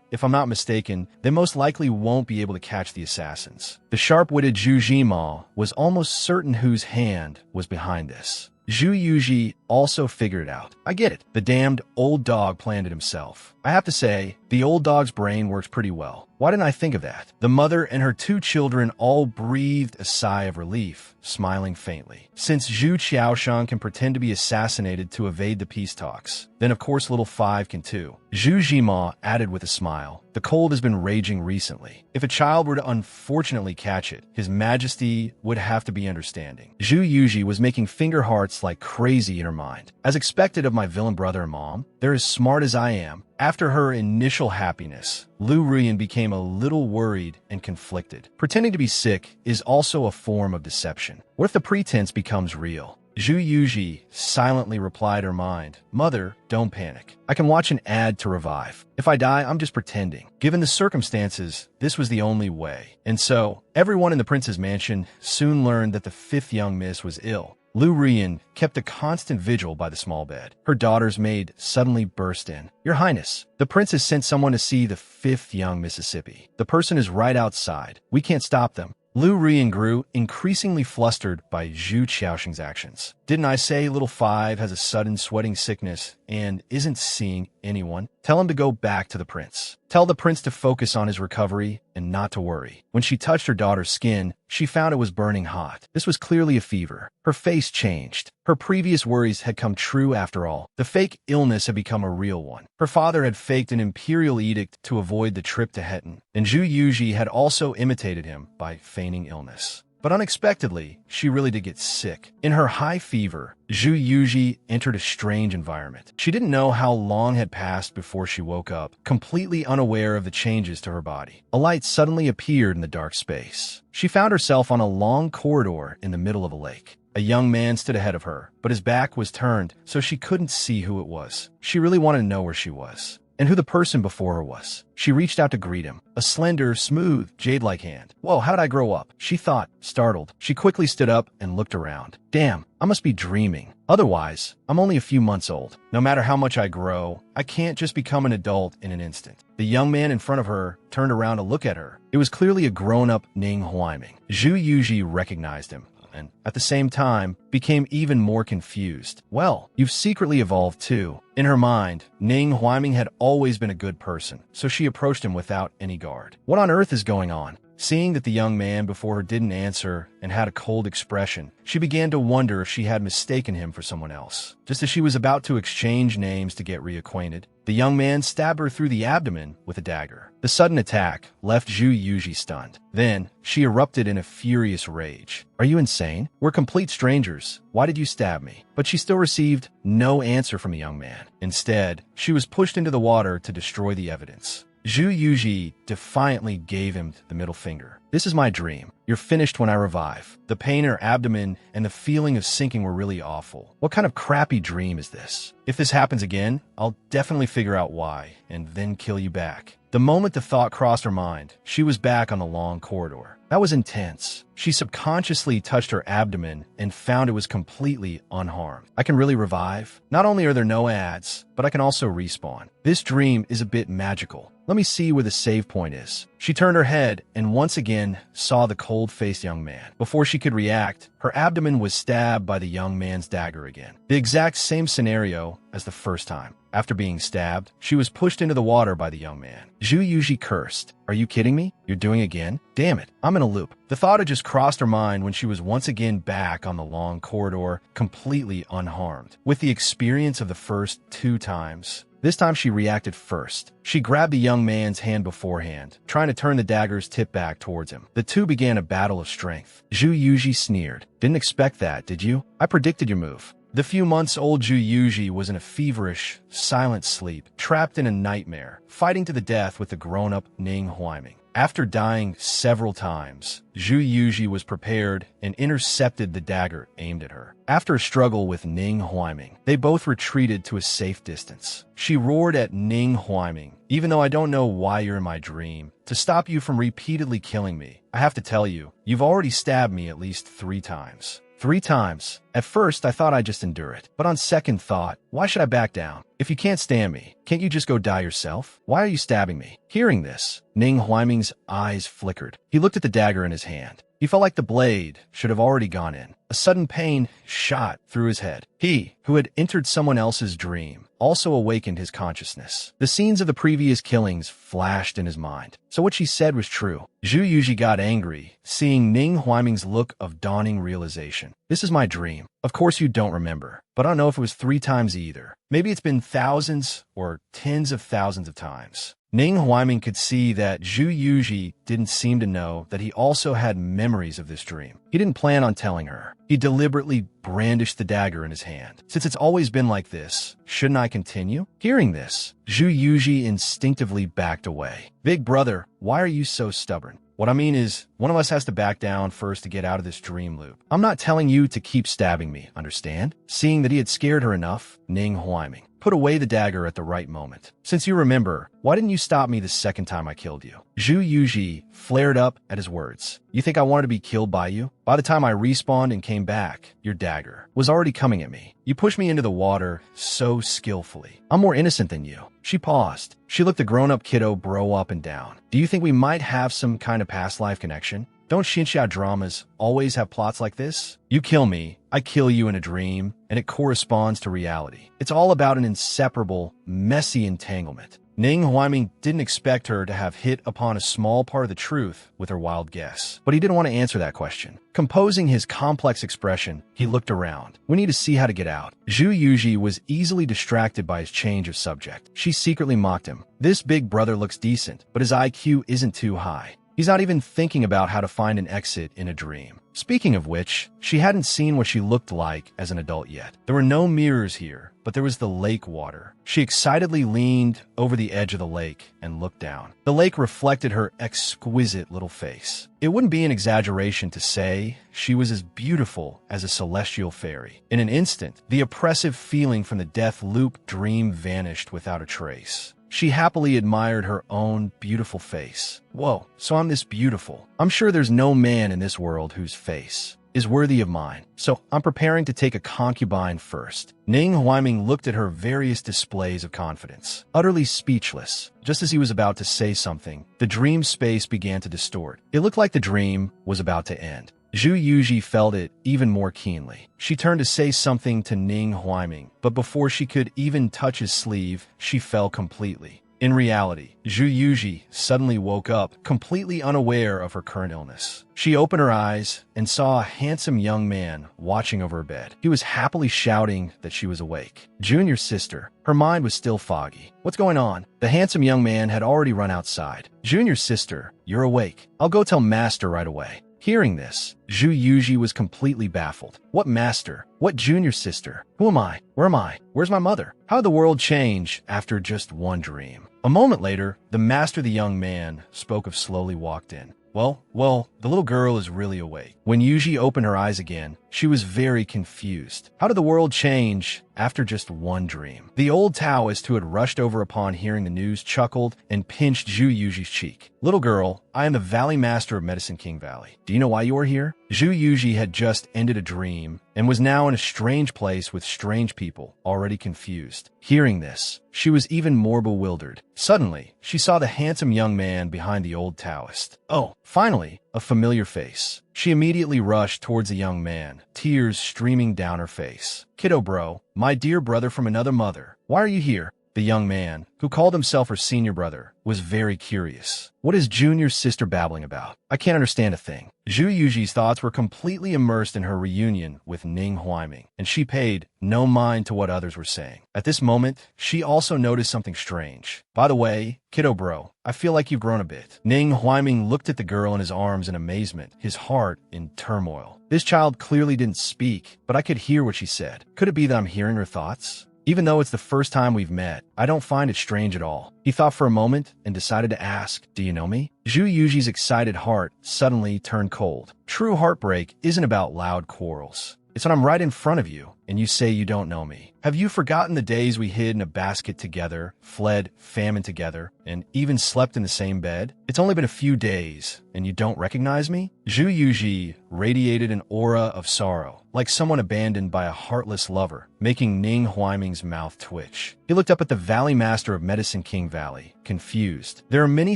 S1: if I'm not mistaken, they most likely won't be able to catch the assassins. The sharp-witted Zhu Jima was almost certain whose hand was behind this. Zhu Yuji also figured it out. I get it. The damned old dog planned it himself. I have to say, the old dog's brain works pretty well. Why didn't I think of that? The mother and her two children all breathed a sigh of relief, smiling faintly. Since Zhu Qiaoshan can pretend to be assassinated to evade the peace talks, then of course little Five can too. Zhu Jima added with a smile. The cold has been raging recently. If a child were to unfortunately catch it, His Majesty would have to be understanding. Zhu Yuji was making finger hearts like crazy in her mind. As expected of my villain brother and mom, they're as smart as I am. After her initial happiness, Lu Rian became a little worried and conflicted. Pretending to be sick is also a form of deception. What if the pretense becomes real? Zhu Yuji silently replied her mind, Mother, don't panic. I can watch an ad to revive. If I die, I'm just pretending. Given the circumstances, this was the only way. And so, everyone in the prince's mansion soon learned that the fifth young miss was ill. Lu Rian kept a constant vigil by the small bed. Her daughter's maid suddenly burst in. Your Highness, the prince has sent someone to see the fifth young Mississippi. The person is right outside. We can't stop them. Lu Rian grew increasingly flustered by Zhu Qiaosheng's actions. Didn't I say little Five has a sudden sweating sickness and isn't seeing anyone? Tell him to go back to the prince. Tell the prince to focus on his recovery and not to worry. When she touched her daughter's skin, she found it was burning hot. This was clearly a fever. Her face changed. Her previous worries had come true after all. The fake illness had become a real one. Her father had faked an imperial edict to avoid the trip to Hetton, and Zhu Yuji had also imitated him by feigning illness. But unexpectedly, she really did get sick. In her high fever, Zhu Yuji entered a strange environment. She didn't know how long had passed before she woke up, completely unaware of the changes to her body. A light suddenly appeared in the dark space. She found herself on a long corridor in the middle of a lake. A young man stood ahead of her, but his back was turned, so she couldn't see who it was. She really wanted to know where she was, and who the person before her was. She reached out to greet him, a slender, smooth, jade-like hand. Whoa, how did I grow up? She thought, startled. She quickly stood up and looked around. Damn, I must be dreaming. Otherwise, I'm only a few months old. No matter how much I grow, I can't just become an adult in an instant. The young man in front of her turned around to look at her. It was clearly a grown-up Ning Huaiming. Zhu Yuji recognized him, and at the same time, became even more confused. Well, you've secretly evolved too. In her mind, Ning Huaiming had always been a good person, so she approached him without any guard. What on earth is going on? Seeing that the young man before her didn't answer and had a cold expression, she began to wonder if she had mistaken him for someone else. Just as she was about to exchange names to get reacquainted, the young man stabbed her through the abdomen with a dagger. The sudden attack left Zhu Yuji stunned. Then, she erupted in a furious rage. Are you insane? We're complete strangers. Why did you stab me? But she still received no answer from the young man. Instead, she was pushed into the water to destroy the evidence. Zhu Yuji defiantly gave him the middle finger. This is my dream. You're finished when I revive. The pain in her abdomen and the feeling of sinking were really awful. What kind of crappy dream is this? If this happens again, I'll definitely figure out why, and then kill you back. The moment the thought crossed her mind, she was back on the long corridor. That was intense. She subconsciously touched her abdomen and found it was completely unharmed. I can really revive? Not only are there no ads, but I can also respawn. This dream is a bit magical. Let me see where the save point is. She turned her head and once again saw the cold-faced young man. Before she could react, her abdomen was stabbed by the young man's dagger again. The exact same scenario as the first time. After being stabbed, she was pushed into the water by the young man. Zhu Yuji cursed. Are you kidding me? You're doing it again? Damn it, I'm in a loop. The thought had just crossed her mind when she was once again back on the long corridor, completely unharmed. With the experience of the first 2 times, this time she reacted first. She grabbed the young man's hand beforehand, trying to turn the dagger's tip back towards him. The two began a battle of strength. Zhu Yuji sneered. Didn't expect that, did you? I predicted your move. The few months old Zhu Yuji was in a feverish, silent sleep, trapped in a nightmare, fighting to the death with the grown-up Ning Huaiming. After dying several times, Zhu Yuji was prepared and intercepted the dagger aimed at her. After a struggle with Ning Huaiming, they both retreated to a safe distance. She roared at Ning Huaiming, "Even though I don't know why you're in my dream, to stop you from repeatedly killing me, I have to tell you, you've already stabbed me at least 3 times. 3 times. At first, I thought I'd just endure it. But on second thought, why should I back down? If you can't stand me, can't you just go die yourself? Why are you stabbing me?" Hearing this, Ning Huaiming's eyes flickered. He looked at the dagger in his hand. He felt like the blade should have already gone in. A sudden pain shot through his head. He, who had entered someone else's dream, also awakened his consciousness. The scenes of the previous killings flashed in his mind. So what she said was true. Zhu Yuji got angry, seeing Ning Huaiming's look of dawning realization. "This is my dream. Of course you don't remember, but I don't know if it was 3 times either. Maybe it's been thousands or tens of thousands of times." Ning Huaiming could see that Zhu Yuji didn't seem to know that he also had memories of this dream. He didn't plan on telling her. He deliberately brandished the dagger in his hand. "Since it's always been like this, shouldn't I continue?" Hearing this, Zhu Yuji instinctively backed away. "Big brother, why are you so stubborn? What I mean is, one of us has to back down first to get out of this dream loop. I'm not telling you to keep stabbing me, understand?" Seeing that he had scared her enough, Ning Huaiming put away the dagger at the right moment. "Since you remember, why didn't you stop me the second time I killed you?" Zhu Yuji flared up at his words. "You think I wanted to be killed by you? By the time I respawned and came back, your dagger was already coming at me. You pushed me into the water so skillfully. I'm more innocent than you." She paused. She looked the grown-up kiddo bro up and down. "Do you think we might have some kind of past life connection? Don't Xinxia dramas always have plots like this? You kill me, I kill you in a dream, and it corresponds to reality. It's all about an inseparable, messy entanglement." Ning Huaiming didn't expect her to have hit upon a small part of the truth with her wild guess, but he didn't want to answer that question. Composing his complex expression, he looked around. "We need to see how to get out." Zhu Yuji was easily distracted by his change of subject. She secretly mocked him. "This big brother looks decent, but his IQ isn't too high. He's not even thinking about how to find an exit in a dream." Speaking of which, she hadn't seen what she looked like as an adult yet. There were no mirrors here, but there was the lake water. She excitedly leaned over the edge of the lake and looked down. The lake reflected her exquisite little face. It wouldn't be an exaggeration to say she was as beautiful as a celestial fairy. In an instant, the oppressive feeling from the death loop dream vanished without a trace. She happily admired her own beautiful face. "Whoa, so I'm this beautiful. I'm sure there's no man in this world whose face is worthy of mine. So I'm preparing to take a concubine first." Ning Huaiming looked at her various displays of confidence, utterly speechless. Just as he was about to say something, the dream space began to distort. It looked like the dream was about to end. Zhu Yuji felt it even more keenly. She turned to say something to Ning Huaiming, but before she could even touch his sleeve, she fell completely. In reality, Zhu Yuji suddenly woke up, completely unaware of her current illness. She opened her eyes and saw a handsome young man watching over her bed. He was happily shouting that she was awake. "Junior sister." Her mind was still foggy. "What's going on?" The handsome young man had already run outside. "Junior sister, you're awake. I'll go tell master right away." Hearing this, Zhu Yuji was completely baffled. What master? What junior sister? Who am I? Where am I? Where's my mother? How did the world change after just one dream? A moment later, the master the young man spoke of slowly walked in. Well, the little girl is really awake." When Yuji opened her eyes again, she was very confused. How did the world change after just one dream? The old Taoist who had rushed over upon hearing the news chuckled and pinched Zhu Yuji's cheek. "Little girl, I am the Valley Master of Medicine King Valley. Do you know why you are here?" Zhu Yuji had just ended a dream and was now in a strange place with strange people, already confused. Hearing this, she was even more bewildered. Suddenly, she saw the handsome young man behind the old Taoist. Oh, finally, a familiar face. She immediately rushed towards the young man, tears streaming down her face. "Kiddo bro, my dear brother from another mother, why are you here?" The young man, who called himself her senior brother, was very curious. What is Junior's sister babbling about? I can't understand a thing. Zhu Yuji's thoughts were completely immersed in her reunion with Ning Huaiming, and she paid no mind to what others were saying. At this moment, she also noticed something strange. By the way, kiddo bro, I feel like you've grown a bit. Ning Huaiming looked at the girl in his arms in amazement, his heart in turmoil. This child clearly didn't speak, but I could hear what she said. Could it be that I'm hearing her thoughts? Even though it's the first time we've met, I don't find it strange at all. He thought for a moment and decided to ask, do you know me? Zhu Yuji's excited heart suddenly turned cold. True heartbreak isn't about loud quarrels. It's when I'm right in front of you and you say you don't know me. Have you forgotten the days we hid in a basket together, fled famine together, and even slept in the same bed? It's only been a few days and you don't recognize me? Zhu Yuji radiated an aura of sorrow, like someone abandoned by a heartless lover, making Ning Huaiming's mouth twitch. He looked up at the Valley Master of Medicine King Valley, confused. There are many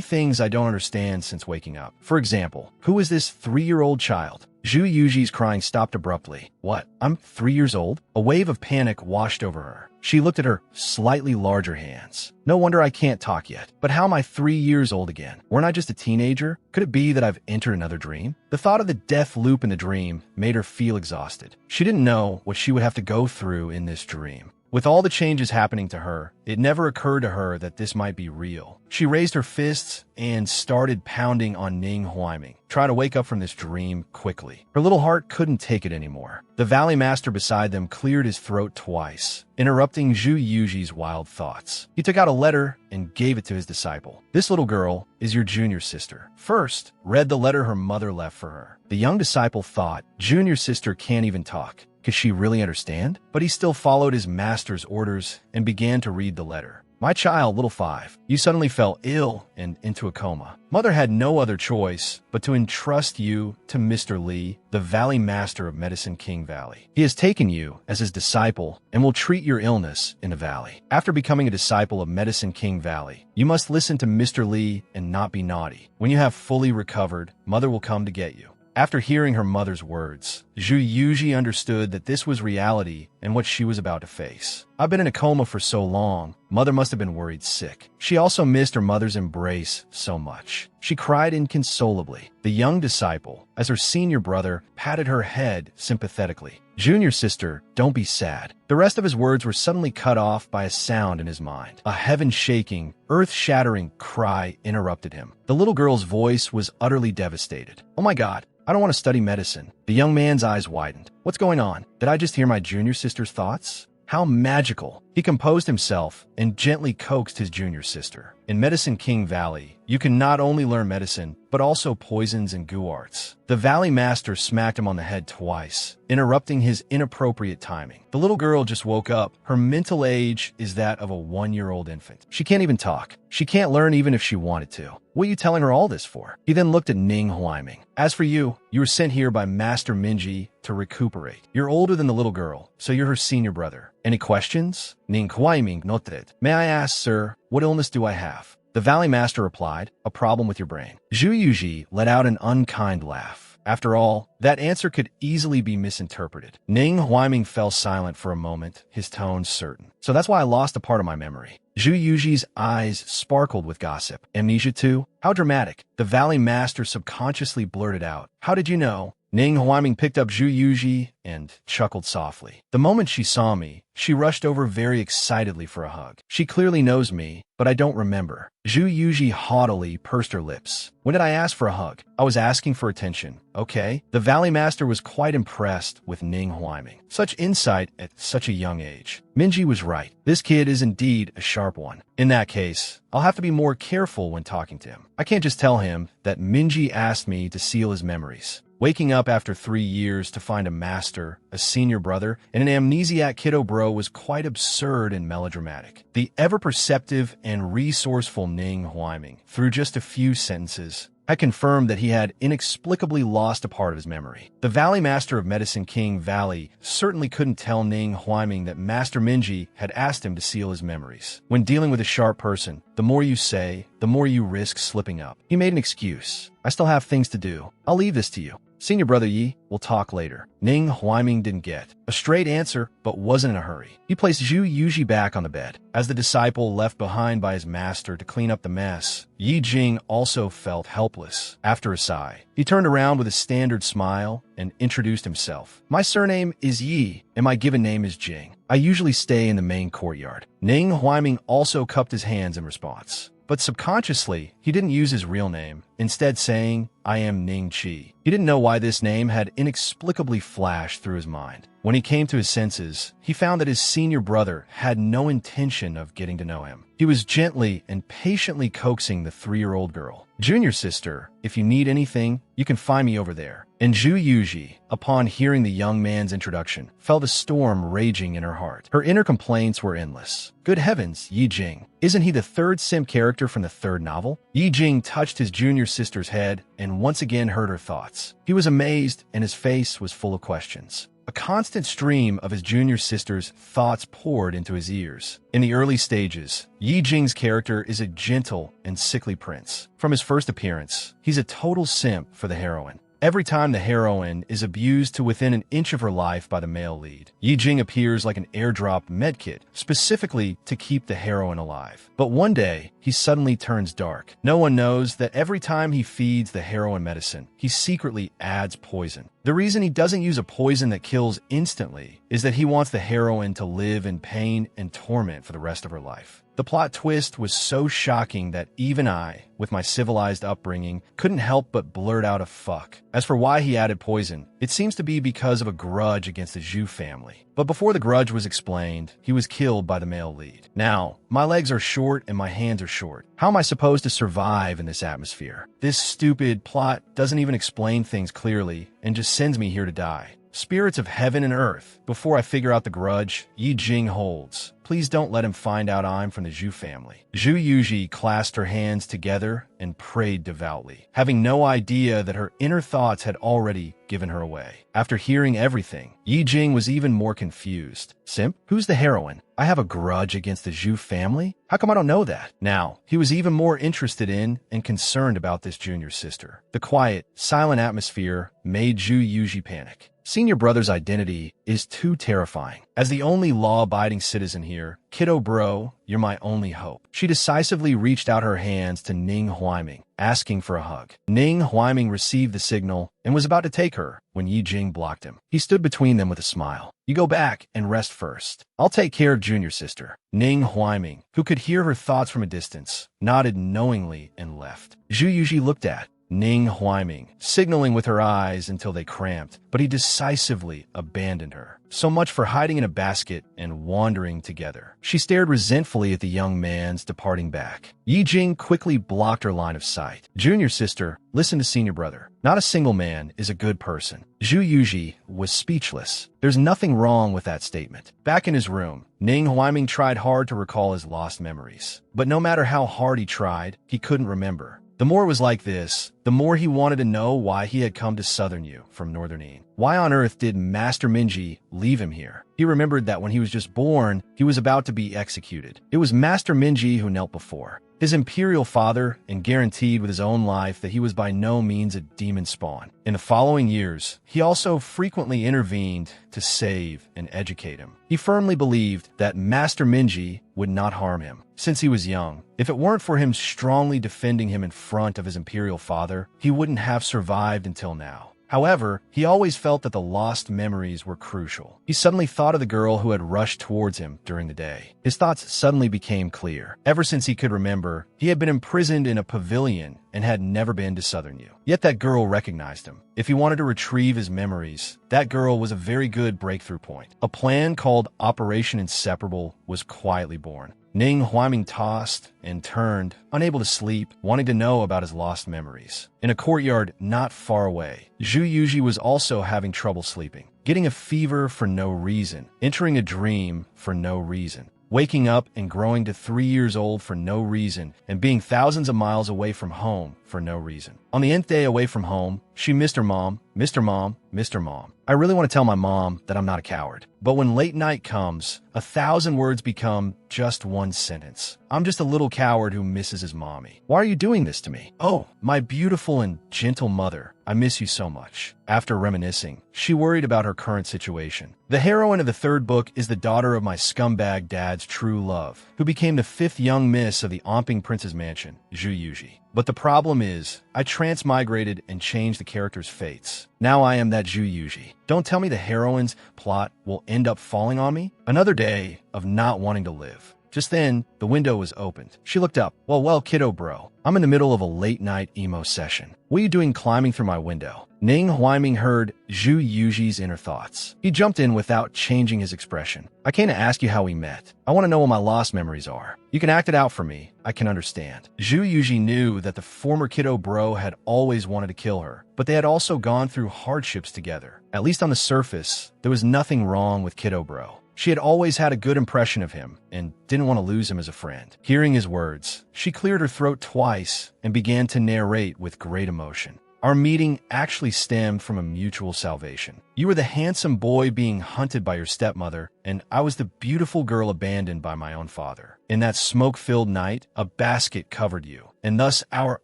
S1: things I don't understand since waking up. For example, who is this 3-year-old child? Zhu Yuji's crying stopped abruptly. What? I'm 3 years old? A wave of panic washed over her. She looked at her slightly larger hands. No wonder I can't talk yet. But how am I 3 years old again? Weren't I just a teenager? Could it be that I've entered another dream? The thought of the death loop in the dream made her feel exhausted. She didn't know what she would have to go through in this dream. With all the changes happening to her, it never occurred to her that this might be real. She raised her fists and started pounding on Ning Huaiming, trying to wake up from this dream quickly. Her little heart couldn't take it anymore. The Valley Master beside them cleared his throat twice, interrupting Zhu Yuji's wild thoughts. He took out a letter and gave it to his disciple. This little girl is your junior sister. First, read the letter her mother left for her. The young disciple thought, junior sister can't even talk. Could she really understand? But he still followed his master's orders and began to read the letter. My child, little 5, you suddenly fell ill and into a coma. Mother had no other choice but to entrust you to Mr. Li, the Valley Master of Medicine King Valley. He has taken you as his disciple and will treat your illness in the valley. After becoming a disciple of Medicine King Valley, you must listen to Mr. Li and not be naughty. When you have fully recovered, Mother will come to get you. After hearing her mother's words, Zhu Yuji understood that this was reality and what she was about to face. I've been in a coma for so long, Mother must have been worried sick. She also missed her mother's embrace so much. She cried inconsolably. The young disciple, as her senior brother, patted her head sympathetically. Junior sister, don't be sad. The rest of his words were suddenly cut off by a sound in his mind. A heaven-shaking, earth-shattering cry interrupted him. The little girl's voice was utterly devastated. Oh my God, I don't want to study medicine. The young man's eyes widened. What's going on? Did I just hear my junior sister's thoughts? How magical. He composed himself and gently coaxed his junior sister. In Medicine King Valley, you can not only learn medicine, but also poisons and goo arts. The Valley Master smacked him on the head twice, interrupting his inappropriate timing. The little girl just woke up. Her mental age is that of a 1-year-old infant. She can't even talk. She can't learn even if she wanted to. What are you telling her all this for? He then looked at Ning Huaiming. As for you, you were sent here by Master Minji to recuperate. You're older than the little girl, so you're her senior brother. Any questions? Ning Huaiming nodded. May I ask, sir, what illness do I have? The Valley Master replied, a problem with your brain. Zhu Yuji let out an unkind laugh. After all, that answer could easily be misinterpreted. Ning Huaiming fell silent for a moment, his tone certain. So that's why I lost a part of my memory. Zhu Yuji's eyes sparkled with gossip. Amnesia too? How dramatic. The Valley Master subconsciously blurted out. How did you know? Ning Huaiming picked up Zhu Yuji and chuckled softly. The moment she saw me, she rushed over very excitedly for a hug. She clearly knows me, but I don't remember. Zhu Yuji haughtily pursed her lips. When did I ask for a hug? I was asking for attention. Okay? The Valley Master was quite impressed with Ning Huaiming. Such insight at such a young age. Minji was right. This kid is indeed a sharp one. In that case, I'll have to be more careful when talking to him. I can't just tell him that Minji asked me to seal his memories. Waking up after 3 years to find a master, a senior brother, and an amnesiac kiddo bro was quite absurd and melodramatic. The ever-perceptive and resourceful Ning Huaiming, through just a few sentences, had confirmed that he had inexplicably lost a part of his memory. The Valley Master of Medicine King Valley certainly couldn't tell Ning Huaiming that Master Minji had asked him to seal his memories. When dealing with a sharp person, the more you say, the more you risk slipping up. He made an excuse. I still have things to do. I'll leave this to you. Senior brother Yi, we'll talk later. Ning Huaiming didn't get a straight answer, but wasn't in a hurry. He placed Zhu Yuji back on the bed. As the disciple left behind by his master to clean up the mess, Yi Jing also felt helpless. After a sigh, he turned around with a standard smile and introduced himself. My surname is Yi, and my given name is Jing. I usually stay in the main courtyard. Ning Huaiming also cupped his hands in response. But subconsciously, he didn't use his real name, instead saying, I am Ning Qi. He didn't know why this name had inexplicably flashed through his mind. When he came to his senses, he found that his senior brother had no intention of getting to know him. He was gently and patiently coaxing the 3-year-old girl. Junior sister, if you need anything, you can find me over there. And Zhu Yuji, upon hearing the young man's introduction, felt a storm raging in her heart. Her inner complaints were endless. Good heavens, Yi Jing. Isn't he the third simp character from the third novel? Yi Jing touched his junior sister's head and once again heard her thoughts. He was amazed and his face was full of questions. A constant stream of his junior sister's thoughts poured into his ears. In the early stages, Yi Jing's character is a gentle and sickly prince. From his first appearance, he's a total simp for the heroine. Every time the heroine is abused to within an inch of her life by the male lead, Yi Jing appears like an airdrop medkit, specifically to keep the heroine alive. But one day, he suddenly turns dark. No one knows that every time he feeds the heroine medicine, he secretly adds poison. The reason he doesn't use a poison that kills instantly is that he wants the heroine to live in pain and torment for the rest of her life. The plot twist was so shocking that even I, with my civilized upbringing, couldn't help but blurt out a fuck. As for why he added poison, it seems to be because of a grudge against the Zhu family. But before the grudge was explained, he was killed by the male lead. Now, my legs are short and my hands are short. How am I supposed to survive in this atmosphere? This stupid plot doesn't even explain things clearly and just sends me here to die. Spirits of heaven and earth, before I figure out the grudge Yi Jing holds, please don't let him find out I'm from the Zhu family. Zhu Yuji clasped her hands together and prayed devoutly, having no idea that her inner thoughts had already given her away. After hearing everything, Yi Jing was even more confused. Simp? Who's the heroine? I have a grudge against the Zhu family? How come I don't know that? Now, he was even more interested in and concerned about this junior sister. The quiet, silent atmosphere made Zhu Yuji panic. Senior brother's identity is too terrifying. As the only law-abiding citizen here, kiddo bro, you're my only hope. She decisively reached out her hands to Ning Huaiming, asking for a hug. Ning Huaiming received the signal and was about to take her when Yi Jing blocked him. He stood between them with a smile. You go back and rest first. I'll take care of junior sister. Ning Huaiming, who could hear her thoughts from a distance, nodded knowingly and left. Zhu Yuji looked at Ning Huaiming, signaling with her eyes until they cramped, but he decisively abandoned her. So much for hiding in a basket and wandering together. She stared resentfully at the young man's departing back. Yi Jing quickly blocked her line of sight. Junior sister, listen to senior brother. Not a single man is a good person. Zhu Yuji was speechless. There's nothing wrong with that statement. Back in his room, Ning Huaiming tried hard to recall his lost memories. But no matter how hard he tried, he couldn't remember. The more it was like this, the more he wanted to know why he had come to Southern Yu from Northern Yin. Why on earth did Master Minji leave him here? He remembered that when he was just born, he was about to be executed. It was Master Minji who knelt before his imperial father and guaranteed with his own life that he was by no means a demon spawn. In the following years, he also frequently intervened to save and educate him. He firmly believed that Master Minji would not harm him. Since he was young, if it weren't for him strongly defending him in front of his imperial father, he wouldn't have survived until now. However, he always felt that the lost memories were crucial. He suddenly thought of the girl who had rushed towards him during the day. His thoughts suddenly became clear. Ever since he could remember, he had been imprisoned in a pavilion and had never been to Southern Yu. Yet that girl recognized him. If he wanted to retrieve his memories, that girl was a very good breakthrough point. A plan called Operation Inseparable was quietly born. Ning Huaiming tossed and turned, unable to sleep, wanting to know about his lost memories. In a courtyard not far away, Zhu Yuji was also having trouble sleeping, getting a fever for no reason, entering a dream for no reason, waking up and growing to 3 years old for no reason, and being thousands of miles away from home for no reason. On the nth day away from home, she missed her mom, missed her mom, missed her mom. I really want to tell my mom that I'm not a coward. But when late night comes, 1,000 words become just one sentence. I'm just a little coward who misses his mommy. Why are you doing this to me? Oh, my beautiful and gentle mother, I miss you so much. After reminiscing, she worried about her current situation. The heroine of the third book is the daughter of my scumbag dad's true love, who became the 5th young miss of the Omping Prince's mansion, Zhu Yuji. But the problem is, I transmigrated and changed the character's fates. Now I am that Zhu Yuji. Don't tell me the heroine's plot will end up falling on me? Another day of not wanting to live. Just then, the window was opened. She looked up. Well, kiddo bro. I'm in the middle of a late-night emo session. What are you doing climbing through my window? Ning Huaiming heard Zhu Yuji's inner thoughts. He jumped in without changing his expression. I came to ask you how we met. I want to know what my lost memories are. You can act it out for me. I can understand. Zhu Yuji knew that the former kiddo bro had always wanted to kill her, but they had also gone through hardships together. At least on the surface, there was nothing wrong with kiddo bro. She had always had a good impression of him and didn't want to lose him as a friend. Hearing his words, she cleared her throat twice and began to narrate with great emotion. Our meeting actually stemmed from a mutual salvation. You were the handsome boy being hunted by your stepmother, and I was the beautiful girl abandoned by my own father. In that smoke-filled night, a basket covered you, and thus our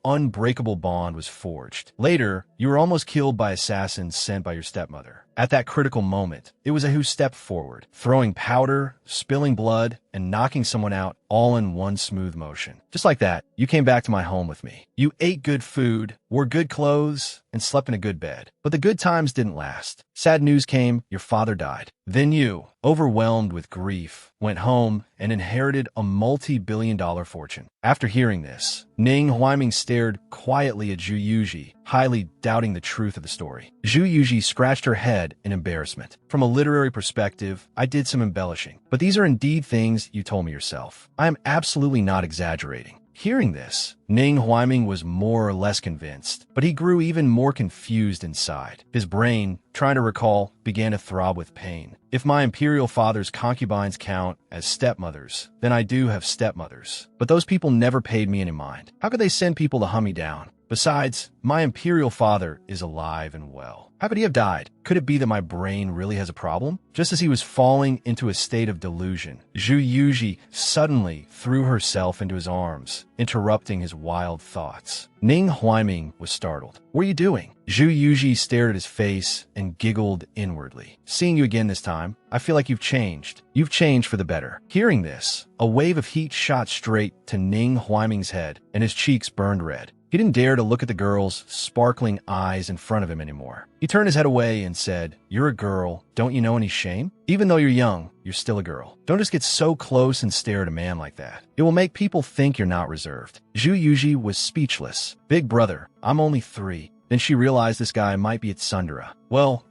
S1: unbreakable bond was forged. Later, you were almost killed by assassins sent by your stepmother. At that critical moment, it was a who stepped forward, throwing powder, spilling blood, and knocking someone out all in one smooth motion. Just like that, you came back to my home with me. You ate good food, wore good clothes, and slept in a good bed. But the good times didn't last. Sad news came, your father died. Then you, overwhelmed with grief, went home and inherited a multi-billion-dollar fortune. After hearing this, Ning Huaiming stared quietly at Zhu Yuji, highly doubting the truth of the story. Zhu Yuji scratched her head in embarrassment. From a literary perspective, I did some embellishing, but these are indeed things you told me yourself. I am absolutely not exaggerating. Hearing this, Ning Huaiming was more or less convinced, but he grew even more confused inside. His brain, trying to recall, began to throb with pain. If my imperial father's concubines count as stepmothers, then I do have stepmothers. But those people never paid me any mind. How could they send people to hunt me down? Besides, my imperial father is alive and well. How could he have died? Could it be that my brain really has a problem? Just as he was falling into a state of delusion, Zhu Yuji suddenly threw herself into his arms, interrupting his wild thoughts. Ning Huaiming was startled. What are you doing? Zhu Yuji stared at his face and giggled inwardly. Seeing you again this time, I feel like you've changed. You've changed for the better. Hearing this, a wave of heat shot straight to Ning Huaiming's head, and his cheeks burned red. He didn't dare to look at the girl's sparkling eyes in front of him anymore. He turned his head away and said, "You're a girl. Don't you know any shame? Even though you're young, you're still a girl. Don't just get so close and stare at a man like that. It will make people think you're not reserved." Zhu Yuji was speechless. "Big brother, I'm only 3. Then she realized this guy might be Tsundere. Well,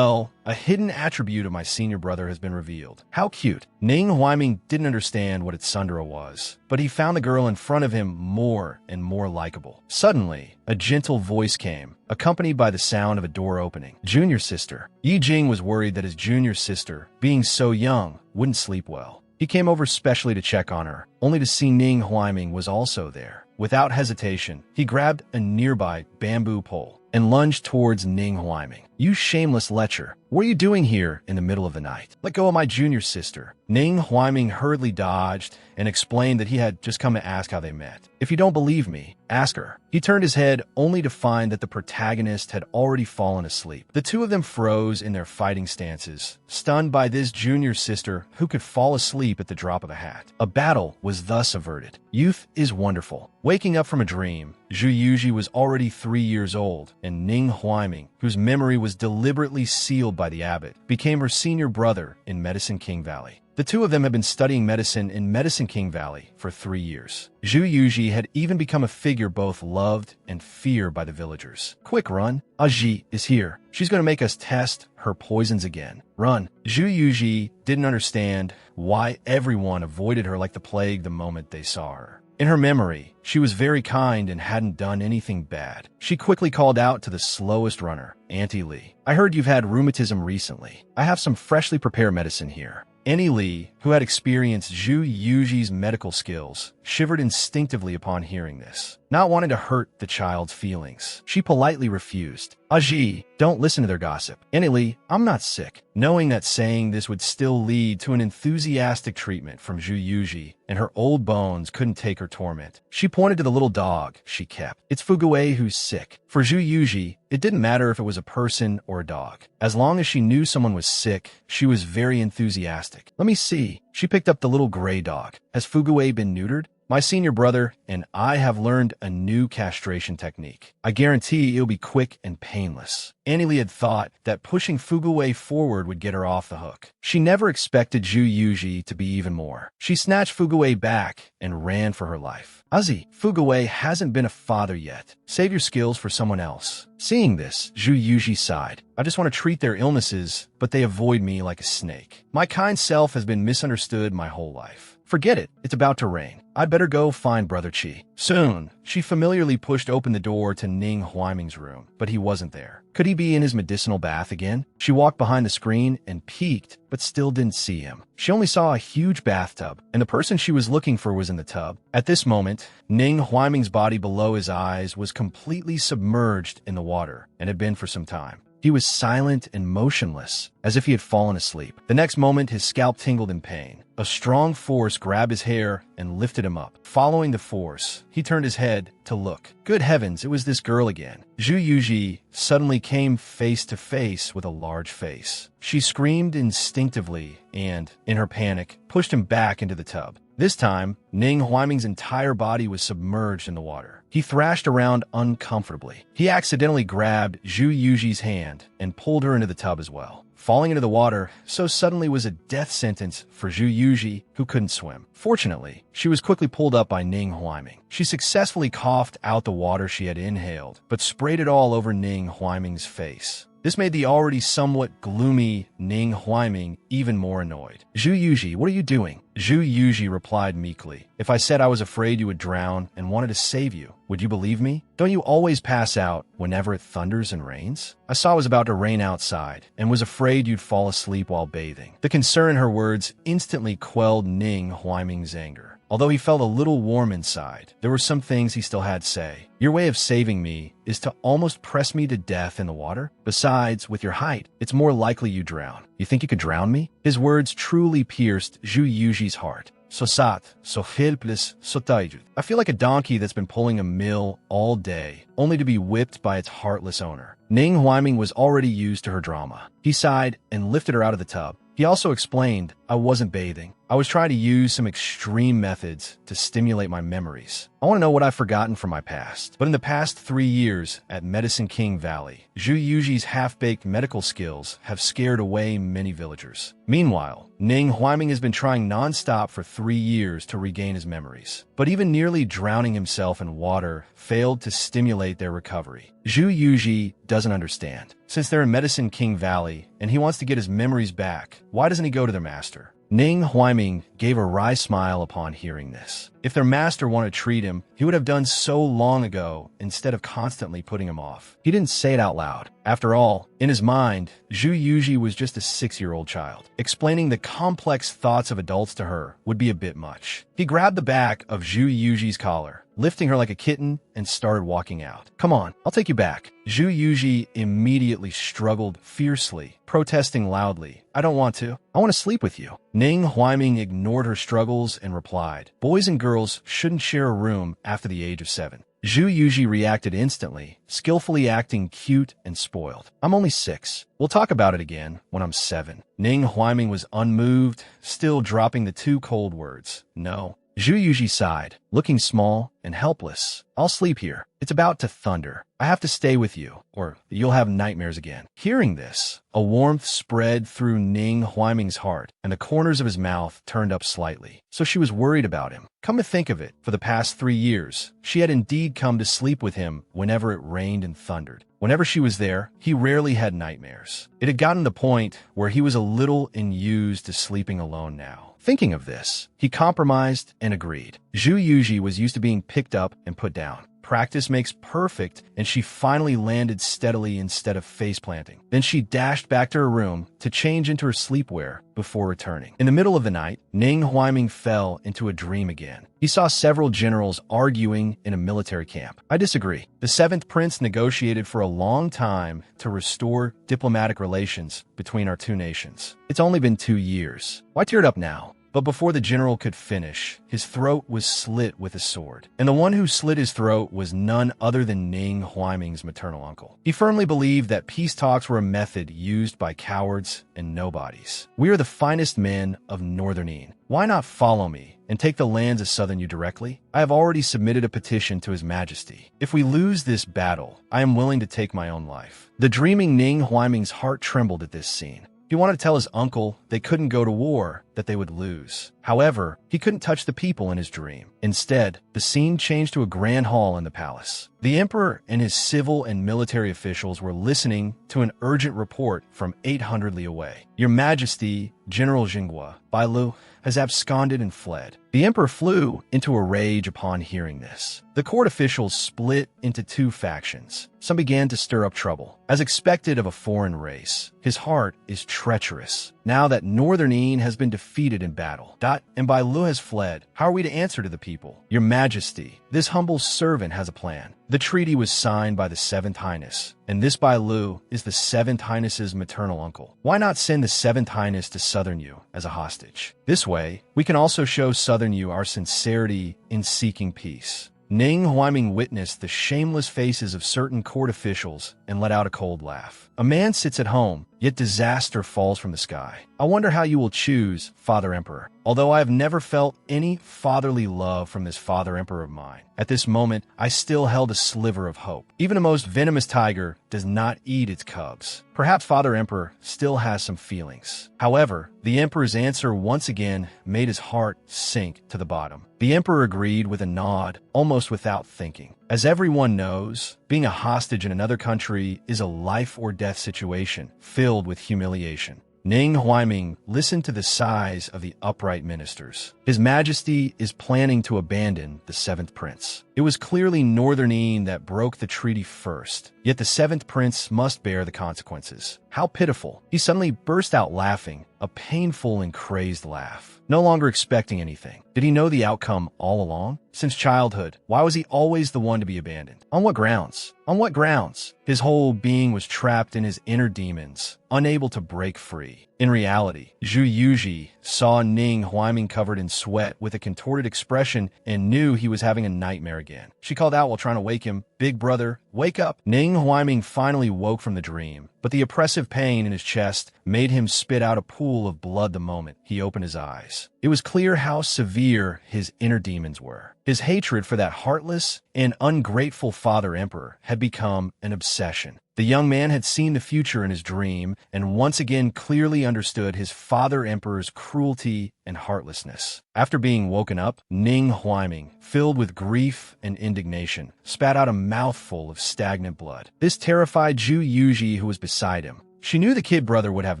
S1: a hidden attribute of my senior brother has been revealed. How cute. Ning Huaiming didn't understand what Tsundere was, but he found the girl in front of him more and more likable. Suddenly, a gentle voice came, accompanied by the sound of a door opening. Junior sister. Yi Jing was worried that his junior sister, being so young, wouldn't sleep well. He came over specially to check on her, only to see Ning Huaiming was also there. Without hesitation, he grabbed a nearby bamboo pole and lunged towards Ning Huaiming. "You shameless lecher. What are you doing here in the middle of the night? Let go of my junior sister." Ning Huaiming hurriedly dodged and explained that he had just come to ask how they met. "If you don't believe me, ask her." He turned his head only to find that the protagonist had already fallen asleep. The two of them froze in their fighting stances, stunned by this junior sister who could fall asleep at the drop of a hat. A battle was thus averted. Youth is wonderful. Waking up from a dream, Zhu Yuji was already 3 years old, and Ning Huaiming, whose memory was deliberately sealed by the abbot, became her senior brother in Medicine King Valley. The two of them had been studying medicine in Medicine King Valley for 3 years. Zhu Yuji had even become a figure both loved and feared by the villagers. "Quick, run. Aji is here. She's going to make us test her poisons again. Run." Zhu Yuji didn't understand why everyone avoided her like the plague the moment they saw her. In her memory, she was very kind and hadn't done anything bad. She quickly called out to the slowest runner, Auntie Lee. "I heard you've had rheumatism recently. I have some freshly prepared medicine here. Annie Lee, who had experienced Zhu Yuji's medical skills, shivered instinctively upon hearing this. Not wanting to hurt the child's feelings, she politely refused. Aji, don't listen to their gossip. Annie Lee, I'm not sick. Knowing that saying this would still lead to an enthusiastic treatment from Zhu Yuji, and her old bones couldn't take her torment, she pointed to the little dog she kept. It's Fuguei who's sick. For Zhu Yuji, it didn't matter if it was a person or a dog. As long as she knew someone was sick, she was very enthusiastic. Let me see. She picked up the little gray dog. Has Fuguei been neutered? My senior brother and I have learned a new castration technique. I guarantee it'll be quick and painless. Annie Lee had thought that pushing Fuguei forward would get her off the hook. She never expected Zhu Yuji to be even more. She snatched Fuguei back and ran for her life. Azi, Fuguei hasn't been a father yet. Save your skills for someone else. Seeing this, Zhu Yuji sighed. I just want to treat their illnesses, but they avoid me like a snake. My kind self has been misunderstood my whole life. Forget it. It's about to rain. I'd better go find Brother Qi. Soon, she familiarly pushed open the door to Ning Huaiming's room, but he wasn't there. Could he be in his medicinal bath again? She walked behind the screen and peeked, but still didn't see him. She only saw a huge bathtub, and the person she was looking for was in the tub. At this moment, Ning Huaiming's body below his eyes was completely submerged in the water, and had been for some time. He was silent and motionless, as if he had fallen asleep. The next moment, his scalp tingled in pain. A strong force grabbed his hair and lifted him up. Following the force, he turned his head to look. Good heavens, it was this girl again. Zhu Yuji suddenly came face to face with a large face. She screamed instinctively and, in her panic, pushed him back into the tub. This time, Ning Huaiming's entire body was submerged in the water. He thrashed around uncomfortably. He accidentally grabbed Zhu Yuji's hand and pulled her into the tub as well. Falling into the water so suddenly was a death sentence for Zhu Yuji, who couldn't swim. Fortunately, she was quickly pulled up by Ning Huaiming. She successfully coughed out the water she had inhaled, but sprayed it all over Ning Huaiming's face. This made the already somewhat gloomy Ning Huaiming even more annoyed. Zhu Yuji, what are you doing? Zhu Yuji replied meekly. If I said I was afraid you would drown and wanted to save you, would you believe me? Don't you always pass out whenever it thunders and rains? I saw it was about to rain outside and was afraid you'd fall asleep while bathing. The concern in her words instantly quelled Ning Huaiming's anger. Although he felt a little warm inside, there were some things he still had to say. Your way of saving me is to almost press me to death in the water? Besides, with your height, it's more likely you drown. You think you could drown me? His words truly pierced Zhu Yuji's heart. So sad, so helpless, so tired. I feel like a donkey that's been pulling a mill all day, only to be whipped by its heartless owner. Ning Huaiming was already used to her drama. He sighed and lifted her out of the tub. He also explained, I wasn't bathing. I was trying to use some extreme methods to stimulate my memories. I want to know what I've forgotten from my past. But in the past 3 years at Medicine King Valley, Zhu Yuji's half-baked medical skills have scared away many villagers. Meanwhile, Ning Huaiming has been trying non-stop for 3 years to regain his memories. But even nearly drowning himself in water failed to stimulate their recovery. Zhu Yuji doesn't understand. Since they're in Medicine King Valley and he wants to get his memories back, why doesn't he go to their master? Ning Huaiming gave a wry smile upon hearing this. If their master wanted to treat him, he would have done so long ago instead of constantly putting him off. He didn't say it out loud. After all, in his mind, Zhu Yuji was just a 6-year-old child. Explaining the complex thoughts of adults to her would be a bit much. He grabbed the back of Zhu Yuji's collar, lifting her like a kitten, and started walking out. Come on, I'll take you back. Zhu Yuji immediately struggled fiercely, protesting loudly. I don't want to. I want to sleep with you. Ning Huaiming ignored her struggles and replied, boys and girls shouldn't share a room after the age of 7. Zhu Yuji reacted instantly, skillfully acting cute and spoiled. I'm only 6. We'll talk about it again when I'm 7. Ning Huaiming was unmoved, still dropping the 2 cold words. No. Zhu Yuji sighed, looking small and helpless. I'll sleep here. It's about to thunder. I have to stay with you, or you'll have nightmares again. Hearing this, a warmth spread through Ning Huaiming's heart, and the corners of his mouth turned up slightly. So she was worried about him. Come to think of it, for the past 3 years, she had indeed come to sleep with him whenever it rained and thundered. Whenever she was there, he rarely had nightmares. It had gotten to the point where he was a little unused to sleeping alone now. Thinking of this, he compromised and agreed. Zhu Yuji was used to being picked up and put down. practice makes perfect, and she finally landed steadily instead of face-planting. Then she dashed back to her room to change into her sleepwear before returning. In the middle of the night, Ning Huaiming fell into a dream again. He saw several generals arguing in a military camp. I disagree. The seventh prince negotiated for a long time to restore diplomatic relations between our two nations. It's only been 2 years. Why tear it up now? But before the general could finish, his throat was slit with a sword. And the one who slit his throat was none other than Ning Huaiming's maternal uncle. He firmly believed that peace talks were a method used by cowards and nobodies. We are the finest men of Northern Yin. Why not follow me and take the lands of Southern Yu directly? I have already submitted a petition to His Majesty. If we lose this battle, I am willing to take my own life. The dreaming Ning Huaiming's heart trembled at this scene. He wanted to tell his uncle they couldn't go to war, that they would lose. However, he couldn't touch the people in his dream. Instead, the scene changed to a grand hall in the palace. The emperor and his civil and military officials were listening to an urgent report from 800 li away. Your Majesty, General Jinghua, Bailu, has absconded and fled. The emperor flew into a rage upon hearing this. The court officials split into 2 factions. Some began to stir up trouble. As expected of a foreign race, his heart is treacherous. Now that Northern Yin has been defeated in battle, and Bailu has fled, how are we to answer to the people? Your Majesty, this humble servant has a plan. The treaty was signed by the Seventh Highness, and this Bailu is the Seventh Highness's maternal uncle. Why not send the Seventh Highness to Southern Yu as a hostage? This way, we can also show Southern Yu our sincerity in seeking peace. Ning Huaiming witnessed the shameless faces of certain court officials and let out a cold laugh. A man sits at home, yet disaster falls from the sky. I wonder how you will choose, Father Emperor. Although I have never felt any fatherly love from this Father Emperor of mine, at this moment, I still held a sliver of hope. Even a most venomous tiger does not eat its cubs. Perhaps Father Emperor still has some feelings. However, the Emperor's answer once again made his heart sink to the bottom. The Emperor agreed with a nod, almost without thinking. As everyone knows, being a hostage in another country is a life-or-death situation filled with humiliation. Ning Huaiming listened to the sighs of the upright ministers. His Majesty is planning to abandon the seventh prince. It was clearly Northern Yin that broke the treaty first, yet the seventh prince must bear the consequences. How pitiful. He suddenly burst out laughing, a painful and crazed laugh. No longer expecting anything. Did he know the outcome all along? Since childhood, why was he always the one to be abandoned? On what grounds? On what grounds? His whole being was trapped in his inner demons, unable to break free. In reality, Zhu Yuji saw Ning Huaiming covered in sweat with a contorted expression and knew he was having a nightmare again. She called out while trying to wake him, "Big brother, wake up!" Ning Huaiming finally woke from the dream, but the oppressive pain in his chest made him spit out a pool of blood the moment he opened his eyes. It was clear how severe his inner demons were. His hatred for that heartless and ungrateful Father Emperor had become an obsession. The young man had seen the future in his dream and once again clearly understood his Father Emperor's cruelty and heartlessness. After being woken up, Ning Huaiming, filled with grief and indignation, spat out a mouthful of stagnant blood. This terrified Zhu Yuji, who was beside him. She knew the kid brother would have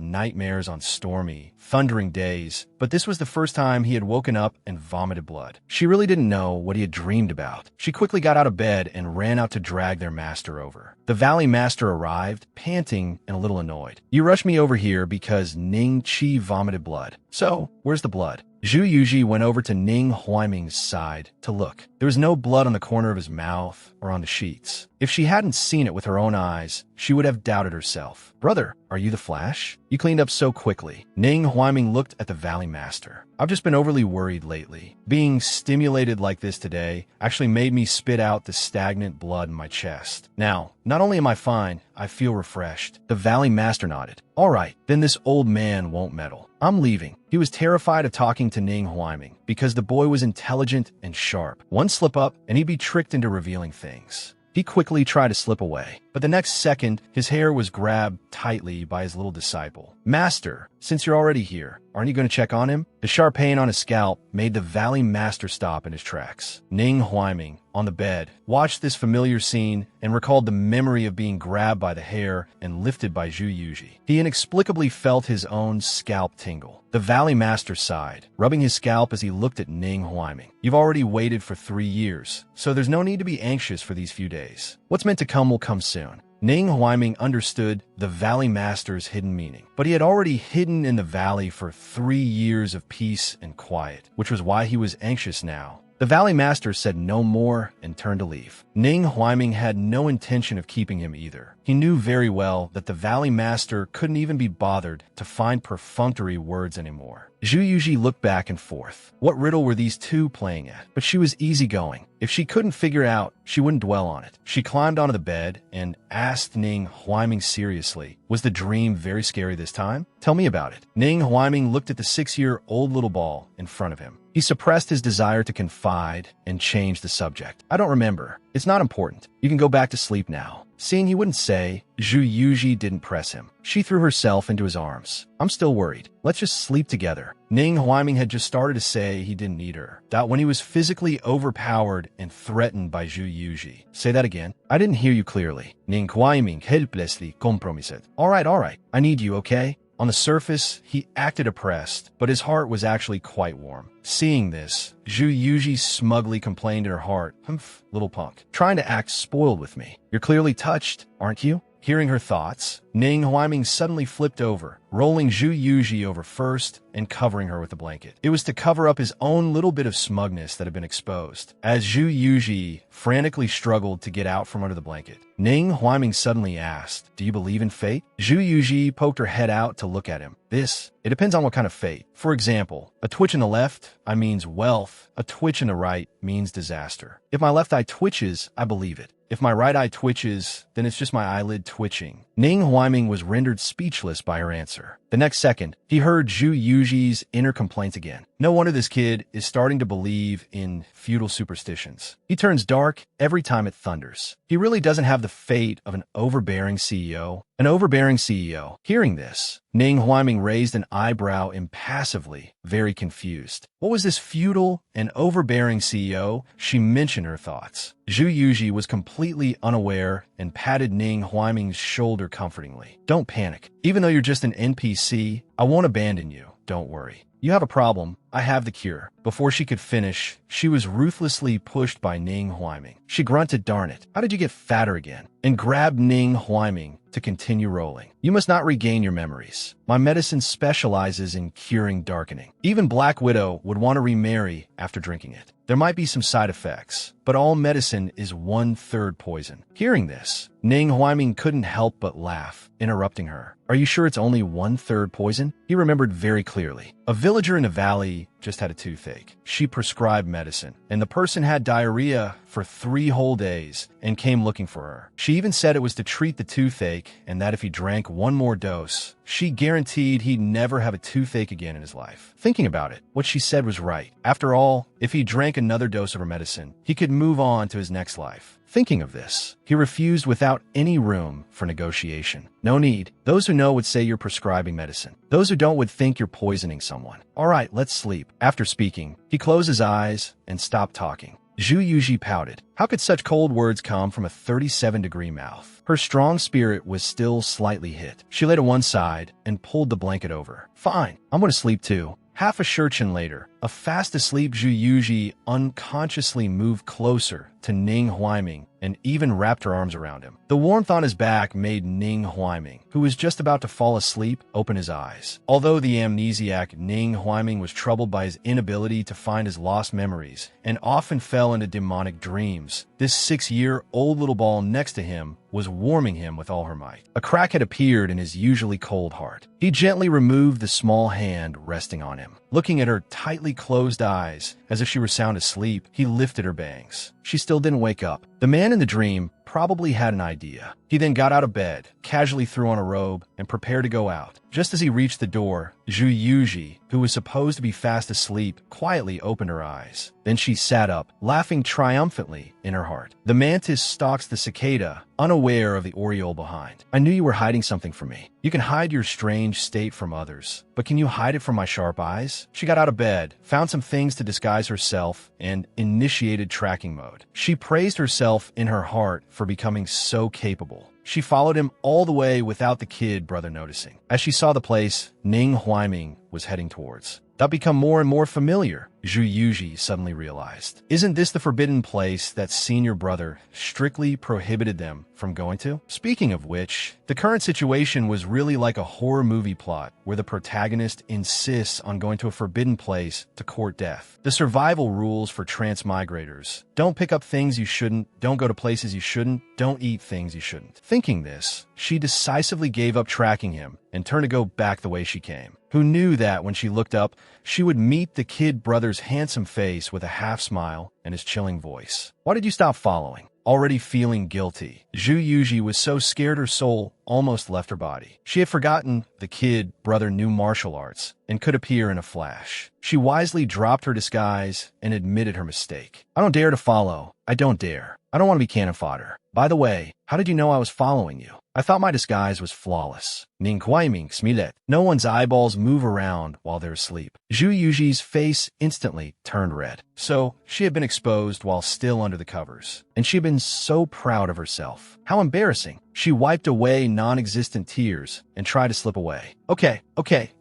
S1: nightmares on stormy, thundering days, but this was the first time he had woken up and vomited blood. She really didn't know what he had dreamed about. She quickly got out of bed and ran out to drag their master over. The Valley Master arrived, panting and a little annoyed. "You rushed me over here because Ning Qi vomited blood. So, where's the blood?" Zhu Yuji went over to Ning Huaiming's side to look. There was no blood on the corner of his mouth or on the sheets. If she hadn't seen it with her own eyes, she would have doubted herself. "Brother, are you the Flash? You cleaned up so quickly." Ning Huaiming looked at the Valley Master. "I've just been overly worried lately. Being stimulated like this today actually made me spit out the stagnant blood in my chest. Now, not only am I fine, I feel refreshed." The Valley Master nodded. "All right, then this old man won't meddle. I'm leaving." He was terrified of talking to Ning Huaiming because the boy was intelligent and sharp. One slip up and he'd be tricked into revealing things. He quickly tried to slip away. But the next second, his hair was grabbed tightly by his little disciple. Master, since you're already here, aren't you going to check on him? The sharp pain on his scalp made the Valley Master stop in his tracks. Ning Huaiming, on the bed, watched this familiar scene and recalled the memory of being grabbed by the hair and lifted by Zhu Yuji. He inexplicably felt his own scalp tingle. The Valley Master sighed, rubbing his scalp as he looked at Ning Huaiming. You've already waited for 3 years, so there's no need to be anxious for these few days. What's meant to come will come soon. Ning Huaiming understood the Valley Master's hidden meaning, but he had already hidden in the valley for 3 years of peace and quiet, which was why he was anxious now. The Valley Master said no more and turned to leave. Ning Huaiming had no intention of keeping him either. He knew very well that the Valley Master couldn't even be bothered to find perfunctory words anymore. Zhu Yuji looked back and forth. What riddle were these two playing at? But she was easygoing. If she couldn't figure out, she wouldn't dwell on it. She climbed onto the bed and asked Ning Huaiming seriously, was the dream very scary this time? Tell me about it. Ning Huaiming looked at the 6-year-old little ball in front of him. He suppressed his desire to confide and changed the subject. I don't remember. It's not important. You can go back to sleep now. Seeing he wouldn't say, Zhu Yuji didn't press him. She threw herself into his arms. I'm still worried. Let's just sleep together. Ning Huaiming had just started to say he didn't need her. That when he was physically overpowered and threatened by Zhu Yuji. Say that again. I didn't hear you clearly. Ning Huaiming helplessly compromised. All right. I need you, okay? On the surface, he acted oppressed, but his heart was actually quite warm. Seeing this, Zhu Yuji smugly complained in her heart, "Humph, little punk, trying to act spoiled with me. You're clearly touched, aren't you?" Hearing her thoughts, Ning Huaiming suddenly flipped over, rolling Zhu Yuji over first and covering her with a blanket. It was to cover up his own little bit of smugness that had been exposed. As Zhu Yuji frantically struggled to get out from under the blanket, Ning Huaiming suddenly asked, "Do you believe in fate?" Zhu Yuji poked her head out to look at him. It depends on what kind of fate. For example, a twitch in the left, I means wealth. A twitch in the right means disaster. If my left eye twitches, I believe it. If my right eye twitches, then it's just my eyelid twitching. Ning Huaiming was rendered speechless by her answer. The next second, he heard Zhu Yuji's inner complaints again. No wonder this kid is starting to believe in feudal superstitions. He turns dark every time it thunders. He really doesn't have the fate of an overbearing CEO. An overbearing CEO. Hearing this, Ning Huaiming raised an eyebrow impassively, very confused. What was this feudal and overbearing CEO? She mentioned her thoughts. Zhu Yuji was completely unaware and patted Ning Huaiming's shoulder comfortingly. Don't panic. Even though you're just an NPC, I won't abandon you. Don't worry. You have a problem. I have the cure. Before she could finish, she was ruthlessly pushed by Ning Huaiming. She grunted, "Darn it, how did you get fatter again?" and grabbed Ning Huaiming to continue rolling. "You must not regain your memories. My medicine specializes in curing darkening. Even Black Widow would want to remarry after drinking it. There might be some side effects, but all medicine is 1/3 poison." Hearing this, Ning Huaiming couldn't help but laugh, interrupting her. "Are you sure it's only 1/3 poison?" He remembered very clearly. A villager in the valley just had a toothache. She prescribed medicine, and the person had diarrhea for 3 whole days and came looking for her. She even said it was to treat the toothache and that if he drank 1 more dose, she guaranteed he'd never have a toothache again in his life. Thinking about it, what she said was right. After all, if he drank another dose of her medicine, he could move on to his next life. Thinking of this, he refused without any room for negotiation. No need. Those who know would say you're prescribing medicine. Those who don't would think you're poisoning someone. All right, let's sleep. After speaking, he closed his eyes and stopped talking. Zhu Yuji pouted. How could such cold words come from a 37-degree mouth? Her strong spirit was still slightly hit. She lay to one side and pulled the blanket over. Fine, I'm going to sleep too. Half a shurchen later, a fast-asleep Zhu Yuji unconsciously moved closer to Ning Huaiming and even wrapped her arms around him. The warmth on his back made Ning Huaiming, who was just about to fall asleep, open his eyes. Although the amnesiac Ning Huaiming was troubled by his inability to find his lost memories and often fell into demonic dreams, this 6-year-old little ball next to him was warming him with all her might. A crack had appeared in his usually cold heart. He gently removed the small hand resting on him. Looking at her tightly closed eyes, as if she were sound asleep, he lifted her bangs. She still didn't wake up. The man in the dream probably had an idea. He then got out of bed, casually threw on a robe, and prepared to go out. Just as he reached the door, Zhu Yuji, who was supposed to be fast asleep, quietly opened her eyes. Then she sat up, laughing triumphantly in her heart. The mantis stalks the cicada, unaware of the oriole behind. I knew you were hiding something from me. You can hide your strange state from others, but can you hide it from my sharp eyes? She got out of bed, found some things to disguise herself, and initiated tracking mode. She praised herself in her heart for becoming so capable. She followed him all the way without the kid brother noticing. As she saw the place Ning Huaiming was heading towards, that become more and more familiar, Zhu Yuji suddenly realized. Isn't this the forbidden place that senior brother strictly prohibited them from going to? Speaking of which, the current situation was really like a horror movie plot where the protagonist insists on going to a forbidden place to court death. The survival rules for transmigrators: don't pick up things you shouldn't, don't go to places you shouldn't, don't eat things you shouldn't. Thinking this, she decisively gave up tracking him and turned to go back the way she came. Who knew that when she looked up, she would meet the kid brother's handsome face with a half smile and his chilling voice. Why did you stop following? Already feeling guilty, Zhu Yuji was so scared her soul almost left her body. She had forgotten the kid brother knew martial arts and could appear in a flash. She wisely dropped her disguise and admitted her mistake. I don't dare to follow. I don't dare. I don't want to be cannon fodder. By the way, how did you know I was following you? I thought my disguise was flawless. Ning Kuaiming smilet. No one's eyeballs move around while they're asleep. Zhu Yuji's face instantly turned red. So, she had been exposed while still under the covers. And she had been so proud of herself. How embarrassing. She wiped away non-existent tears and tried to slip away. Okay,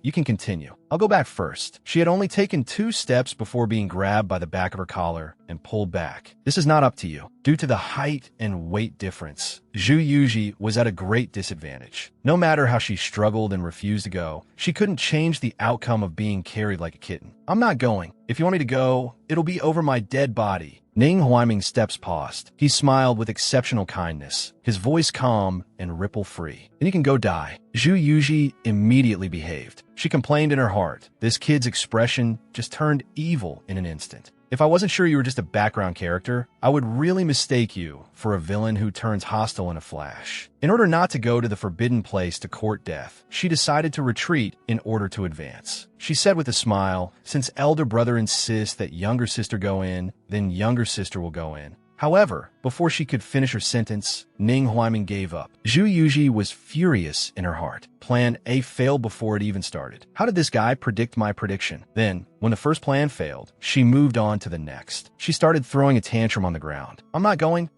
S1: you can continue. I'll go back first. She had only taken 2 steps before being grabbed by the back of her collar and pulled back. This is not up to you. Due to the height and weight difference, Zhu Yuji was at a great disadvantage. No matter how she struggled and refused to go, she couldn't change the outcome of being carried like a kitten. I'm not going. If you want me to go, it'll be over my dead body. Ning Huaiming's steps paused. He smiled with exceptional kindness, his voice calm and ripple-free. Then you can go die. Zhu Yuji immediately behaved. She complained in her heart. This kid's expression just turned evil in an instant. If I wasn't sure you were just a background character, I would really mistake you for a villain who turns hostile in a flash. In order not to go to the forbidden place to court death, she decided to retreat in order to advance. She said with a smile, since elder brother insists that younger sister go in, then younger sister will go in. However, before she could finish her sentence, Ning Huaiming gave up. Zhu Yuji was furious in her heart. Plan A failed before it even started. How did this guy predict my prediction? Then, when the first plan failed, she moved on to the next. She started throwing a tantrum on the ground. I'm not going.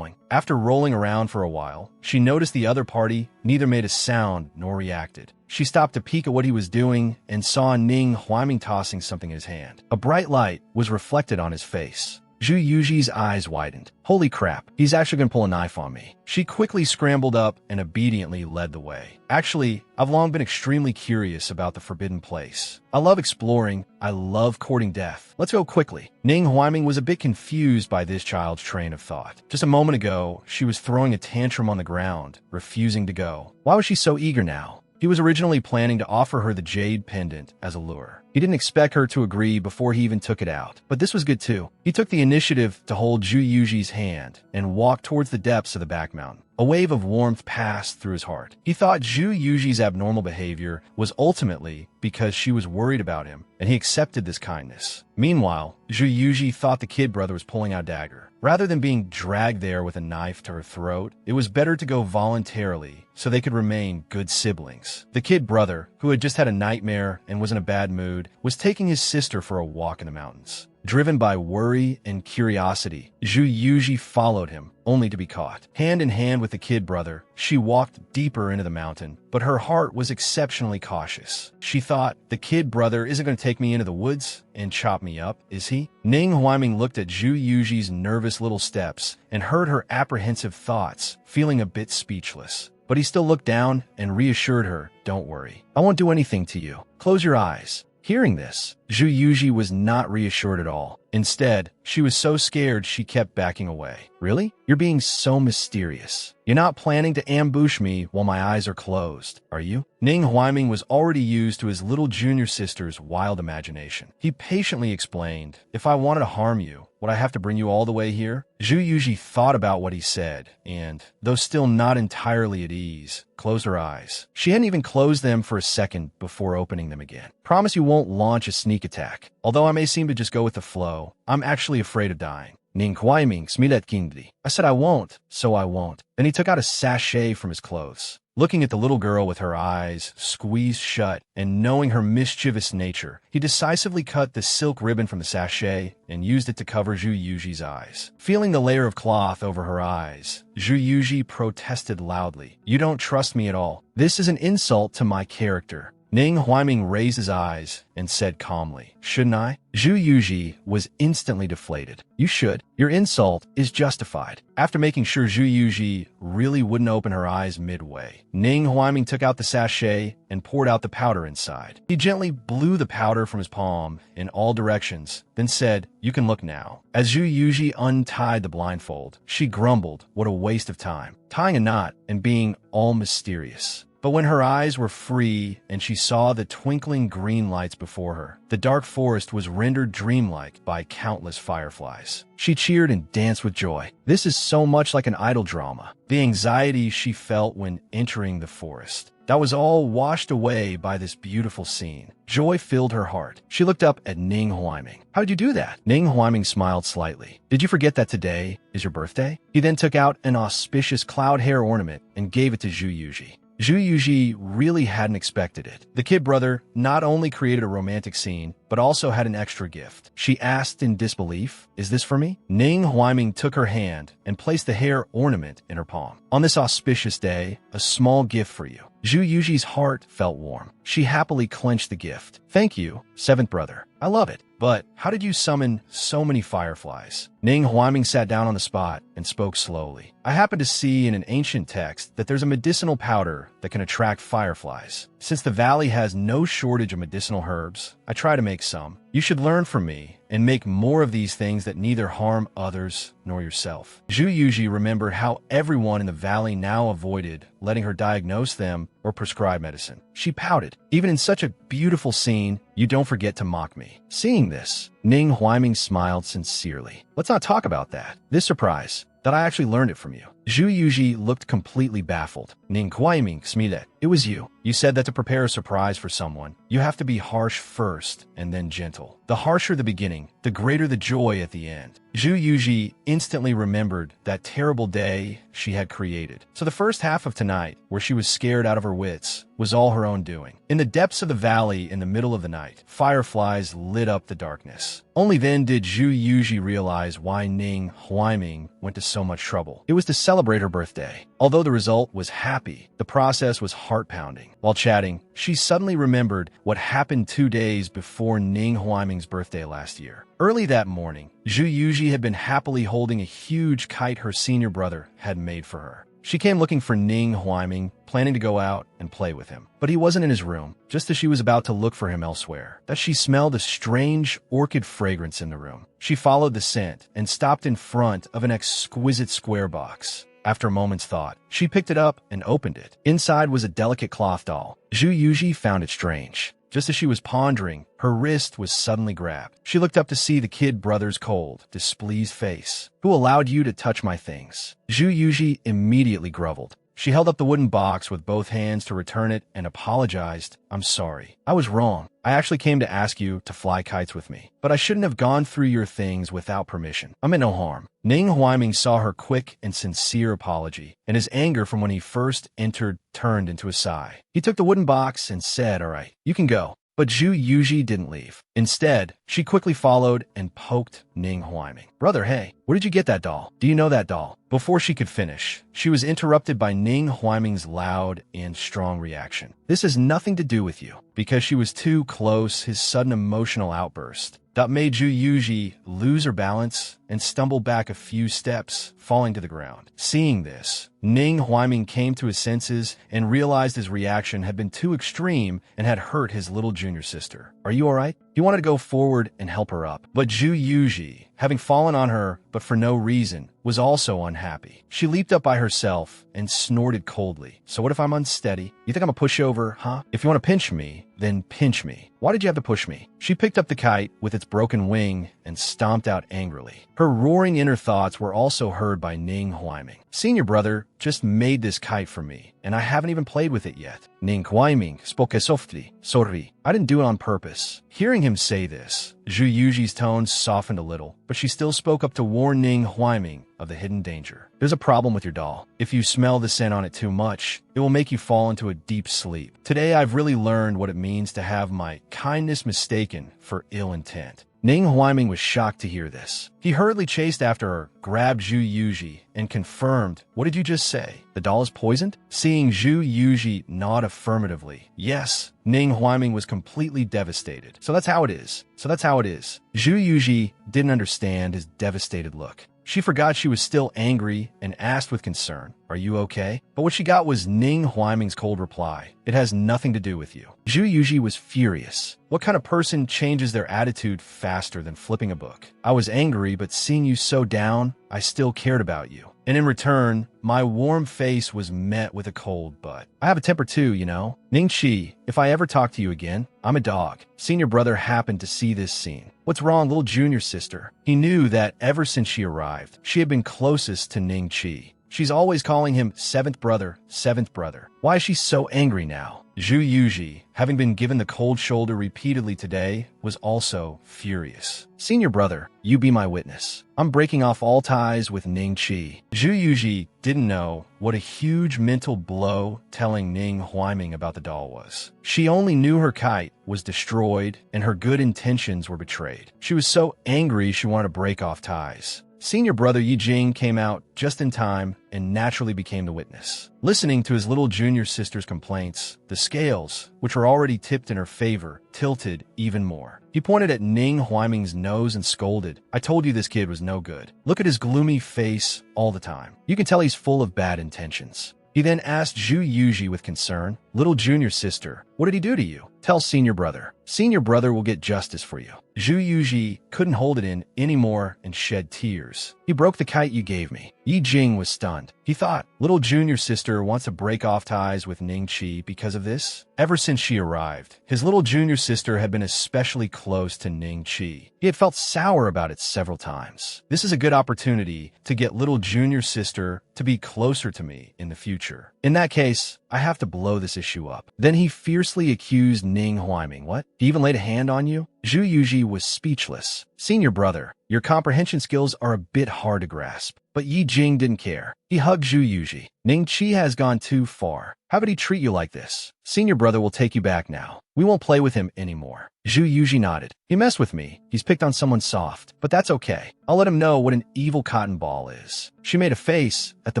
S1: After rolling around for a while, she noticed the other party neither made a sound nor reacted. She stopped to peek at what he was doing and saw Ning Huaiming tossing something in his hand. A bright light was reflected on his face. Zhu Yuji's eyes widened. Holy crap, he's actually gonna pull a knife on me. She quickly scrambled up and obediently led the way. Actually, I've long been extremely curious about the forbidden place. I love exploring. I love courting death. Let's go quickly. Ning Huaiming was a bit confused by this child's train of thought. Just a moment ago, she was throwing a tantrum on the ground, refusing to go. Why was she so eager now? He was originally planning to offer her the jade pendant as a lure. He didn't expect her to agree before he even took it out. But this was good too. He took the initiative to hold Zhu Yuji's hand and walk towards the depths of the back mountain. A wave of warmth passed through his heart. He thought Zhu Yuji's abnormal behavior was ultimately because she was worried about him, and he accepted this kindness. Meanwhile, Zhu Yuji thought the kid brother was pulling out a dagger. Rather than being dragged there with a knife to her throat, it was better to go voluntarily so they could remain good siblings. The kid brother, who had just had a nightmare and was in a bad mood, was taking his sister for a walk in the mountains. Driven by worry and curiosity, Zhu Yuji followed him, only to be caught. Hand in hand with the kid brother, she walked deeper into the mountain, but her heart was exceptionally cautious. She thought, the kid brother isn't going to take me into the woods and chop me up, is he? Ning Huaiming looked at Zhu Yuji's nervous little steps and heard her apprehensive thoughts, feeling a bit speechless. But he still looked down and reassured her, don't worry. I won't do anything to you. Close your eyes. Hearing this, Zhu Yuji was not reassured at all. Instead, she was so scared she kept backing away. Really? You're being so mysterious. You're not planning to ambush me while my eyes are closed, are you? Ning Huaiming was already used to his little junior sister's wild imagination. He patiently explained, if I wanted to harm you, would I have to bring you all the way here? Zhu Yuji thought about what he said, and, though still not entirely at ease, closed her eyes. She hadn't even closed them for a second before opening them again. Promise you won't launch a sneak attack. Although I may seem to just go with the flow, I'm actually afraid of dying. Ning Huaiming smilet kindri. I said I won't, so I won't. Then he took out a sachet from his clothes. Looking at the little girl with her eyes squeezed shut and knowing her mischievous nature, he decisively cut the silk ribbon from the sachet and used it to cover Zhu Yuji's eyes. Feeling the layer of cloth over her eyes, Zhu Yuji protested loudly. You don't trust me at all. This is an insult to my character. Ning Huaiming raised his eyes and said calmly, shouldn't I? Zhu Yuji was instantly deflated. You should. Your insult is justified. After making sure Zhu Yuji really wouldn't open her eyes midway, Ning Huaiming took out the sachet and poured out the powder inside. He gently blew the powder from his palm in all directions, then said, you can look now. As Zhu Yuji untied the blindfold, she grumbled, what a waste of time, tying a knot and being all mysterious. But when her eyes were free and she saw the twinkling green lights before her, the dark forest was rendered dreamlike by countless fireflies. She cheered and danced with joy. This is so much like an idol drama. The anxiety she felt when entering the forest, that was all washed away by this beautiful scene. Joy filled her heart. She looked up at Ning Huaiming. How did you do that? Ning Huaiming smiled slightly. Did you forget that today is your birthday? He then took out an auspicious cloud hair ornament and gave it to Zhu Yuji. Zhu Yuji really hadn't expected it. The kid brother not only created a romantic scene, but also had an extra gift. She asked in disbelief, is this for me? Ning Huaiming took her hand and placed the hair ornament in her palm. On this auspicious day, a small gift for you. Zhu Yuji's heart felt warm. She happily clenched the gift. Thank you, seventh brother. I love it. But how did you summon so many fireflies? Ning Huaiming sat down on the spot and spoke slowly. I happened to see in an ancient text that there's a medicinal powder that can attract fireflies. Since the valley has no shortage of medicinal herbs, I try to make some. You should learn from me and make more of these things that neither harm others nor yourself. Zhu Yuji remembered how everyone in the valley now avoided letting her diagnose them or prescribe medicine. She pouted. Even in such a beautiful scene, you don't forget to mock me. Seeing this, Ning Huaiming smiled sincerely. Let's not talk about that. This surprise, that I actually learned it from you. Zhu Yuji looked completely baffled. Ning Huaiming smilet. It was you. You said that to prepare a surprise for someone, you have to be harsh first and then gentle. The harsher the beginning, the greater the joy at the end. Zhu Yuji instantly remembered that terrible day she had created. So the first half of tonight, where she was scared out of her wits, was all her own doing. In the depths of the valley in the middle of the night, fireflies lit up the darkness. Only then did Zhu Yuji realize why Ning Huaiming went to so much trouble. It was to celebrate her birthday. Although the result was happy, the process was heart-pounding. While chatting, she suddenly remembered what happened 2 days before Ning Huaiming's birthday last year. Early that morning, Zhu Yuji had been happily holding a huge kite her senior brother had made for her. She came looking for Ning Huaiming, planning to go out and play with him. But he wasn't in his room, just as she was about to look for him elsewhere, that she smelled a strange orchid fragrance in the room. She followed the scent and stopped in front of an exquisite square box. After a moment's thought, she picked it up and opened it. Inside was a delicate cloth doll. Zhu Yuji found it strange. Just as she was pondering, her wrist was suddenly grabbed. She looked up to see the kid brother's cold, displeased face. Who allowed you to touch my things? Zhu Yuji immediately groveled. She held up the wooden box with both hands to return it and apologized. I'm sorry. I was wrong. I actually came to ask you to fly kites with me, but I shouldn't have gone through your things without permission. I meant no harm. Ning Huaiming saw her quick and sincere apology, and his anger from when he first entered turned into a sigh. He took the wooden box and said, all right, you can go. But Zhu Yuji didn't leave. Instead, she quickly followed and poked Ning Huaiming. Brother, hey, where did you get that doll? Do you know that doll? Before she could finish, she was interrupted by Ning Huaiming's loud and strong reaction. This has nothing to do with you. Because she was too close, his sudden emotional outburst that made Zhu Yuji lose her balance and stumble back a few steps, falling to the ground. Seeing this, Ning Huaiming came to his senses and realized his reaction had been too extreme and had hurt his little junior sister. Are you alright? He wanted to go forward and help her up. But Zhu Yuji, having fallen on her, but for no reason, was also unhappy. She leaped up by herself and snorted coldly. So what if I'm unsteady? You think I'm a pushover, huh? If you want to pinch me, then pinch me. Why did you have to push me? She picked up the kite with its broken wing and stomped out angrily. Her roaring inner thoughts were also heard by Ning Huaiming. Senior brother just made this kite for me, and I haven't even played with it yet. Ning Huaiming spoke softly. Sorry, I didn't do it on purpose. Hearing him say this, Zhu Yuji's tone softened a little, but she still spoke up to warn Ning Huaiming of the hidden danger. There's a problem with your doll. If you smell the scent on it too much, it will make you fall into a deep sleep. Today, I've really learned what it means to have my kindness mistaken for ill intent. Ning Huaiming was shocked to hear this. He hurriedly chased after her, grabbed Zhu Yuji, and confirmed, "What did you just say? The doll is poisoned?" Seeing Zhu Yuji nod affirmatively, yes, Ning Huaiming was completely devastated. So that's how it is. Zhu Yuji didn't understand his devastated look. She forgot she was still angry and asked with concern, "Are you okay?" But what she got was Ning Huaiming's cold reply, "It has nothing to do with you." Zhu Yuji was furious. What kind of person changes their attitude faster than flipping a book? I was angry, but seeing you so down, I still cared about you. And in return, my warm face was met with a cold butt. I have a temper too, you know. Ning Chi, if I ever talk to you again, I'm a dog. Senior brother happened to see this scene. What's wrong, little junior sister? He knew that ever since she arrived, she had been closest to Ning Chi. She's always calling him seventh brother, seventh brother. Why is she so angry now? Zhu Yuji, having been given the cold shoulder repeatedly today, was also furious. Senior brother, you be my witness. I'm breaking off all ties with Ning Chi. Zhu Yuji didn't know what a huge mental blow telling Ning Huaiming about the doll was. She only knew her kite was destroyed and her good intentions were betrayed. She was so angry she wanted to break off ties. Senior brother Yi Jing came out just in time and naturally became the witness. Listening to his little junior sister's complaints, the scales, which were already tipped in her favor, tilted even more. He pointed at Ning Huaiming's nose and scolded, "I told you this kid was no good. Look at his gloomy face all the time. You can tell he's full of bad intentions." He then asked Zhu Yuji with concern, "Little junior sister, what did he do to you? Tell senior brother. Senior brother will get justice for you." Zhu Yuji couldn't hold it in anymore and shed tears. "He broke the kite you gave me." Yi Jing was stunned. He thought, little junior sister wants to break off ties with Ning Chi because of this? Ever since she arrived, his little junior sister had been especially close to Ning Chi. He had felt sour about it several times. This is a good opportunity to get little junior sister to be closer to me in the future. In that case, I have to blow this issue up. Then he fiercely accused Ning Huaiming. What? He even laid a hand on you? Zhu Yuji was speechless. Senior brother, your comprehension skills are a bit hard to grasp. But Yi Jing didn't care. He hugged Zhu Yuji. Ning Chi has gone too far. How could he treat you like this? Senior brother will take you back now. We won't play with him anymore. Zhu Yuji nodded. He messed with me. He's picked on someone soft. But that's okay. I'll let him know what an evil cotton ball is. She made a face at the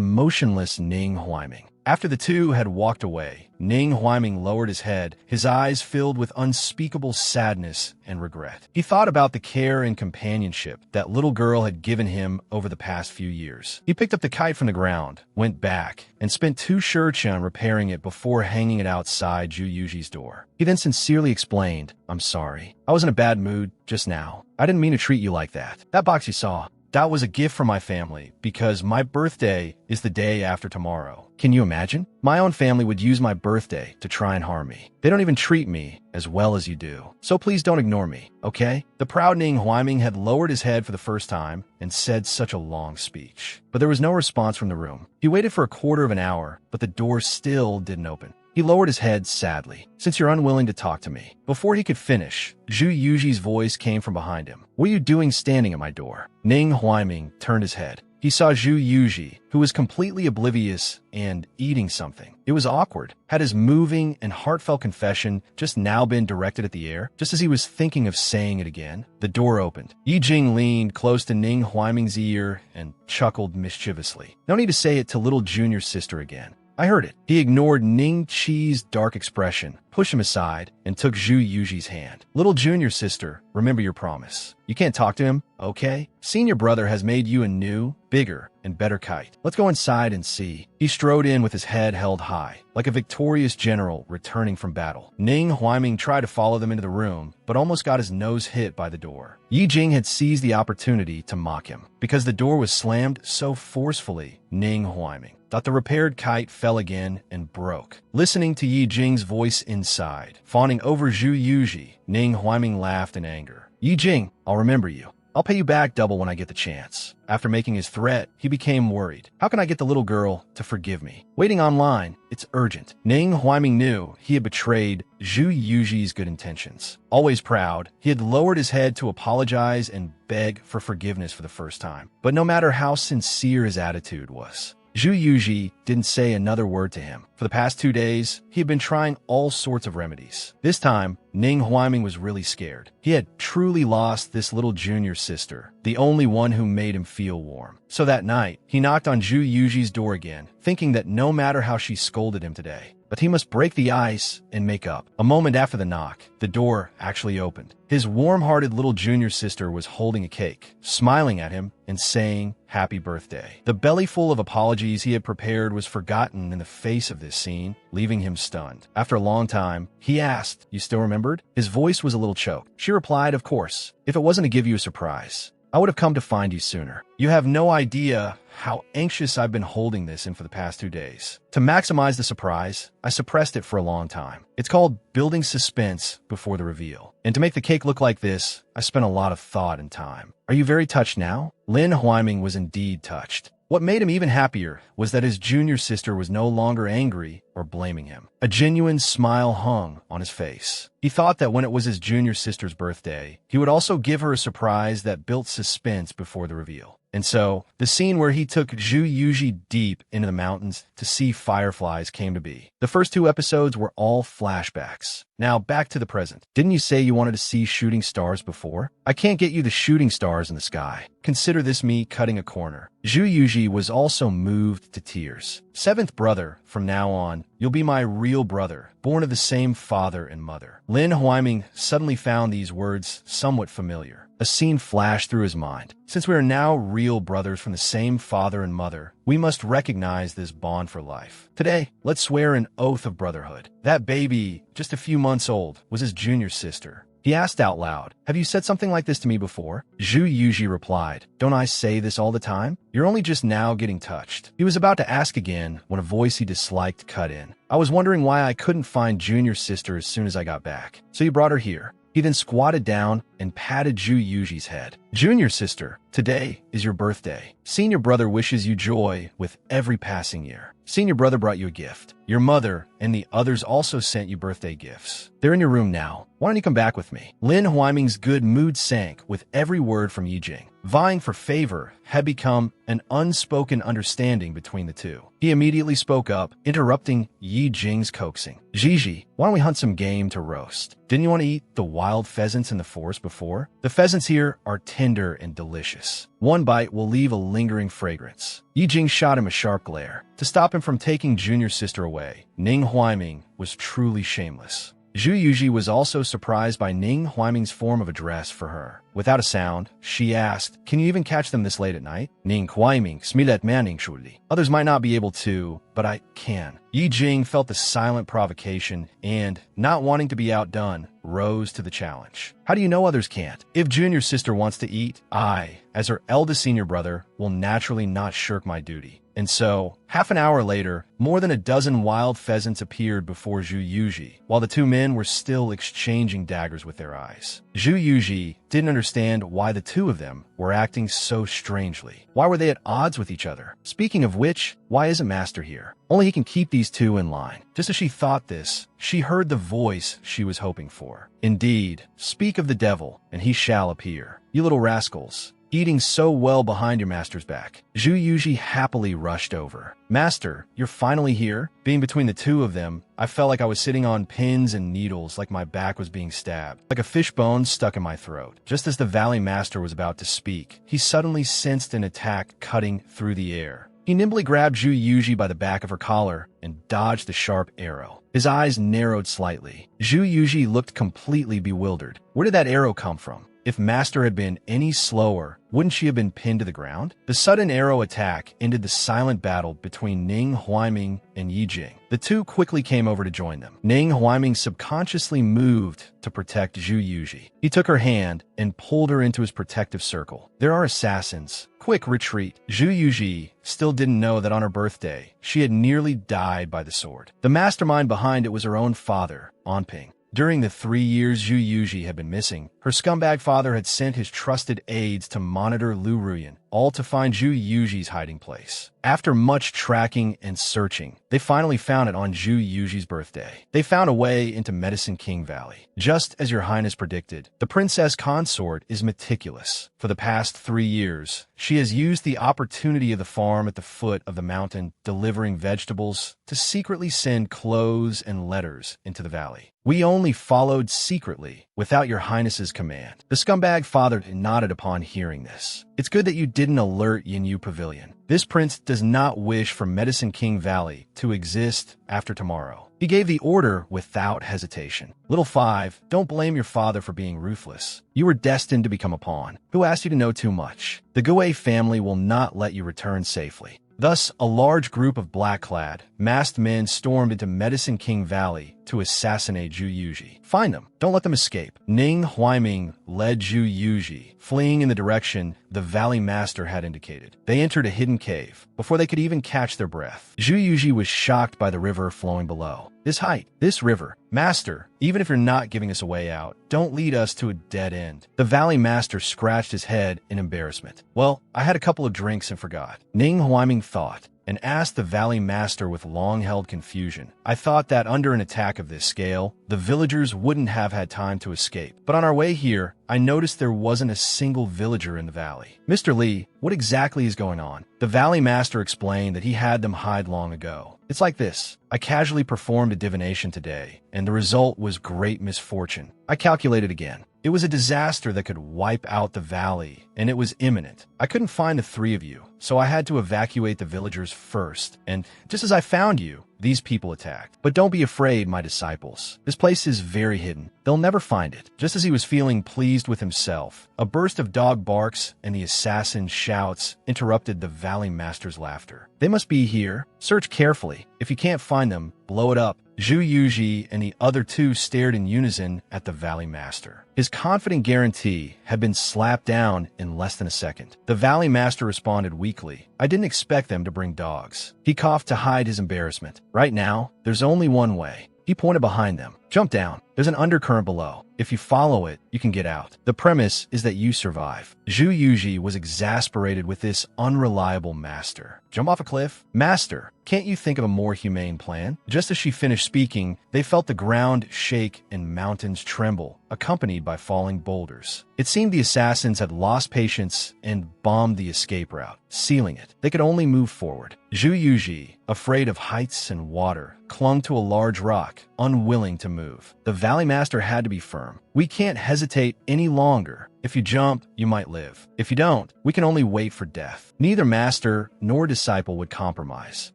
S1: motionless Ning Huaiming. After the two had walked away, Ning Huaiming lowered his head, his eyes filled with unspeakable sadness and regret. He thought about the care and companionship that little girl had given him over the past few years. He picked up the kite from the ground, went back, and spent 2 shurchen repairing it before hanging it outside Zhu Yuji's door. He then sincerely explained, "I'm sorry. I was in a bad mood just now. I didn't mean to treat you like that. That box you saw, that was a gift from my family because my birthday is the day after tomorrow. Can you imagine? My own family would use my birthday to try and harm me. They don't even treat me as well as you do. So please don't ignore me, okay?" The proud Ning Huaiming had lowered his head for the first time and said such a long speech. But there was no response from the room. He waited for a quarter of an hour, but the door still didn't open. He lowered his head sadly. "Since you're unwilling to talk to me." Before he could finish, Zhu Yuji's voice came from behind him. "What are you doing standing at my door?" Ning Huaiming turned his head. He saw Zhu Yuji, who was completely oblivious and eating something. It was awkward. Had his moving and heartfelt confession just now been directed at the air? Just as he was thinking of saying it again, the door opened. Yi Jing leaned close to Ning Huaiming's ear and chuckled mischievously. "No need to say it to little junior sister again. I heard it." He ignored Ning Chi's dark expression, pushed him aside, and took Zhu Yuji's hand. "Little junior sister, remember your promise. You can't talk to him, okay? Senior brother has made you a new, bigger, and and better kite. Let's go inside and see. He strode in with his head held high, like a victorious general returning from battle. Ning Huaiming tried to follow them into the room, but almost got his nose hit by the door. Yi Jing had seized the opportunity to mock him. Because the door was slammed so forcefully, Ning Huaiming thought the repaired kite fell again and broke. Listening to Yi Jing's voice inside, fawning over Zhu Yuji, Ning Huaiming laughed in anger. Yi Jing, I'll remember you. I'll pay you back double when I get the chance. After making his threat, he became worried. How can I get the little girl to forgive me? Waiting online, it's urgent. Ning Huaiming knew he had betrayed Zhu Yuji's good intentions. Always proud, he had lowered his head to apologize and beg for forgiveness for the first time. But no matter how sincere his attitude was, Zhu Yuji didn't say another word to him. For the past 2 days, he had been trying all sorts of remedies. This time, Ning Huaiming was really scared. He had truly lost this little junior sister, the only one who made him feel warm. So that night, he knocked on Zhu Yuji's door again, thinking that no matter how she scolded him today, but he must break the ice and make up. A moment after the knock, the door actually opened. His warm-hearted little junior sister was holding a cake, smiling at him and saying, "Happy birthday." The belly full of apologies he had prepared was forgotten in the face of this scene, leaving him stunned. After a long time, he asked, "You still remembered?" His voice was a little choked. She replied, "Of course. If it wasn't to give you a surprise, I would have come to find you sooner. You have no idea how anxious I've been holding this in for the past 2 days. To maximize the surprise, I suppressed it for a long time. It's called building suspense before the reveal. And to make the cake look like this, I spent a lot of thought and time. Are you very touched now?" Lin Huaiming was indeed touched. What made him even happier was that his junior sister was no longer angry or blaming him. A genuine smile hung on his face. He thought that when it was his junior sister's birthday, he would also give her a surprise that built suspense before the reveal. And so, the scene where he took Zhu Yuji deep into the mountains to see fireflies came to be. The first 2 episodes were all flashbacks. Now, back to the present. Didn't you say you wanted to see shooting stars before? I can't get you the shooting stars in the sky. Consider this me cutting a corner. Zhu Yuji was also moved to tears. "Seventh brother, from now on, you'll be my real brother, born of the same father and mother." Lin Huaiming suddenly found these words somewhat familiar. A scene flashed through his mind. Since we are now real brothers from the same father and mother, we must recognize this bond for life. Today, let's swear an oath of brotherhood. That baby, just a few months old, was his junior sister. He asked out loud, "Have you said something like this to me before?" Zhu Yuji replied, "Don't I say this all the time? You're only just now getting touched." He was about to ask again when a voice he disliked cut in. "I was wondering why I couldn't find junior sister as soon as I got back. So you brought her here." He then squatted down and patted Zhu Yuji's head. "Junior sister, today is your birthday. Senior brother wishes you joy with every passing year. Senior brother brought you a gift. Your mother and the others also sent you birthday gifts. They're in your room now. Why don't you come back with me?" Lin Huaiming's good mood sank with every word from Yi Jing. Vying for favor had become an unspoken understanding between the two. He immediately spoke up, interrupting Yi Jing's coaxing. "Gigi, why don't we hunt some game to roast? Didn't you want to eat the wild pheasants in the forest before? The pheasants here are tender and delicious. One bite will leave a lingering fragrance." Yi Jing shot him a sharp glare. To stop him from taking junior sister away, Ning Huaiming was truly shameless. Zhu Yuji was also surprised by Ning Huaiming's form of address for her. Without a sound, she asked, "Can you even catch them this late at night?" Ning Huaiming smilet manning shuli. "Others might not be able to, but I can." Yi Jing felt the silent provocation and, not wanting to be outdone, rose to the challenge. "How do you know others can't? If junior sister wants to eat, I, as her eldest senior brother, will naturally not shirk my duty." And so, half an hour later, more than a dozen wild pheasants appeared before Zhu Yuji, while the 2 men were still exchanging daggers with their eyes. Zhu Yuji didn't understand why the 2 of them were acting so strangely. Why were they at odds with each other? Speaking of which, why isn't Master here? Only he can keep these 2 in line. Just as she thought this, she heard the voice she was hoping for. "Indeed, speak of the devil, and he shall appear. You little rascals, eating so well behind your master's back." Zhu Yuji happily rushed over. "Master, you're finally here?" Being between the 2 of them, I felt like I was sitting on pins and needles, like my back was being stabbed, like a fish bone stuck in my throat. Just as the Valley Master was about to speak, he suddenly sensed an attack cutting through the air. He nimbly grabbed Zhu Yuji by the back of her collar and dodged the sharp arrow. His eyes narrowed slightly. Zhu Yuji looked completely bewildered. Where did that arrow come from? If Master had been any slower, wouldn't she have been pinned to the ground? The sudden arrow attack ended the silent battle between Ning Huaiming and Yi Jing. The two quickly came over to join them. Ning Huaiming subconsciously moved to protect Zhu Yuji. He took her hand and pulled her into his protective circle. There are assassins. Quick retreat. Zhu Yuji still didn't know that on her birthday, she had nearly died by the sword. The mastermind behind it was her own father, Anping. During the 3 years Zhu Yuji had been missing, her scumbag father had sent his trusted aides to monitor Lu Ruyan, all to find Zhu Yuji's hiding place. After much tracking and searching, they finally found it on Zhu Yuji's birthday. They found a way into Medicine King Valley. Just as your highness predicted, the princess consort is meticulous. For the past 3 years, she has used the opportunity of the farm at the foot of the mountain delivering vegetables to secretly send clothes and letters into the valley. We only followed secretly, without your highness's command. The scumbag father nodded upon hearing this. It's good that you didn't alert Yinyu Pavilion. This prince does not wish for Medicine King Valley to exist after tomorrow. He gave the order without hesitation. Little 5, don't blame your father for being ruthless. You were destined to become a pawn. Who asked you to know too much? The Gue family will not let you return safely. Thus, a large group of black-clad, masked men stormed into Medicine King Valley to assassinate Zhu Yuji. Find them. Don't let them escape. Ning Huaiming led Zhu Yuji, fleeing in the direction the Valley Master had indicated. They entered a hidden cave before they could even catch their breath. Zhu Yuji was shocked by the river flowing below. This height, this river. Master, even if you're not giving us a way out, don't lead us to a dead end. The Valley Master scratched his head in embarrassment. Well, I had a couple of drinks and forgot. Ning Huaiming thought, and asked the Valley Master with long-held confusion. I thought that under an attack of this scale, the villagers wouldn't have had time to escape. But on our way here, I noticed there wasn't a single villager in the valley. Mr. Lee, what exactly is going on? The Valley Master explained that he had them hide long ago. It's like this. I casually performed a divination today, and the result was great misfortune. I calculated again. It was a disaster that could wipe out the valley, and it was imminent. I couldn't find the 3 of you, so I had to evacuate the villagers first, and just as I found you, these people attacked. But don't be afraid, my disciples. This place is very hidden. They'll never find it. Just as he was feeling pleased with himself, a burst of dog barks and the assassin's shouts interrupted the Valley Master's laughter. They must be here. Search carefully. If you can't find them, blow it up. Zhu Yuji and the other 2 stared in unison at the Valley Master. His confident guarantee had been slapped down in less than a second. The Valley Master responded weakly. I didn't expect them to bring dogs. He coughed to hide his embarrassment. Right now, there's only one way. He pointed behind them. Jump down. There's an undercurrent below. If you follow it, you can get out. The premise is that you survive. Zhu Yuji was exasperated with this unreliable master. Jump off a cliff? Master, can't you think of a more humane plan? Just as she finished speaking, they felt the ground shake and mountains tremble, accompanied by falling boulders. It seemed the assassins had lost patience and bombed the escape route, sealing it. They could only move forward. Zhu Yuji, afraid of heights and water, clung to a large rock, unwilling to move. The Valley Master had to be firm. We can't hesitate any longer. If you jump, you might live. If you don't, we can only wait for death. Neither master nor disciple would compromise.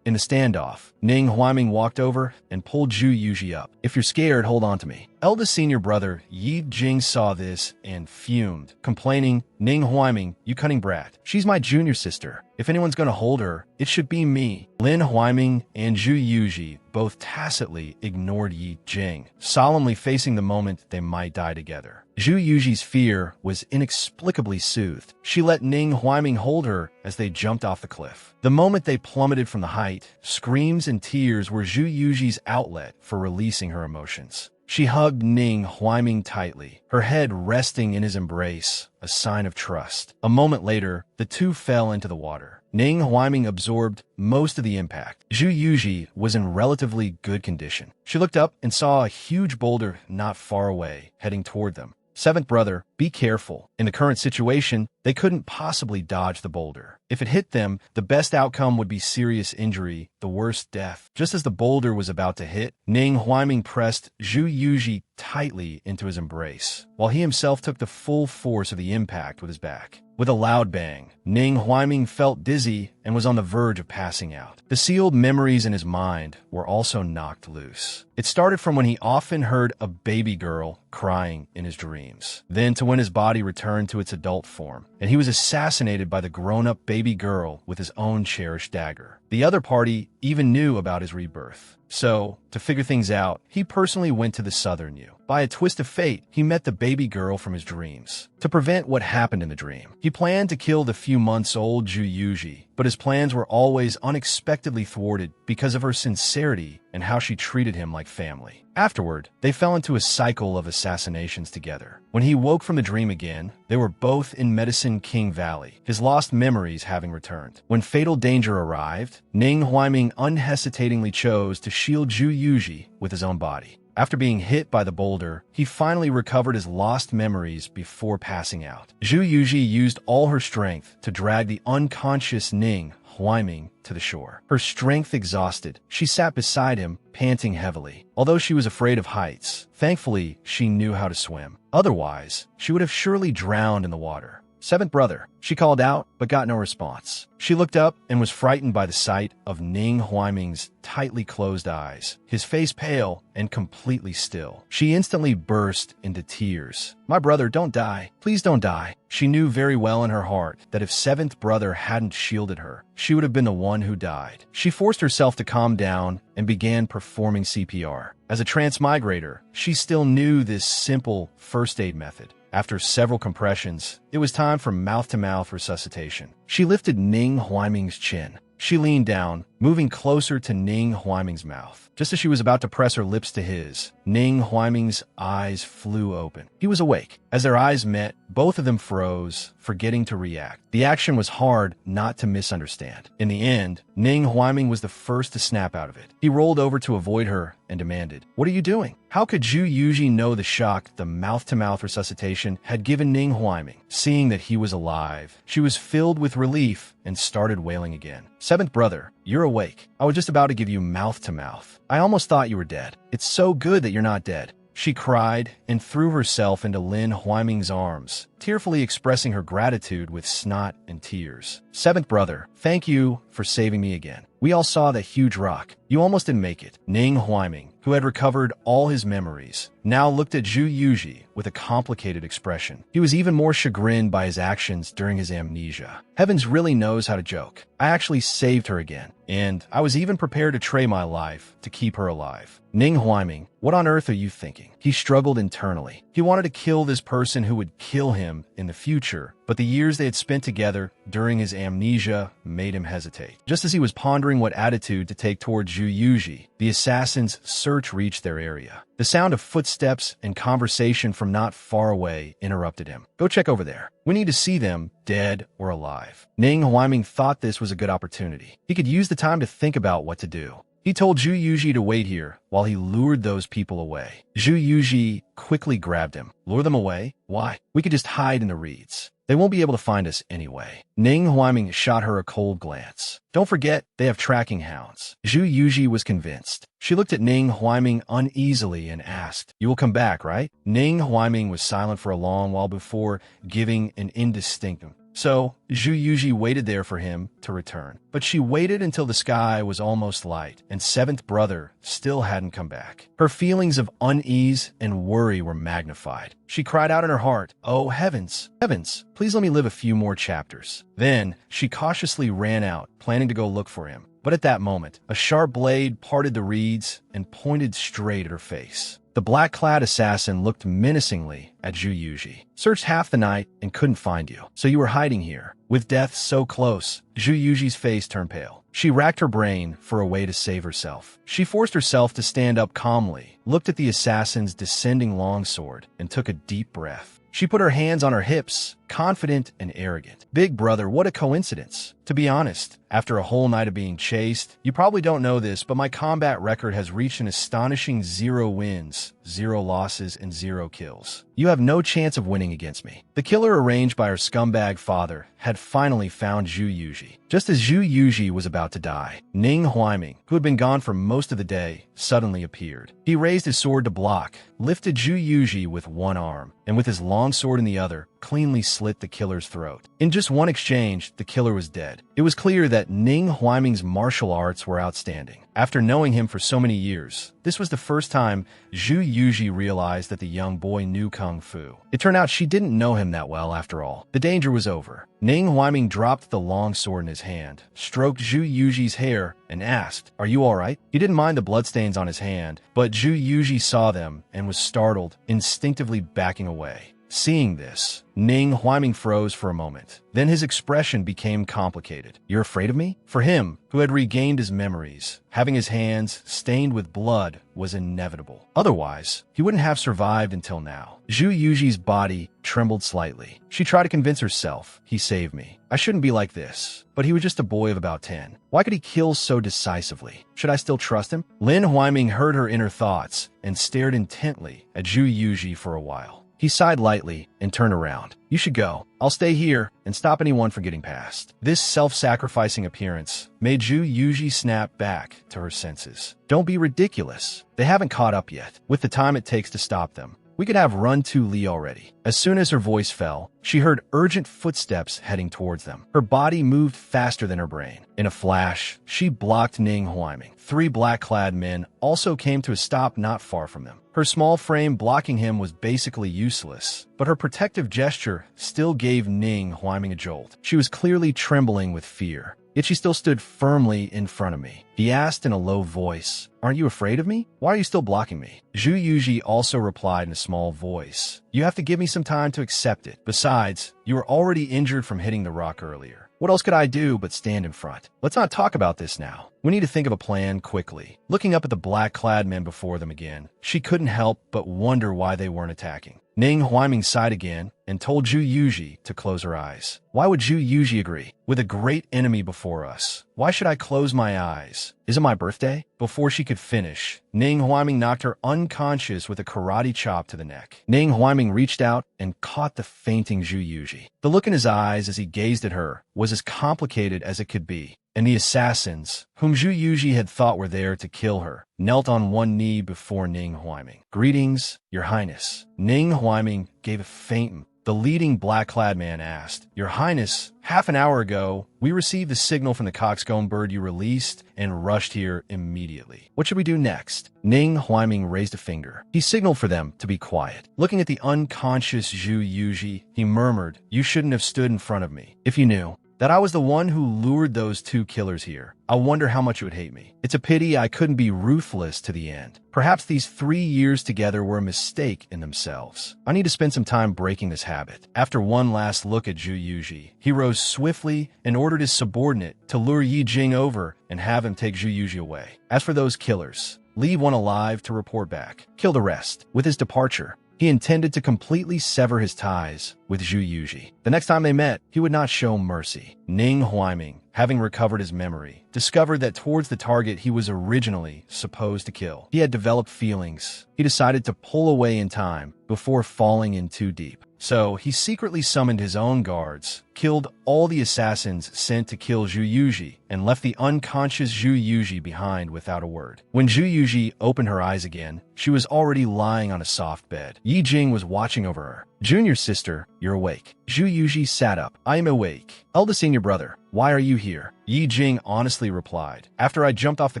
S1: In the standoff, Ning Huaiming walked over and pulled Zhu Yuji up. If you're scared, hold on to me. Eldest senior brother Yi Jing saw this and fumed, complaining, Ning Huaiming, you cunning brat. She's my junior sister. If anyone's gonna hold her, it should be me. Lin Huaiming and Zhu Yuji both tacitly ignored Yi Jing, solemnly facing the moment they might die together. Zhu Yuji's fear was inexplicably soothed. She let Ning Huaiming hold her as they jumped off the cliff. The moment they plummeted from the height, screams and tears were Zhu Yuji's outlet for releasing her emotions. She hugged Ning Huaiming tightly, her head resting in his embrace, a sign of trust. A moment later, the two fell into the water. Ning Huaiming absorbed most of the impact. Zhu Yuji was in relatively good condition. She looked up and saw a huge boulder not far away, heading toward them. Seventh brother, be careful. In the current situation, they couldn't possibly dodge the boulder. If it hit them, the best outcome would be serious injury, the worst death. Just as the boulder was about to hit, Ning Huaiming pressed Zhu Yuji tightly into his embrace, while he himself took the full force of the impact with his back. With a loud bang, Ning Huaiming felt dizzy and was on the verge of passing out. The sealed memories in his mind were also knocked loose. It started from when he often heard a baby girl crying in his dreams, then to when his body returned to its adult form, and he was assassinated by the grown-up baby girl with his own cherished dagger. The other party even knew about his rebirth. So, to figure things out, he personally went to the Southern U. By a twist of fate, he met the baby girl from his dreams. To prevent what happened in the dream, he planned to kill the few months old Ju Yuji, but his plans were always unexpectedly thwarted because of her sincerity and how she treated him like family. Afterward, they fell into a cycle of assassinations together. When he woke from the dream again, they were both in Medicine King Valley, his lost memories having returned. When fatal danger arrived, Ning Huaiming unhesitatingly chose to shield Ju Yuji with his own body. After being hit by the boulder, he finally recovered his lost memories before passing out. Ju Yuji used all her strength to drag the unconscious Ning Huaiming to the shore. Her strength exhausted, she sat beside him, panting heavily. Although she was afraid of heights, thankfully she knew how to swim. Otherwise, she would have surely drowned in the water. "Seventh brother," she called out, but got no response. She looked up and was frightened by the sight of Ning Huaiming's tightly closed eyes, his face pale and completely still. She instantly burst into tears. "My brother, don't die. Please don't die." She knew very well in her heart that if seventh brother hadn't shielded her, she would have been the one who died. She forced herself to calm down and began performing CPR. As a transmigrator, she still knew this simple first aid method. After several compressions, it was time for mouth-to-mouth resuscitation. She lifted Ning Huaiming's chin. She leaned down, moving closer to Ning Huaiming's mouth. Just as she was about to press her lips to his, Ning Huaiming's eyes flew open. He was awake. As their eyes met, both of them froze, forgetting to react. The action was hard not to misunderstand. In the end, Ning Huaiming was the first to snap out of it. He rolled over to avoid her and demanded, "What are you doing?" How could Ju Yuji know the shock the mouth-to-mouth resuscitation had given Ning Huaiming? Seeing that he was alive, she was filled with relief and started wailing again. "Seventh brother, you're awake. I was just about to give you mouth-to-mouth. I almost thought you were dead. It's so good that you're not dead." She cried and threw herself into Lin Huaiming's arms, tearfully expressing her gratitude with snot and tears. "Seventh brother, thank you for saving me again. We all saw that huge rock. You almost didn't make it." Ning Huaiming, who had recovered all his memories, now looked at Ju Yuji with a complicated expression. He was even more chagrined by his actions during his amnesia. Heavens really knows how to joke. I actually saved her again, and I was even prepared to trade my life to keep her alive. Ning Huaiming, what on earth are you thinking? He struggled internally. He wanted to kill this person who would kill him in the future, but the years they had spent together during his amnesia made him hesitate. Just as he was pondering what attitude to take towards Ju Yuji, the assassin's search reached their area. The sound of footsteps and conversation from not far away interrupted him. "Go check over there. We need to see them, dead or alive." Ning Huaiming thought this was a good opportunity. He could use the time to think about what to do. He told Ju Yuji to wait here while he lured those people away. Ju Yuji quickly grabbed him. "Lure them away? Why? We could just hide in the reeds. They won't be able to find us anyway." Ning Huaiming shot her a cold glance. "Don't forget, they have tracking hounds." Ju Yuji was convinced. She looked at Ning Huaiming uneasily and asked, "You will come back, right?" Ning Huaiming was silent for a long while before giving an indistinct So, Ju Yuji waited there for him to return. But she waited until the sky was almost light, and seventh brother still hadn't come back. Her feelings of unease and worry were magnified. She cried out in her heart, "Oh, heavens, heavens, please let me live a few more chapters." Then, she cautiously ran out, planning to go look for him. But at that moment, a sharp blade parted the reeds and pointed straight at her face. The black-clad assassin looked menacingly at Ju Yuji. "Searched half the night and couldn't find you, so you were hiding here." With death so close, Ju Yuji's face turned pale. She racked her brain for a way to save herself. She forced herself to stand up calmly, looked at the assassin's descending longsword, and took a deep breath. She put her hands on her hips, confident and arrogant. "Big brother, what a coincidence. To be honest, after a whole night of being chased, you probably don't know this, but my combat record has reached an astonishing 0 wins, 0 losses, and 0 kills. You have no chance of winning against me." The killer arranged by her scumbag father had finally found Ju Yuji. Just as Ju Yuji was about to die, Ning Huaiming, who had been gone for most of the day, suddenly appeared. He raised his sword to block, lifted Ju Yuji with one arm, and with his long sword in the other, cleanly slit the killer's throat. In just one exchange, the killer was dead. It was clear that Ning Huaiming's martial arts were outstanding. After knowing him for so many years, this was the first time Zhu Yuji realized that the young boy knew Kung Fu. It turned out she didn't know him that well after all. The danger was over. Ning Huaiming dropped the long sword in his hand, stroked Zhu Yuji's hair, and asked, "Are you all right?" He didn't mind the bloodstains on his hand, but Zhu Yuji saw them and was startled, instinctively backing away. Seeing this, Ning Huaiming froze for a moment. Then his expression became complicated. "You're afraid of me?" For him, who had regained his memories, having his hands stained with blood was inevitable. Otherwise, he wouldn't have survived until now. Zhu Yuji's body trembled slightly. She tried to convince herself, "He saved me. I shouldn't be like this." But he was just a boy of about 10. Why could he kill so decisively? Should I still trust him? Lin Huaiming heard her inner thoughts and stared intently at Zhu Yuji for a while. He sighed lightly and turned around. "You should go. I'll stay here and stop anyone from getting past." This self-sacrificing appearance made Zhu Yuji snap back to her senses. "Don't be ridiculous. They haven't caught up yet. With the time it takes to stop them, we could have run to Li already." As soon as her voice fell, she heard urgent footsteps heading towards them. Her body moved faster than her brain. In a flash, she blocked Ning Huaiming. 3 black-clad men also came to a stop not far from them. Her small frame blocking him was basically useless, but her protective gesture still gave Ning Huaiming a jolt. She was clearly trembling with fear, yet she still stood firmly in front of me. He asked in a low voice, "Aren't you afraid of me? Why are you still blocking me?" Zhu Yuji also replied in a small voice, "You have to give me some time to accept it. Besides, you were already injured from hitting the rock earlier. What else could I do but stand in front? Let's not talk about this now. We need to think of a plan quickly." Looking up at the black-clad men before them again, she couldn't help but wonder why they weren't attacking. Ning Huaiming sighed again and told Zhu Yuji to close her eyes. Why would Zhu Yuji agree? With a great enemy before us, why should I close my eyes? Is it my birthday? Before she could finish, Ning Huaiming knocked her unconscious with a karate chop to the neck. Ning Huaiming reached out and caught the fainting Zhu Yuji. The look in his eyes as he gazed at her was as complicated as it could be. And the assassins, whom Zhu Yuji had thought were there to kill her, knelt on one knee before Ning Huaiming. "Greetings, Your Highness." Ning Huaiming gave a faint. The leading black-clad man asked, "Your Highness, half an hour ago, we received the signal from the coxcomb bird you released and rushed here immediately. What should we do next?" Ning Huaiming raised a finger. He signaled for them to be quiet. Looking at the unconscious Zhu Yuji, he murmured, "You shouldn't have stood in front of me. If you knew that I was the one who lured those 2 killers here, I wonder how much you would hate me. It's a pity I couldn't be ruthless to the end. Perhaps these 3 years together were a mistake in themselves. I need to spend some time breaking this habit." After one last look at Zhu Yuji, he rose swiftly and ordered his subordinate to lure Yi Jing over and have him take Zhu Yuji away. As for those killers, leave one alive to report back. Kill the rest. With his departure, he intended to completely sever his ties with Zhu Yuji. The next time they met, he would not show mercy. Ning Huaiming, having recovered his memory, discovered that towards the target he was originally supposed to kill, he had developed feelings. He decided to pull away in time before falling in too deep. So he secretly summoned his own guards, killed all the assassins sent to kill Zhu Yuji, and left the unconscious Zhu Yuji behind without a word. When Zhu Yuji opened her eyes again, she was already lying on a soft bed. Yi Jing was watching over her. "Junior sister, you're awake." Zhu Yuji sat up. "I am awake." "Eldest senior brother, why are you here?" Yi Jing honestly replied. "After I jumped off the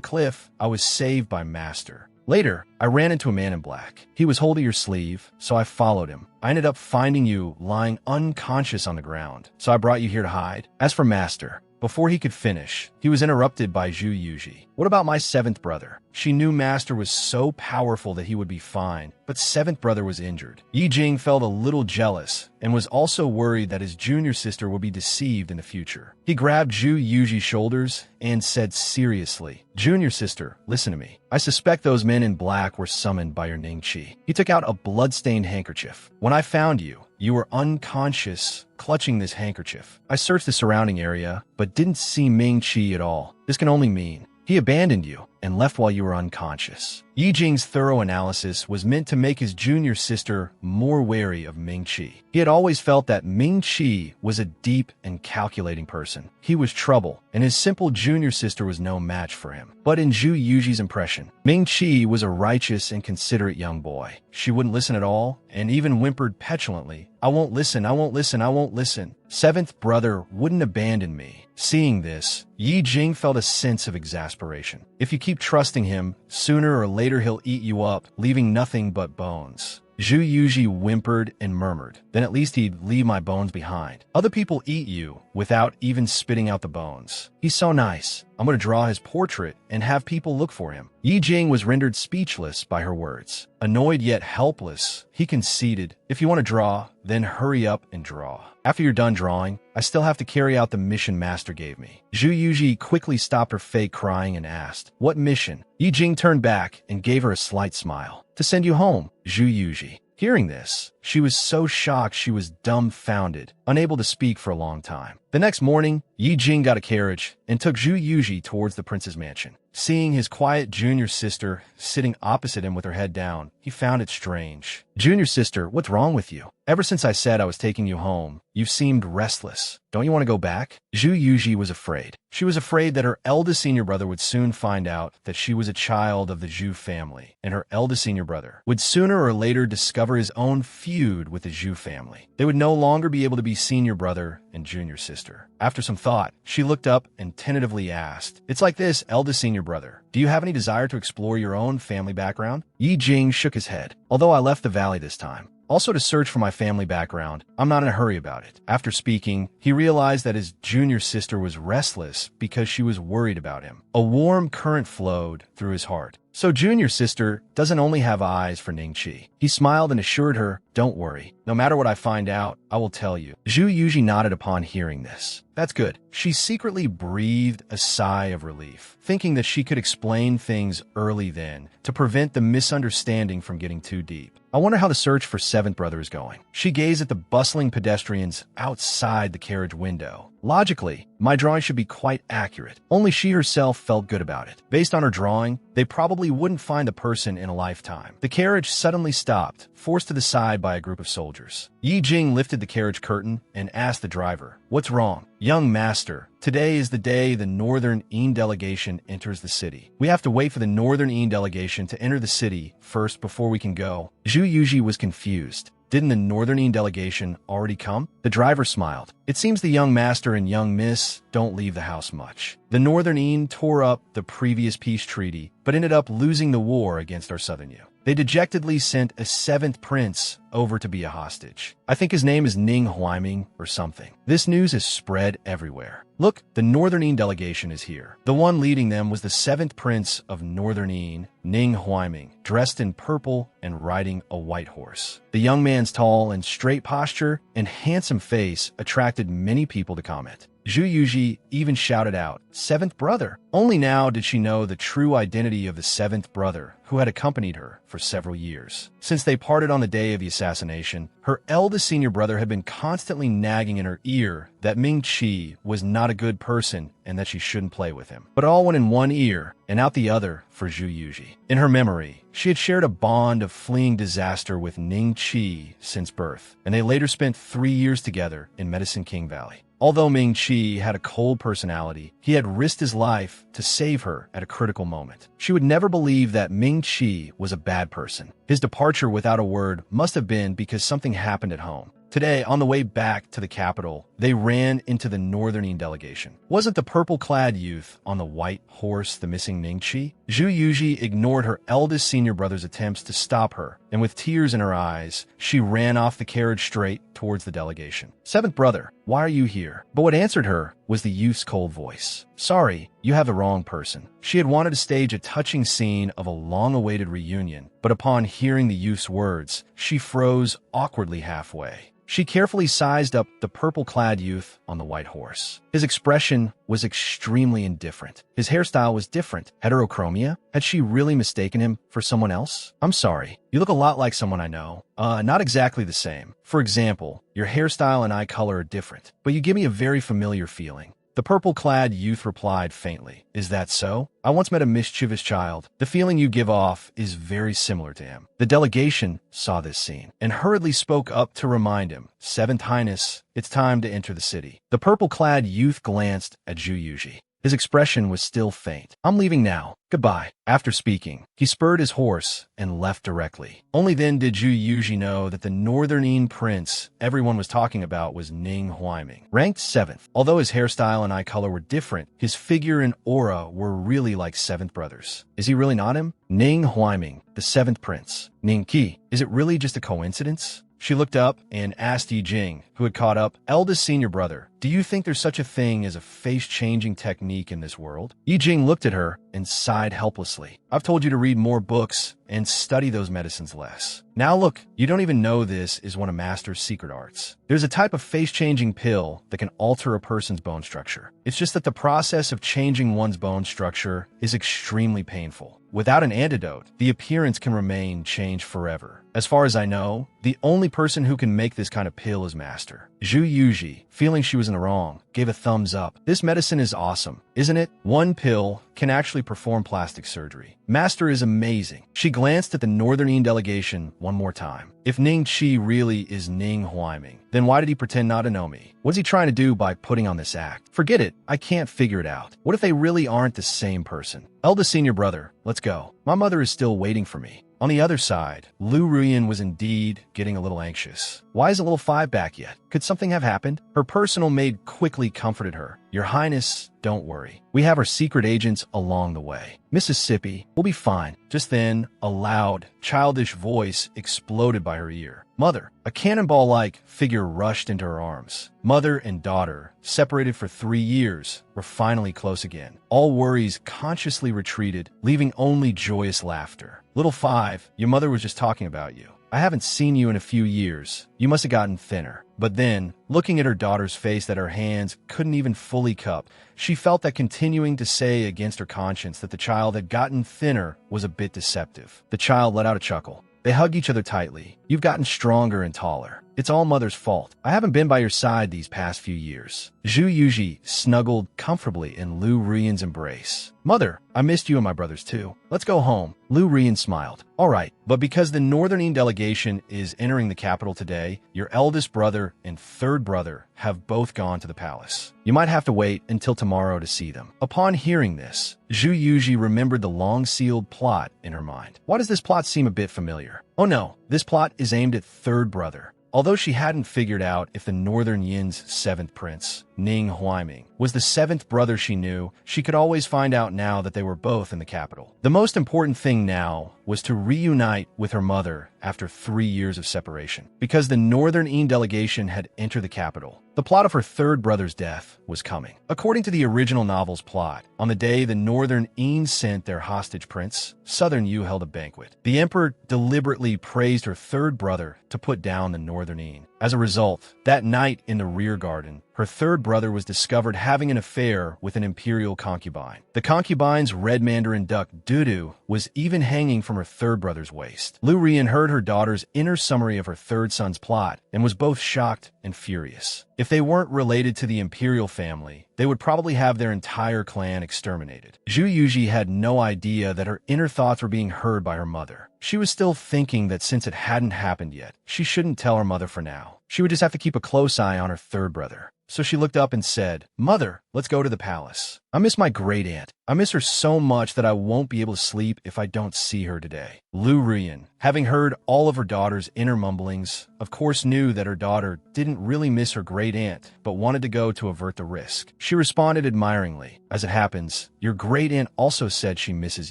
S1: cliff, I was saved by Master. Later, I ran into a man in black. He was holding your sleeve, so I followed him. I ended up finding you lying unconscious on the ground, so I brought you here to hide. As for Master," before he could finish, he was interrupted by Zhu Yuji. "What about my 7th brother?" She knew Master was so powerful that he would be fine, but 7th brother was injured. Yi Jing felt a little jealous and was also worried that his junior sister would be deceived in the future. He grabbed Zhu Yuji's shoulders and said seriously, "Junior sister, listen to me. I suspect those men in black were summoned by your Ning Qi." He took out a blood-stained handkerchief. "When I found you, you were unconscious, clutching this handkerchief. I searched the surrounding area, but didn't see Ming Qi at all. This can only mean he abandoned you. and left while you were unconscious. Yi Jing's thorough analysis was meant to make his junior sister more wary of Ming-Chi. He had always felt that Ming-Chi was a deep and calculating person. He was trouble, and his simple junior sister was no match for him. But in Zhu Yuji's impression, Ming-Chi was a righteous and considerate young boy. She wouldn't listen at all, and even whimpered petulantly, "I won't listen, I won't listen, I won't listen. Seventh brother wouldn't abandon me." Seeing this, Yi Jing felt a sense of exasperation. If you keep trusting him, sooner or later he'll eat you up, leaving nothing but bones. Zhu Yuji whimpered and murmured, "Then at least he'd leave my bones behind. Other people eat you without even spitting out the bones. He's so nice. I'm going to draw his portrait and have people look for him." Yi Jing was rendered speechless by her words. Annoyed yet helpless, he conceded, "If you want to draw, then hurry up and draw. After you're done drawing, I still have to carry out the mission Master gave me." Zhu Yuji quickly stopped her fake crying and asked, "What mission?" Yi Jing turned back and gave her a slight smile. "To send you home, Zhu Yuji." Hearing this, she was so shocked she was dumbfounded, unable to speak for a long time. The next morning, Yi Jing got a carriage and took Zhu Yuji towards the prince's mansion. Seeing his quiet junior sister sitting opposite him with her head down, he found it strange. "Junior sister, what's wrong with you? Ever since I said I was taking you home, you've seemed restless. Don't you want to go back?" Zhu Yuji was afraid. She was afraid that her eldest senior brother would soon find out that she was a child of the Zhu family, and her eldest senior brother would sooner or later discover his own feud with the Zhu family. They would no longer be able to be senior brother and junior sister. After some thought, she looked up and tentatively asked, "It's like this, eldest senior brother. Do you have any desire to explore your own family background?" Yi Jing shook his head. "Although I left the valley this time, also to search for my family background, I'm not in a hurry about it." After speaking, he realized that his junior sister was restless because she was worried about him. A warm current flowed through his heart. So junior sister doesn't only have eyes for Ning-Chi. He smiled and assured her, "Don't worry. No matter what I find out, I will tell you." Zhu Yuji nodded upon hearing this. "That's good." She secretly breathed a sigh of relief, thinking that she could explain things early then to prevent the misunderstanding from getting too deep. "I wonder how the search for seventh brother is going." She gazed at the bustling pedestrians outside the carriage window. Logically, my drawing should be quite accurate. Only she herself felt good about it. Based on her drawing, they probably wouldn't find the person in a lifetime. The carriage suddenly stopped, forced to the side by a group of soldiers. Yi Jing lifted the carriage curtain and asked the driver, "What's wrong?" "Young master, today is the day the Northern Ean delegation enters the city. We have to wait for the Northern Ean delegation to enter the city first before we can go." Zhu Yuji was confused. Didn't the Northern Ean delegation already come? The driver smiled. "It seems the young master and young miss don't leave the house much. The Northern Ean tore up the previous peace treaty, but ended up losing the war against our Southern U. They dejectedly sent a seventh prince over to be a hostage. I think his name is Ning Huaiming or something. This news is spread everywhere. Look, the Northern Ean delegation is here. The one leading them was the seventh prince of Northern Ean, Ning Huaiming, dressed in purple and riding a white horse. The young man's tall and straight posture and handsome face attracted many people to comment. Zhu Yuji even shouted out, "Seventh brother!" Only now did she know the true identity of the seventh brother who had accompanied her for several years. Since they parted on the day of the assassination, her eldest senior brother had been constantly nagging in her ear that Ming-Chi was not a good person and that she shouldn't play with him. But all went in one ear and out the other for Zhu Yuji. In her memory, she had shared a bond of fleeing disaster with Ning-Chi since birth, and they later spent 3 years together in Medicine King Valley. Although Ming-Chi had a cold personality, he had risked his life to save her at a critical moment. She would never believe that Ming-Chi was a bad person. His departure without a word must have been because something happened at home. Today, on the way back to the capital, they ran into the Northern Ean delegation. Wasn't the purple-clad youth on the white horse the missing Ning-Chi? Zhu Yuji ignored her eldest senior brother's attempts to stop her, and with tears in her eyes, she ran off the carriage straight towards the delegation. "Seventh brother, why are you here?" But what answered her was the youth's cold voice. "Sorry, you have the wrong person." She had wanted to stage a touching scene of a long-awaited reunion, but upon hearing the youth's words, she froze awkwardly halfway. She carefully sized up the purple-clad youth on the white horse. His expression was extremely indifferent. His hairstyle was different. Heterochromia? Had she really mistaken him for someone else? "I'm sorry. You look a lot like someone I know." Not exactly the same. For example, your hairstyle and eye color are different, but you give me a very familiar feeling." The purple-clad youth replied faintly. Is that so? I once met a mischievous child. The feeling you give off is very similar to him. The delegation saw this scene and hurriedly spoke up to remind him, Seventh Highness, it's time to enter the city. The purple-clad youth glanced at Zhu Yuji. His expression was still faint. I'm leaving now. Goodbye. After speaking, he spurred his horse and left directly. Only then did Zhu Yuji know that the Northern prince everyone was talking about was Ning Huaiming, ranked 7th. Although his hairstyle and eye color were different, his figure and aura were really like 7th brothers. Is he really not him? Ning Huaiming, the 7th prince. Ning Qi, is it really just a coincidence? She looked up and asked Yi Jing, who had caught up, eldest senior brother, do you think there's such a thing as a face-changing technique in this world? Yi Jing looked at her and sighed helplessly. I've told you to read more books and study those medicines less. Now look, you don't even know this is one of Master's secret arts. There's a type of face-changing pill that can alter a person's bone structure. It's just that the process of changing one's bone structure is extremely painful. Without an antidote, the appearance can remain changed forever. As far as I know, the only person who can make this kind of pill is Master. Zhu Yuji, feeling she was in the wrong, gave a thumbs up. This medicine is awesome, isn't it? One pill can actually perform plastic surgery. Master is amazing. She glanced at the Northern delegation one more time. If Ning Qi really is Ning Huaiming, then why did he pretend not to know me? What's he trying to do by putting on this act? Forget it. I can't figure it out. What if they really aren't the same person? Eldest senior brother, let's go. My mother is still waiting for me. On the other side, Lu Ruyan was indeed getting a little anxious. Why isn't little 5 back yet? Could something have happened? Her personal maid quickly comforted her. Your Highness, don't worry. We have our secret agents along the way. Mississippi, we'll be fine. Just then, a loud, childish voice exploded by her ear. Mother, a cannonball-like figure rushed into her arms. Mother and daughter, separated for 3 years, were finally close again. All worries consciously retreated, leaving only joyous laughter. Little 5, your mother was just talking about you. I haven't seen you in a few years. You must have gotten thinner. But then, looking at her daughter's face that her hands couldn't even fully cup, she felt that continuing to say against her conscience that the child had gotten thinner was a bit deceptive. The child let out a chuckle. They hugged each other tightly. You've gotten stronger and taller. It's all Mother's fault. I haven't been by your side these past few years. Zhu Yuji snuggled comfortably in Lu Ruyan's embrace. Mother, I missed you and my brothers too. Let's go home. Lu Ruyan smiled. All right, but because the Northern delegation is entering the capital today, your eldest brother and 3rd brother have both gone to the palace. You might have to wait until tomorrow to see them. Upon hearing this, Zhu Yuji remembered the long-sealed plot in her mind. Why does this plot seem a bit familiar? Oh no, this plot is aimed at 3rd brother. Although she hadn't figured out if the Northern Yin's 7th prince, Ning Huaiming, was the 7th brother she knew, she could always find out now that they were both in the capital. The most important thing now was to reunite with her mother after 3 years of separation. Because the Northern Yin delegation had entered the capital, the plot of her 3rd brother's death was coming. According to the original novel's plot, on the day the Northern Yin sent their hostage prince, Southern Yu held a banquet. The emperor deliberately praised her 3rd brother to put down the Northern Yin. As a result, that night in the rear garden, her 3rd brother was discovered having an affair with an imperial concubine. The concubine's red mandarin duck, Dudu, was even hanging from her 3rd brother's waist. Lu Ruyan heard her daughter's inner summary of her 3rd son's plot and was both shocked and furious. If they weren't related to the imperial family, they would probably have their entire clan exterminated. Zhu Yuji had no idea that her inner thoughts were being heard by her mother. She was still thinking that since it hadn't happened yet, she shouldn't tell her mother for now. She would just have to keep a close eye on her 3rd brother. So she looked up and said, Mother, let's go to the palace. I miss my great aunt. I miss her so much that I won't be able to sleep if I don't see her today. Lu Ruyan, having heard all of her daughter's inner mumblings, of course knew that her daughter didn't really miss her great aunt, but wanted to go to avert the risk. She responded admiringly. As it happens, your great aunt also said she misses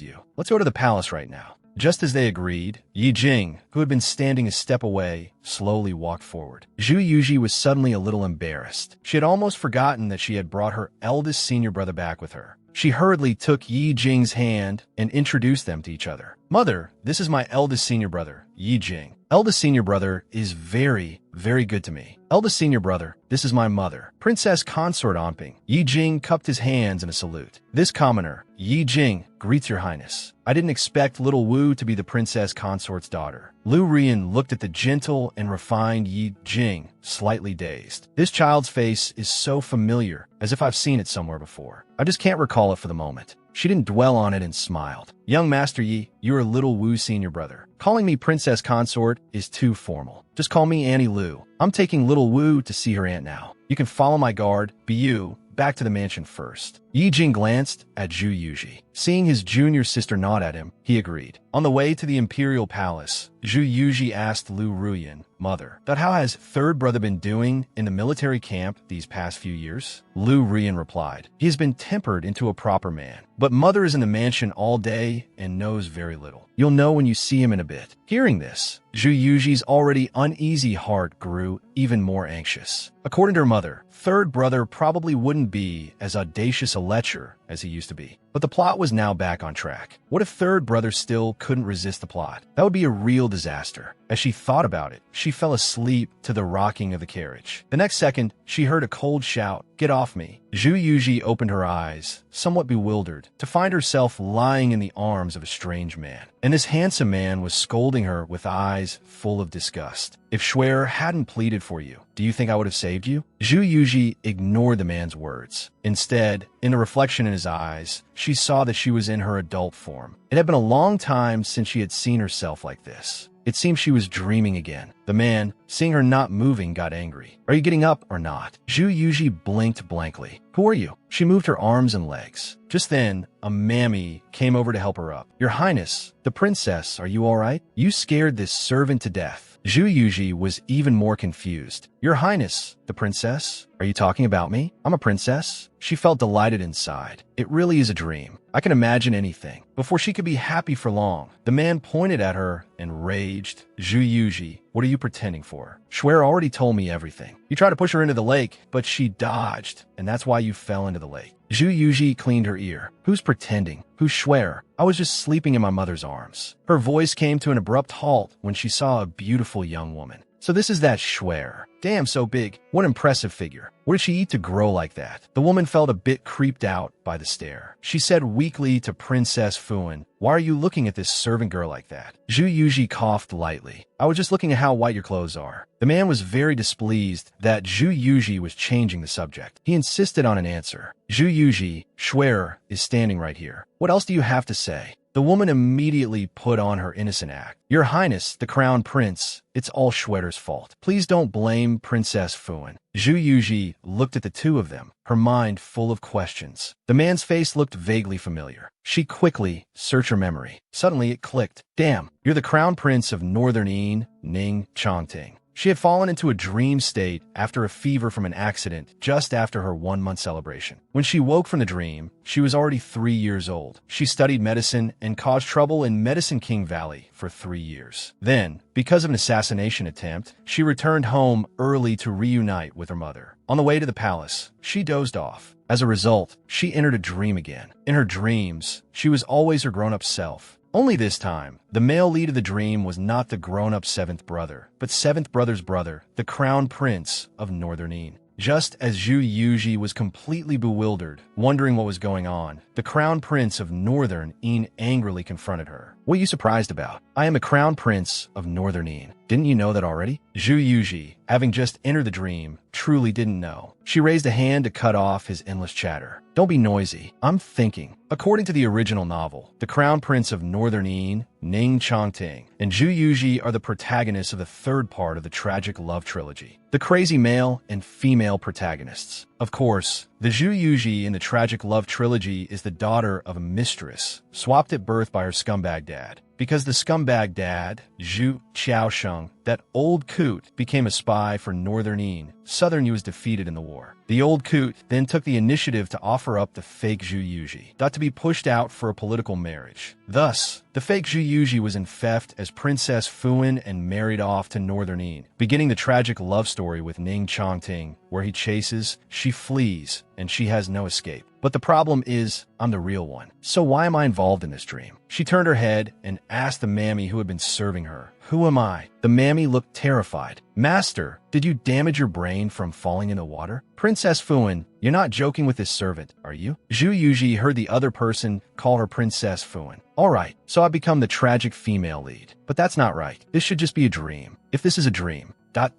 S1: you. Let's go to the palace right now. Just as they agreed, Yi Jing, who had been standing a step away, slowly walked forward. Zhu Yuji was suddenly a little embarrassed. She had almost forgotten that she had brought her eldest senior brother back with her. She hurriedly took Yi Jing's hand and introduced them to each other. Mother, this is my eldest senior brother, Yi Jing. Eldest senior brother is very, very good to me. Eldest senior brother, this is my mother, Princess Consort Onping. Yi Jing cupped his hands in a salute. This commoner, Yi Jing, greets your highness. I didn't expect little Wu to be the princess consort's daughter. Lu Rian looked at the gentle and refined Yi Jing, slightly dazed. This child's face is so familiar, as if I've seen it somewhere before. I just can't recall it for the moment. She didn't dwell on it and smiled. Young Master Yi, you are little Wu's senior brother. Calling me princess consort is too formal. Just call me Annie Lu. I'm taking little Wu to see her aunt now. You can follow my guard, be you, back to the mansion first. Yi Jing glanced at Zhu Yuji. Seeing his junior sister nod at him, he agreed. On the way to the imperial palace, Zhu Yuji asked Lu Ruyan, Mother, that how has third brother been doing in the military camp these past few years? Lu Ruyan replied, he has been tempered into a proper man. But Mother is in the mansion all day and knows very little. You'll know when you see him in a bit. Hearing this, Zhu Yuji's already uneasy heart grew even more anxious. According to her mother, third brother probably wouldn't be as audacious a lecher as he used to be. But the plot was now back on track. What if third brother still couldn't resist the plot? That would be a real disaster. As she thought about it, she fell asleep to the rocking of the carriage. The next second, she heard a cold shout, "Get off me." Zhu Yuji opened her eyes, somewhat bewildered, to find herself lying in the arms of a strange man. And this handsome man was scolding her with eyes full of disgust. If Schwer hadn't pleaded for you, do you think I would have saved you? Zhu Yuji ignored the man's words. Instead, in the reflection in his eyes, she saw that she was in her adult form. It had been a long time since she had seen herself like this. It seemed she was dreaming again. The man, seeing her not moving, got angry. Are you getting up or not? Zhu Yuji blinked blankly. Who are you? She moved her arms and legs. Just then, a mammy came over to help her up. Your Highness, the princess, are you all right? You scared this servant to death. Zhu Yuji was even more confused. Your Highness, the princess? Are you talking about me? I'm a princess? She felt delighted inside. It really is a dream. I can imagine anything. Before she could be happy for long, the man pointed at her and raged. Zhu Yuji, what are you pretending for? Schwer already told me everything. You tried to push her into the lake, but she dodged, and that's why you fell into the lake. Zhu Yuji cleaned her ear. Who's pretending? Who's Schwer? I was just sleeping in my mother's arms. Her voice came to an abrupt halt when she saw a beautiful young woman. So this is that Schwer. Damn, so big. What impressive figure. What did she eat to grow like that? The woman felt a bit creeped out by the stare. She said weakly to Princess Fuan, why are you looking at this servant girl like that? Zhu Yuji coughed lightly. I was just looking at how white your clothes are. The man was very displeased that Zhu Yuji was changing the subject. He insisted on an answer. Zhu Yuji, Schwer is standing right here. What else do you have to say? The woman immediately put on her innocent act. Your Highness, the Crown Prince, it's all Schwerter's fault. Please don't blame Princess Fuan. Zhu Yuji looked at the two of them, her mind full of questions. The man's face looked vaguely familiar. She quickly searched her memory. Suddenly it clicked. Damn, you're the Crown Prince of Northern Yin, Ning Chongting. She had fallen into a dream state after a fever from an accident just after her 1-month celebration. When she woke from the dream, she was already 3 years old. She studied medicine and caused trouble in Medicine King Valley for 3 years. Then, because of an assassination attempt, she returned home early to reunite with her mother. On the way to the palace, she dozed off. As a result, she entered a dream again. In her dreams, she was always her grown-up self. Only this time, the male lead of the dream was not the grown-up 7th brother, but 7th brother's brother, the Crown Prince of Northern Yin. Just as Zhu Yuji was completely bewildered, wondering what was going on, the Crown Prince of Northern Yin angrily confronted her. What are you surprised about? I am a Crown Prince of Northern Yin. Didn't you know that already? Zhu Yuji, having just entered the dream, truly didn't know. She raised a hand to cut off his endless chatter. Don't be noisy. I'm thinking. According to the original novel, the Crown Prince of Northern Yin, Ning Chongting, and Zhu Yuji are the protagonists of the third part of the tragic love trilogy. The crazy male and female protagonists. Of course, the Zhu Yuji in the tragic love trilogy is the daughter of a mistress, swapped at birth by her scumbag dad. Because the scumbag dad, Zhu Qiaosheng, that old coot, became a spy for Northern Yin, Southern Yu was defeated in the war. The old coot then took the initiative to offer up the fake Zhu Yuji, thought to be pushed out for a political marriage. Thus, the fake Zhu Yuji was enfeoffed as Princess Fuan and married off to Northern Yin, beginning the tragic love story with Ning Chongting, where he chases, she flees, and she has no escape. But the problem is, I'm the real one. So why am I involved in this dream? She turned her head and asked the mammy who had been serving her, "Who am I?" The mammy looked terrified. "Master, did you damage your brain from falling in the water?" "Princess Fuan, you're not joking with this servant, are you?" Zhu Yuji heard the other person call her Princess Fuan. "All right, so I've become the tragic female lead. But that's not right. This should just be a dream. If this is a dream,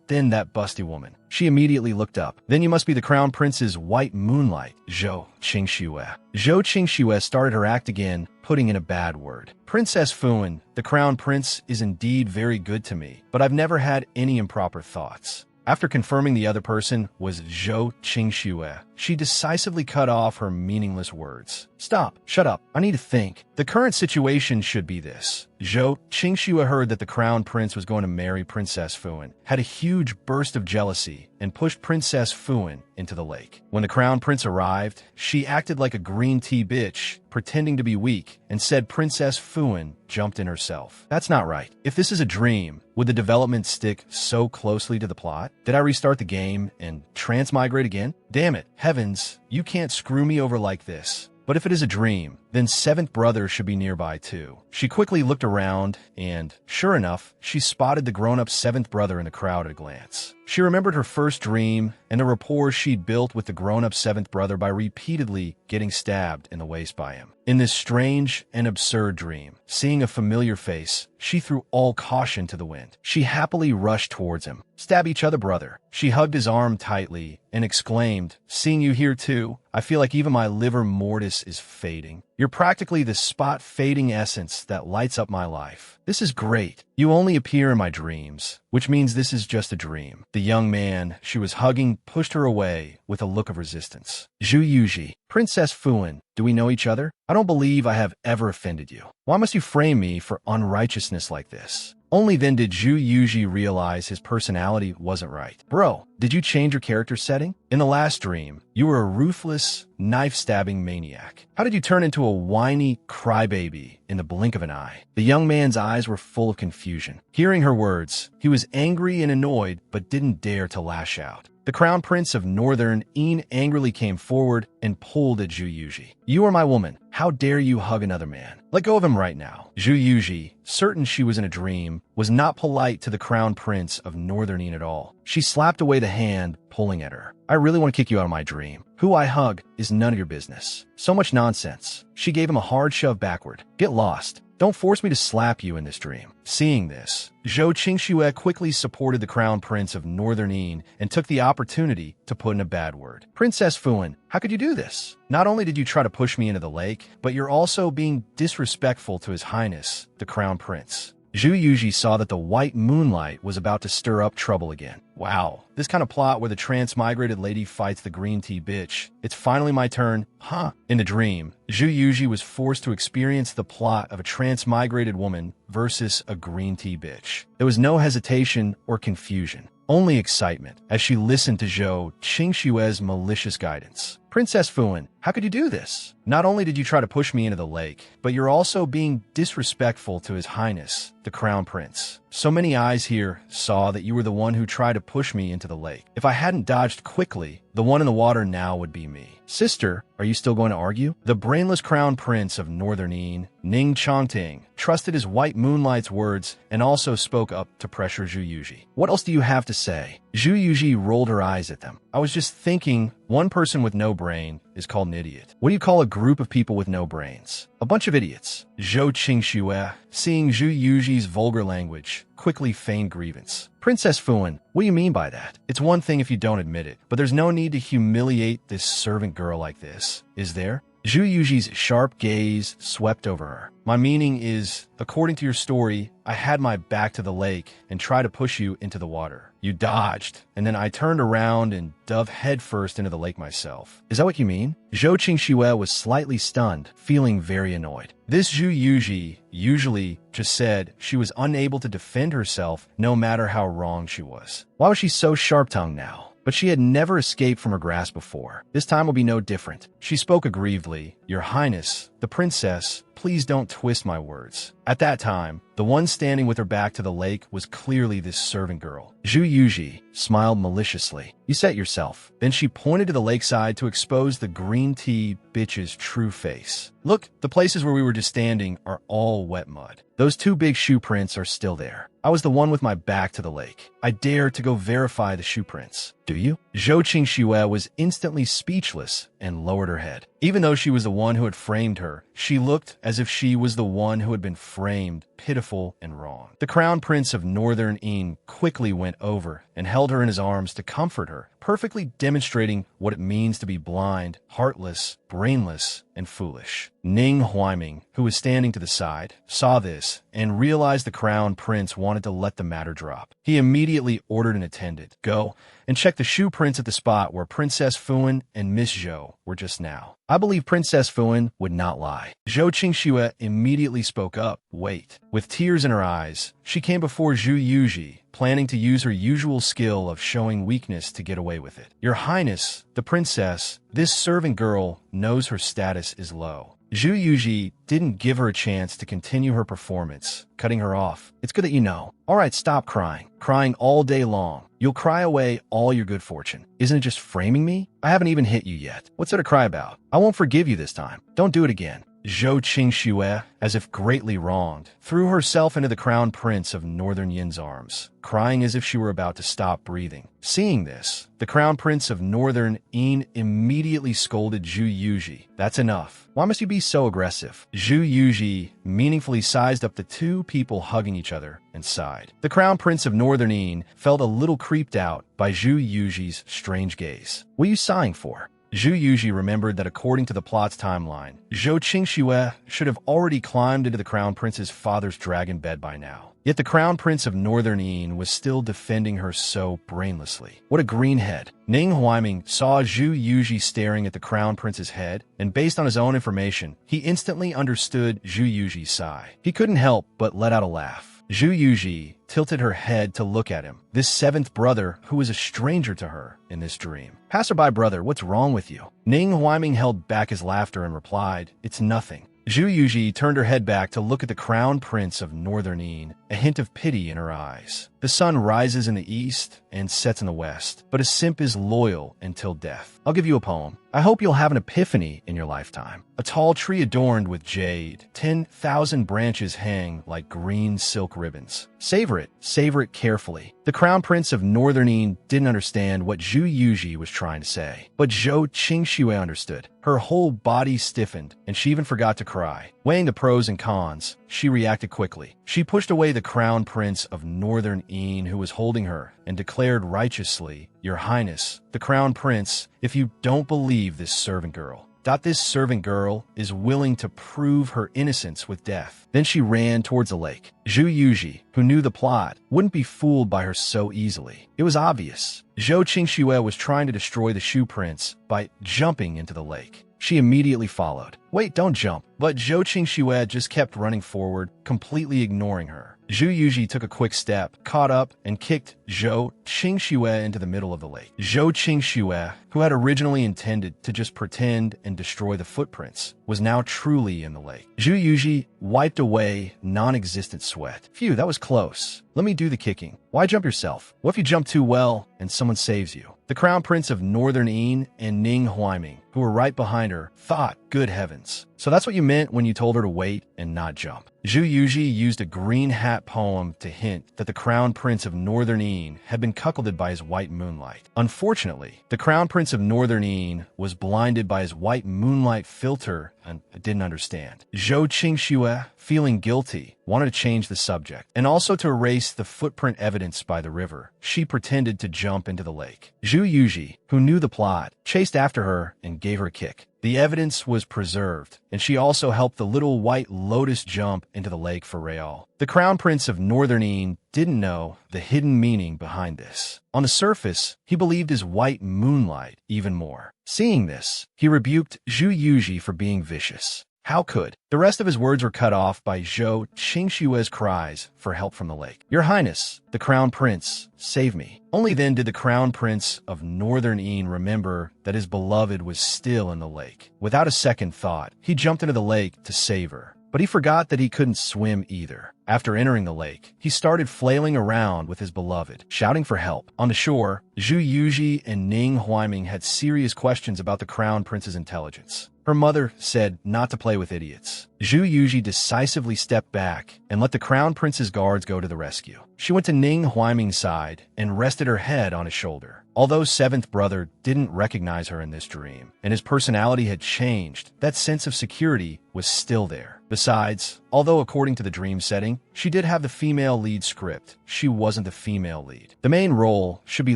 S1: then that busty woman." She immediately looked up. "Then you must be the crown prince's white moonlight, Zhou Qingxue." Zhou Qingxue started her act again, putting in a bad word. "Princess Fuan, the crown prince is indeed very good to me, but I've never had any improper thoughts." After confirming the other person was Zhou Qingxue, she decisively cut off her meaningless words. "Stop. Shut up. I need to think. The current situation should be this." Zhou Qingxue heard that the crown prince was going to marry Princess Fuan, had a huge burst of jealousy, and pushed Princess Fuan into the lake. When the crown prince arrived, she acted like a green tea bitch, pretending to be weak, and said Princess Fuan jumped in herself. That's not right. If this is a dream, would the development stick so closely to the plot? Did I restart the game and transmigrate again? Damn it, heavens, you can't screw me over like this. But if it is a dream, then seventh brother should be nearby too. She quickly looked around, and, sure enough, she spotted the grown-up seventh brother in the crowd at a glance. She remembered her first dream and the rapport she'd built with the grown-up seventh brother by repeatedly getting stabbed in the waist by him. In this strange and absurd dream, seeing a familiar face, she threw all caution to the wind. She happily rushed towards him. "Stab each other, brother." She hugged his arm tightly and exclaimed, "Seeing you here too, I feel like even my livor mortis is fading. You're practically the spot-fading essence that lights up my life. This is great. You only appear in my dreams, which means this is just a dream." The young man she was hugging pushed her away with a look of resistance. "Zhu Yuji, Princess Fuan, do we know each other? I don't believe I have ever offended you. Why must you frame me for unrighteousness like this?" Only then did Zhu Yuji realize his personality wasn't right. "Bro, did you change your character setting? In the last dream, you were a ruthless, knife-stabbing maniac. How did you turn into a whiny crybaby in the blink of an eye?" The young man's eyes were full of confusion. Hearing her words, he was angry and annoyed, but didn't dare to lash out. The crown prince of Northern Een angrily came forward and pulled at Zhu Yuji. "You are my woman. How dare you hug another man? Let go of him right now." Zhu Yuji, certain she was in a dream, was not polite to the crown prince of Northern Een at all. She slapped away the hand pulling at her. "I really want to kick you out of my dream. Who I hug is none of your business. So much nonsense." She gave him a hard shove backward. "Get lost. Don't force me to slap you in this dream." Seeing this, Zhou Qingxue quickly supported the crown prince of Northern Een and took the opportunity to put in a bad word. "Princess Fuan, how could you do this? Not only did you try to push me into the lake, but you're also being disrespectful to His Highness, the crown prince." Zhu Yuji saw that the white moonlight was about to stir up trouble again. Wow, this kind of plot where the transmigrated lady fights the green tea bitch. It's finally my turn, huh? In the dream, Zhu Yuji was forced to experience the plot of a transmigrated woman versus a green tea bitch. There was no hesitation or confusion, only excitement as she listened to Zhou Qingxue's malicious guidance. "Princess Fuan, how could you do this? Not only did you try to push me into the lake, but you're also being disrespectful to His Highness, the Crown Prince. So many eyes here saw that you were the one who tried to push me into the lake. If I hadn't dodged quickly, the one in the water now would be me. Sister, are you still going to argue?" The brainless Crown Prince of Northern Een, Ning Chongting, trusted his white moonlight's words and also spoke up to pressure Zhu Yuji. "What else do you have to say?" Zhu Yuji rolled her eyes at them. "I was just thinking, one person with no brain is called an idiot. What do you call a group of people with no brains? A bunch of idiots." Zhou Qingxue, seeing Zhu Yuji's vulgar language, quickly feigned grievance. "Princess Fuan, what do you mean by that? It's one thing if you don't admit it, but there's no need to humiliate this servant girl like this, is there?" Zhu Yuji's sharp gaze swept over her. "My meaning is, according to your story, I had my back to the lake and tried to push you into the water. You dodged, and then I turned around and dove headfirst into the lake myself. Is that what you mean?" Zhou Qingxue was slightly stunned, feeling very annoyed. This Zhu Yuji usually just said she was unable to defend herself no matter how wrong she was. Why was she so sharp-tongued now? But she had never escaped from her grasp before. This time will be no different. She spoke aggrievedly. "Your Highness, the princess, please don't twist my words." At that time, the The one standing with her back to the lake was clearly this servant girl. Zhu Yuji smiled maliciously. You set yourself. Then she pointed to the lakeside to expose the green tea bitch's true face. Look, the places where we were just standing are all wet mud. Those 2 big shoe prints are still there. I was the one with my back to the lake. I dare to go verify the shoe prints. Do you? Zhou Qingxue was instantly speechless and lowered her head. Even though she was the one who had framed her, she looked as if she was the one who had been framed, pitiful and wrong. The Crown Prince of Northern Yin quickly went over and held her in his arms to comfort her, perfectly demonstrating what it means to be blind, heartless, brainless, and foolish. Ning Huaiming, who was standing to the side, saw this and realized the Crown Prince wanted to let the matter drop. He immediately ordered an attendant, "Go and check the shoe prints at the spot where Princess Fuan and Miss Zhou were just now." I believe Princess Fuan would not lie. Zhou Qingxue immediately spoke up. Wait. With tears in her eyes, she came before Zhu Yuji, planning to use her usual skill of showing weakness to get away with it. Your Highness, the princess, this servant girl knows her status is low. Zhu Yuji didn't give her a chance to continue her performance, cutting her off. It's good that you know. All right, stop crying. Crying all day long. You'll cry away all your good fortune. Isn't it just framing me? I haven't even hit you yet. What's there to cry about? I won't forgive you this time. Don't do it again. Zhou Qingxue, as if greatly wronged, threw herself into the Crown Prince of Northern Yin's arms, crying as if she were about to stop breathing. Seeing this, the Crown Prince of Northern Yin immediately scolded Zhu Yuji. That's enough. Why must you be so aggressive? Zhu Yuji meaningfully sized up the 2 people hugging each other and sighed. The Crown Prince of Northern Yin felt a little creeped out by Zhu Yuji's strange gaze. What are you sighing for? Zhu Yuji remembered that according to the plot's timeline, Zhou Qingxue should have already climbed into the Crown Prince's father's dragon bed by now. Yet the Crown Prince of Northern Yin was still defending her so brainlessly. What a greenhead. Ning Huaiming saw Zhu Yuji staring at the Crown Prince's head, and based on his own information, he instantly understood Zhu Yuji's sigh. He couldn't help but let out a laugh. Zhu Yuji tilted her head to look at him, this 7th brother who was a stranger to her in this dream. Passerby brother, what's wrong with you? Ning Huaiming held back his laughter and replied, It's nothing. Zhu Yuji turned her head back to look at the Crown Prince of Northern Yin, a hint of pity in her eyes. The sun rises in the east and sets in the west, but a simp is loyal until death. I'll give you a poem. I hope you'll have an epiphany in your lifetime. A tall tree adorned with jade, 10,000 branches hang like green silk ribbons. Savor it carefully. The Crown Prince of Northern Yin didn't understand what Zhu Yuji was trying to say, but Zhou Qingxue understood. Her whole body stiffened, and she even forgot to cry. Weighing the pros and cons, she reacted quickly. She pushed away the Crown Prince of Northern Yin who was holding her and declared righteously, Your Highness, the Crown Prince, if you don't believe this servant girl, this servant girl is willing to prove her innocence with death. Then she ran towards the lake. Zhu Yuji, who knew the plot, wouldn't be fooled by her so easily. It was obvious. Zhou Qingxue was trying to destroy the shoe prints by jumping into the lake. She immediately followed. Wait, don't jump. But Zhou Qingxue just kept running forward, completely ignoring her. Zhu Yuji took a quick step, caught up, and kicked Zhou Qingxue into the middle of the lake. Zhou Qingxue, who had originally intended to just pretend and destroy the footprints, was now truly in the lake. Zhu Yuji wiped away non-existent sweat. Phew, that was close. Let me do the kicking. Why jump yourself? What if you jump too well and someone saves you? The Crown Prince of Northern Yin and Ning Huaiming, who were right behind her, thought, good heavens. So that's what you meant when you told her to wait and not jump. Zhu Yuji used a green hat poem to hint that the Crown Prince of Northern Yin had been cuckolded by his white moonlight. Unfortunately, the Crown Prince of Northern Yin was blinded by his white moonlight filter and didn't understand. Zhou Qingxue, feeling guilty, wanted to change the subject and also to erase the footprint evidence by the river. She pretended to jump into the lake. Zhu Yuji, who knew the plot, chased after her and gave her a kick. The evidence was preserved, and she also helped the little white lotus jump into the lake for Real. The Crown Prince of Northern Yin didn't know the hidden meaning behind this. On the surface, he believed his white moonlight even more. Seeing this, he rebuked Zhu Yuji for being vicious. How could? The rest of his words were cut off by Zhou Qingxue's cries for help from the lake. Your Highness, the Crown Prince, save me. Only then did the Crown Prince of Northern Yin remember that his beloved was still in the lake. Without a second thought, he jumped into the lake to save her. But he forgot that he couldn't swim either. After entering the lake, he started flailing around with his beloved, shouting for help. On the shore, Zhu Yuji and Ning Huaiming had serious questions about the crown prince's intelligence. Her mother said not to play with idiots. Zhu Yuji decisively stepped back and let the crown prince's guards go to the rescue. She went to Ning Huaiming's side and rested her head on his shoulder. Although seventh brother didn't recognize her in this dream, and his personality had changed, that sense of security was still there. Besides, although according to the dream setting, she did have the female lead script, she wasn't the female lead. The main role should be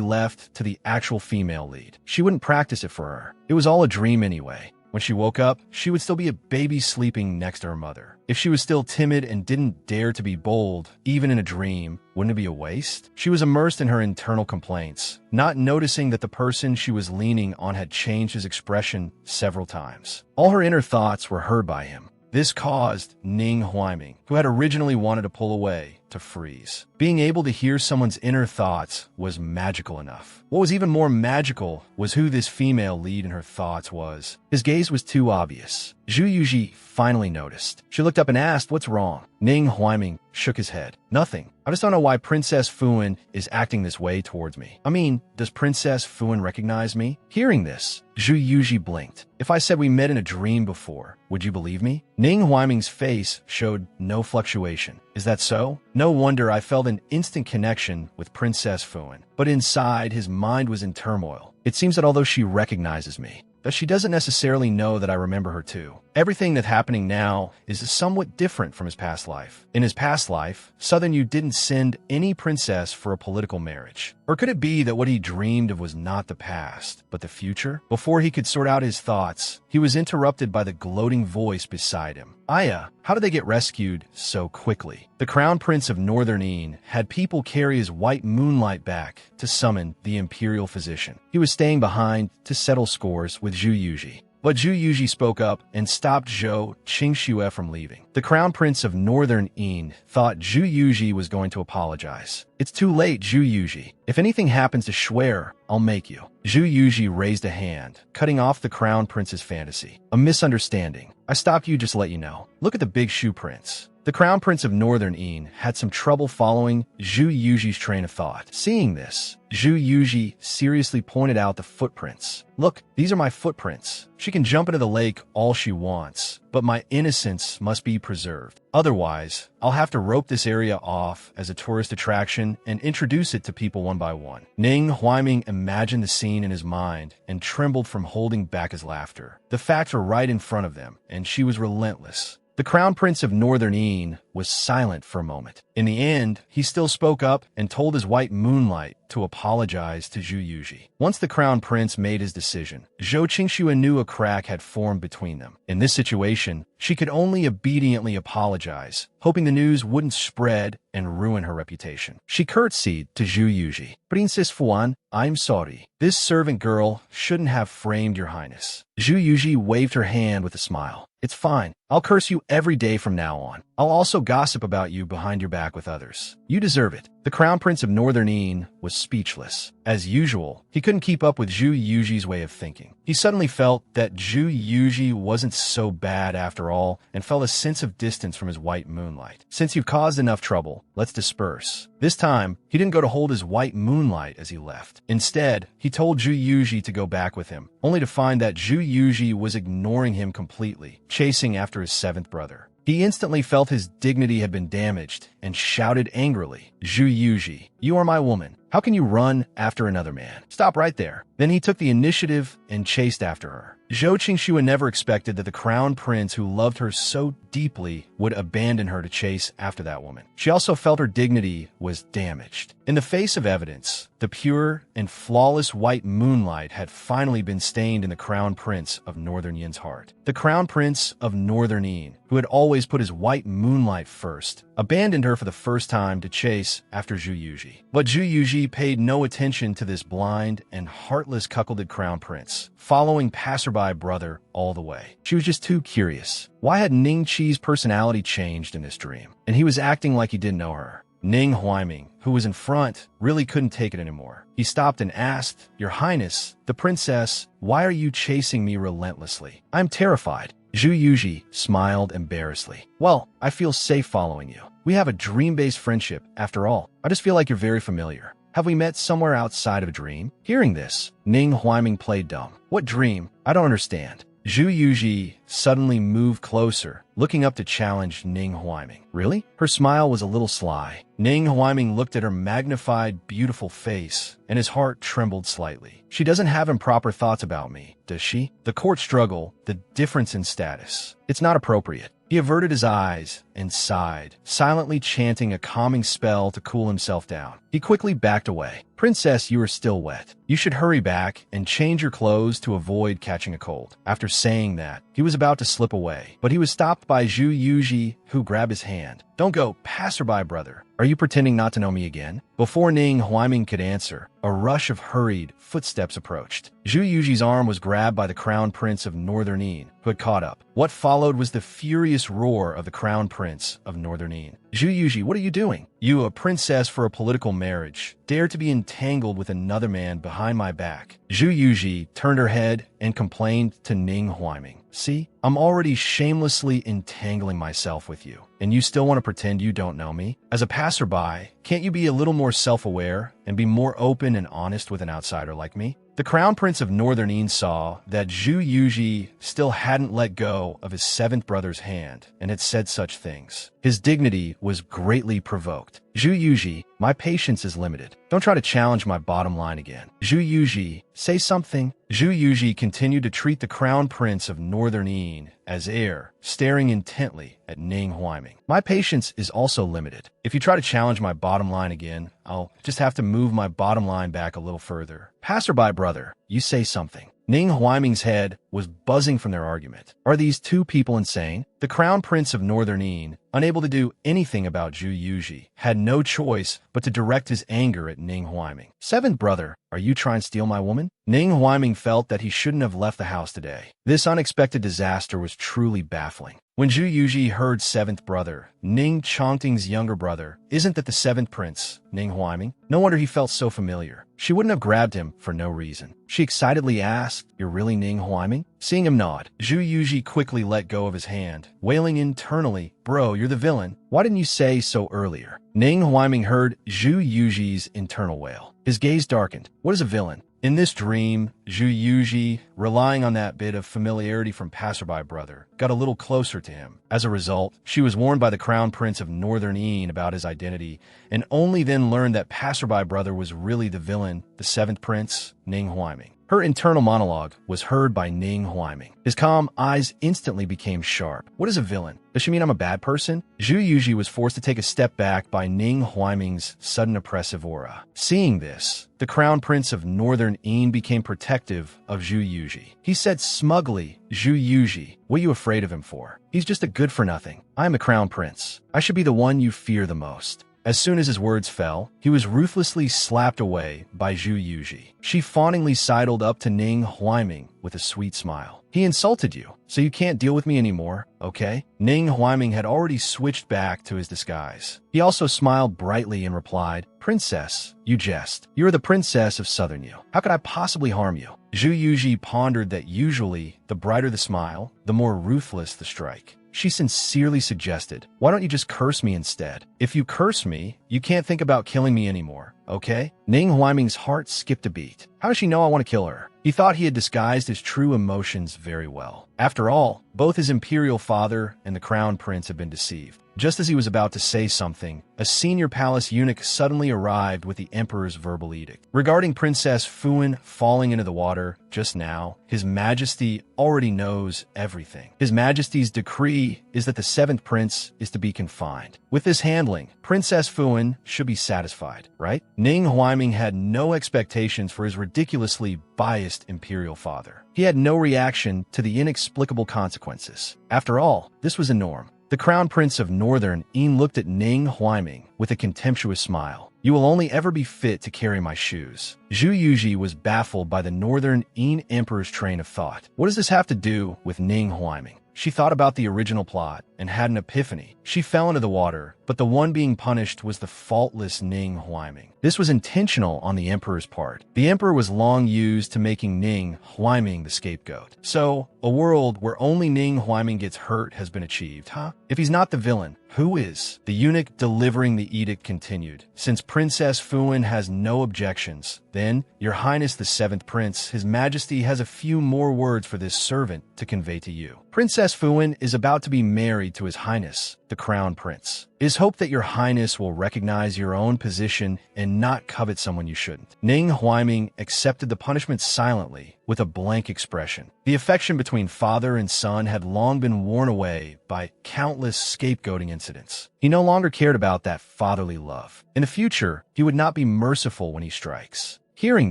S1: left to the actual female lead. She wouldn't practice it for her. It was all a dream anyway. When she woke up, she would still be a baby sleeping next to her mother. If she was still timid and didn't dare to be bold, even in a dream, wouldn't it be a waste? She was immersed in her internal complaints, not noticing that the person she was leaning on had changed his expression several times. All her inner thoughts were heard by him. This caused Ning Huaiming, who had originally wanted to pull away, to freeze. Being able to hear someone's inner thoughts was magical enough. What was even more magical was who this female lead in her thoughts was. His gaze was too obvious. Zhu Yuji finally noticed. She looked up and asked, "What's wrong?" Ning Huaiming shook his head. "Nothing. I just don't know why Princess Fuan is acting this way towards me. I mean, does Princess Fuan recognize me?" Hearing this, Zhu Yuji blinked. "If I said we met in a dream before, would you believe me?" Ning Huaiming's face showed no fluctuation. "Is that so? No wonder I felt an instant connection with Princess Fuan." But inside, his mind was in turmoil. It seems that although she recognizes me, that she doesn't necessarily know that I remember her too. Everything that's happening now is somewhat different from his past life. In his past life, Southern Yu didn't send any princess for a political marriage. Or could it be that what he dreamed of was not the past, but the future? Before he could sort out his thoughts, he was interrupted by the gloating voice beside him. "Aya, how did they get rescued so quickly?" The Crown Prince of Northern Een had people carry his white moonlight back to summon the imperial physician. He was staying behind to settle scores with Zhu Yuji. But Zhu Yuji spoke up and stopped Zhou Qingxue from leaving. The Crown Prince of Northern Een thought Zhu Yuji was going to apologize. "It's too late, Zhu Yuji. If anything happens to Shuer, I'll make you." Zhu Yuji raised a hand, cutting off the Crown Prince's fantasy. "A misunderstanding. I stopped you just to let you know. Look at the big shoe prints." The Crown Prince of Northern Een had some trouble following Zhu Yuji's train of thought. Seeing this, Zhu Yuji seriously pointed out the footprints. "Look, these are my footprints. She can jump into the lake all she wants, but my innocence must be preserved. Otherwise, I'll have to rope this area off as a tourist attraction and introduce it to people one by one." Ning Huaiming imagined the scene in his mind and trembled from holding back his laughter. The facts were right in front of them, and she was relentless. The Crown Prince of Northern Een was silent for a moment. In the end, he still spoke up and told his white moonlight to apologize to Zhu Yuji. Once the Crown Prince made his decision, Zhou Qingxue knew a crack had formed between them. In this situation, she could only obediently apologize, hoping the news wouldn't spread and ruin her reputation. She curtsied to Zhu Yuji. "Princess Fuan, I'm sorry. This servant girl shouldn't have framed your highness." Zhu Yuji waved her hand with a smile. "It's fine. I'll curse you every day from now on. I'll also gossip about you behind your back with others. You deserve it." The Crown Prince of Northern Een was speechless. As usual, he couldn't keep up with Zhu Yuji's way of thinking. He suddenly felt that Zhu Yuji wasn't so bad after all and felt a sense of distance from his white moonlight. "Since you've caused enough trouble, let's disperse." This time, he didn't go to hold his white moonlight as he left. Instead, he told Zhu Yuji to go back with him, only to find that Zhu Yuji was ignoring him completely, chasing after his seventh brother. He instantly felt his dignity had been damaged and shouted angrily, "Zhu Yuji, you are my woman. How can you run after another man? Stop right there." Then he took the initiative and chased after her. Zhou Qingxue never expected that the Crown Prince who loved her so deeply would abandon her to chase after that woman. She also felt her dignity was damaged. In the face of evidence, the pure and flawless white moonlight had finally been stained in the Crown Prince of Northern Yin's heart. The Crown Prince of Northern Yin, who had always put his white moonlight first, abandoned her for the first time to chase after Zhu Yuji. But Zhu Yuji paid no attention to this blind and heartless cuckolded Crown Prince, following passerby brother all the way. She was just too curious. Why had Ning Qi's personality changed in this dream? And he was acting like he didn't know her. Ning Huaiming, who was in front, really couldn't take it anymore. He stopped and asked, "Your Highness, the princess, why are you chasing me relentlessly? I'm terrified." Zhu Yuji smiled embarrassedly. Well, I feel safe following you. We have a dream-based friendship, after all. I just feel like you're very familiar. Have we met somewhere outside of a dream? Hearing this, Ning Huaiming played dumb. What dream? I don't understand. Zhu Yuji suddenly moved closer, looking up to challenge Ning Huaiming. Really? Her smile was a little sly. Ning Huaiming looked at her magnified, beautiful face, and his heart trembled slightly. She doesn't have improper thoughts about me, does she? The court struggle, the difference in status. It's not appropriate. He averted his eyes and sighed, silently chanting a calming spell to cool himself down. He quickly backed away. Princess, you are still wet. You should hurry back and change your clothes to avoid catching a cold. After saying that, he was about to slip away, but he was stopped by Zhu Yuji, who grabbed his hand. Don't go, passerby brother. Are you pretending not to know me again? Before Ning Huaiming could answer, a rush of hurried footsteps approached. Zhu Yuji's arm was grabbed by the Crown Prince of Northern Yin, who had caught up. What followed was the furious roar of the Crown Prince of Northern Yin. Zhu Yuji, what are you doing? You, a princess for a political marriage, dare to be entangled with another man behind my back. Zhu Yuji turned her head and complained to Ning Huaiming. See, I'm already shamelessly entangling myself with you, and you still want to pretend you don't know me? As a passerby, can't you be a little more self-aware and be more open and honest with an outsider like me? The Crown Prince of Northern Yin saw that Zhu Yuji still hadn't let go of his seventh brother's hand and had said such things. His dignity was greatly provoked. Zhu Yuji, my patience is limited. Don't try to challenge my bottom line again. Zhu Yuji, say something. Zhu Yuji continued to treat the Crown Prince of Northern Yin as heir, staring intently at Ning Huaiming. My patience is also limited. If you try to challenge my bottom line again, I'll just have to move my bottom line back a little further. Passerby brother, you say something. Ning Huaiming's head was buzzing from their argument. Are these two people insane? The Crown Prince of Northern Yin, unable to do anything about Zhu Yuji, had no choice but to direct his anger at Ning Huaiming. Seventh brother, are you trying to steal my woman? Ning Huaiming felt that he shouldn't have left the house today. This unexpected disaster was truly baffling. When Zhu Yuji heard seventh brother, Ning Chongting's younger brother, isn't that the seventh prince, Ning Huaiming? No wonder he felt so familiar. She wouldn't have grabbed him for no reason. She excitedly asked, you're really Ning Huaiming? Seeing him nod, Zhu Yuji quickly let go of his hand, wailing internally, bro, you're the villain. Why didn't you say so earlier? Ning Huaiming heard Zhu Yuji's internal wail. His gaze darkened. What is a villain? In this dream, Zhu Yuji, relying on that bit of familiarity from passerby brother, got a little closer to him. As a result, she was warned by the Crown Prince of Northern Yin about his identity, and only then learned that passerby brother was really the villain, the seventh prince, Ning Huaiming. Her internal monologue was heard by Ning Huaiming. His calm eyes instantly became sharp. What is a villain? Does she mean I'm a bad person? Zhu Yuji was forced to take a step back by Ning Huaiming's sudden oppressive aura. Seeing this, the Crown Prince of Northern Yin became protective of Zhu Yuji. He said smugly, Zhu Yuji, what are you afraid of him for? He's just a good-for-nothing. I am the Crown Prince. I should be the one you fear the most. As soon as his words fell, he was ruthlessly slapped away by Zhu Yuji. She fawningly sidled up to Ning Huaiming with a sweet smile. He insulted you, so you can't deal with me anymore, okay? Ning Huaiming had already switched back to his disguise. He also smiled brightly and replied, Princess, you jest. You are the princess of Southern Yu. How could I possibly harm you? Zhu Yuji pondered that usually, the brighter the smile, the more ruthless the strike. She sincerely suggested, why don't you just curse me instead? If you curse me, you can't think about killing me anymore, okay? Ning Huaiming's heart skipped a beat. How does she know I want to kill her? He thought he had disguised his true emotions very well. After all, both his imperial father and the crown prince had been deceived. Just as he was about to say something, a senior palace eunuch suddenly arrived with the emperor's verbal edict. Regarding Princess Fuan falling into the water just now, His Majesty already knows everything. His Majesty's decree is that the seventh prince is to be confined. With this handling, Princess Fuan should be satisfied, right? Ning Huaiming had no expectations for his ridiculously biased imperial father. He had no reaction to the inexplicable consequences. After all, this was a norm. The Crown Prince of Northern Yin looked at Ning Huaiming with a contemptuous smile. You will only ever be fit to carry my shoes. Zhu Yuji was baffled by the Northern Yin Emperor's train of thought. What does this have to do with Ning Huaiming? She thought about the original plot and had an epiphany. She fell into the water, but the one being punished was the faultless Ning Huaiming. This was intentional on the emperor's part. The emperor was long used to making Ning Huaiming the scapegoat. So, a world where only Ning Huaiming gets hurt has been achieved, huh? If he's not the villain, who is? The eunuch delivering the edict continued. Since Princess Fuan has no objections, then, Your Highness the Seventh Prince, His Majesty has a few more words for this servant to convey to you. Princess Fuan is about to be married to His Highness, the Crown Prince. It is hoped that Your Highness will recognize your own position and not covet someone you shouldn't. Ning Huaiming accepted the punishment silently, with a blank expression. The affection between father and son had long been worn away by countless scapegoating incidents. He no longer cared about that fatherly love. In the future, he would not be merciful when he strikes. Hearing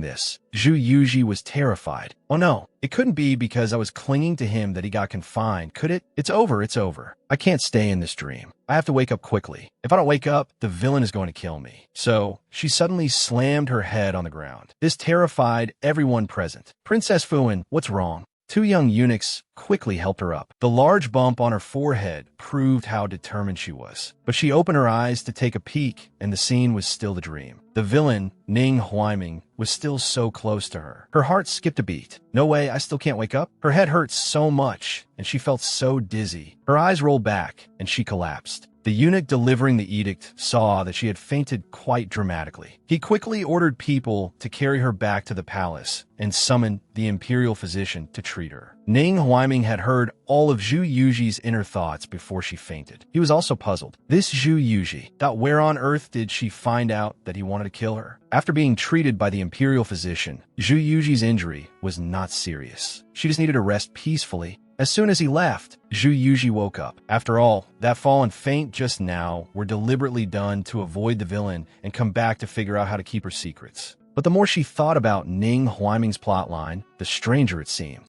S1: this, Zhu Yuji was terrified. Oh no, it couldn't be because I was clinging to him that he got confined, could it? It's over, it's over. I can't stay in this dream. I have to wake up quickly. If I don't wake up, the villain is going to kill me. So, she suddenly slammed her head on the ground. This terrified everyone present. Princess Fuan, what's wrong? Two young eunuchs quickly helped her up. The large bump on her forehead proved how determined she was. But she opened her eyes to take a peek, and the scene was still the dream. The villain, Ning Huaiming, was still so close to her. Her heart skipped a beat. No way, I still can't wake up? Her head hurt so much, and she felt so dizzy. Her eyes rolled back, and she collapsed. The eunuch delivering the edict saw that she had fainted quite dramatically. He quickly ordered people to carry her back to the palace and summoned the imperial physician to treat her. Ning Huaiming had heard all of Zhu Yuji's inner thoughts before she fainted. He was also puzzled. This Zhu Yuji, where on earth did she find out that he wanted to kill her? After being treated by the imperial physician, Zhu Yuji's injury was not serious. She just needed to rest peacefully. As soon as he left, Zhu Yuji woke up. After all, that fall and faint just now were deliberately done to avoid the villain and come back to figure out how to keep her secrets. But the more she thought about Ning Huaiming's plotline, the stranger it seemed.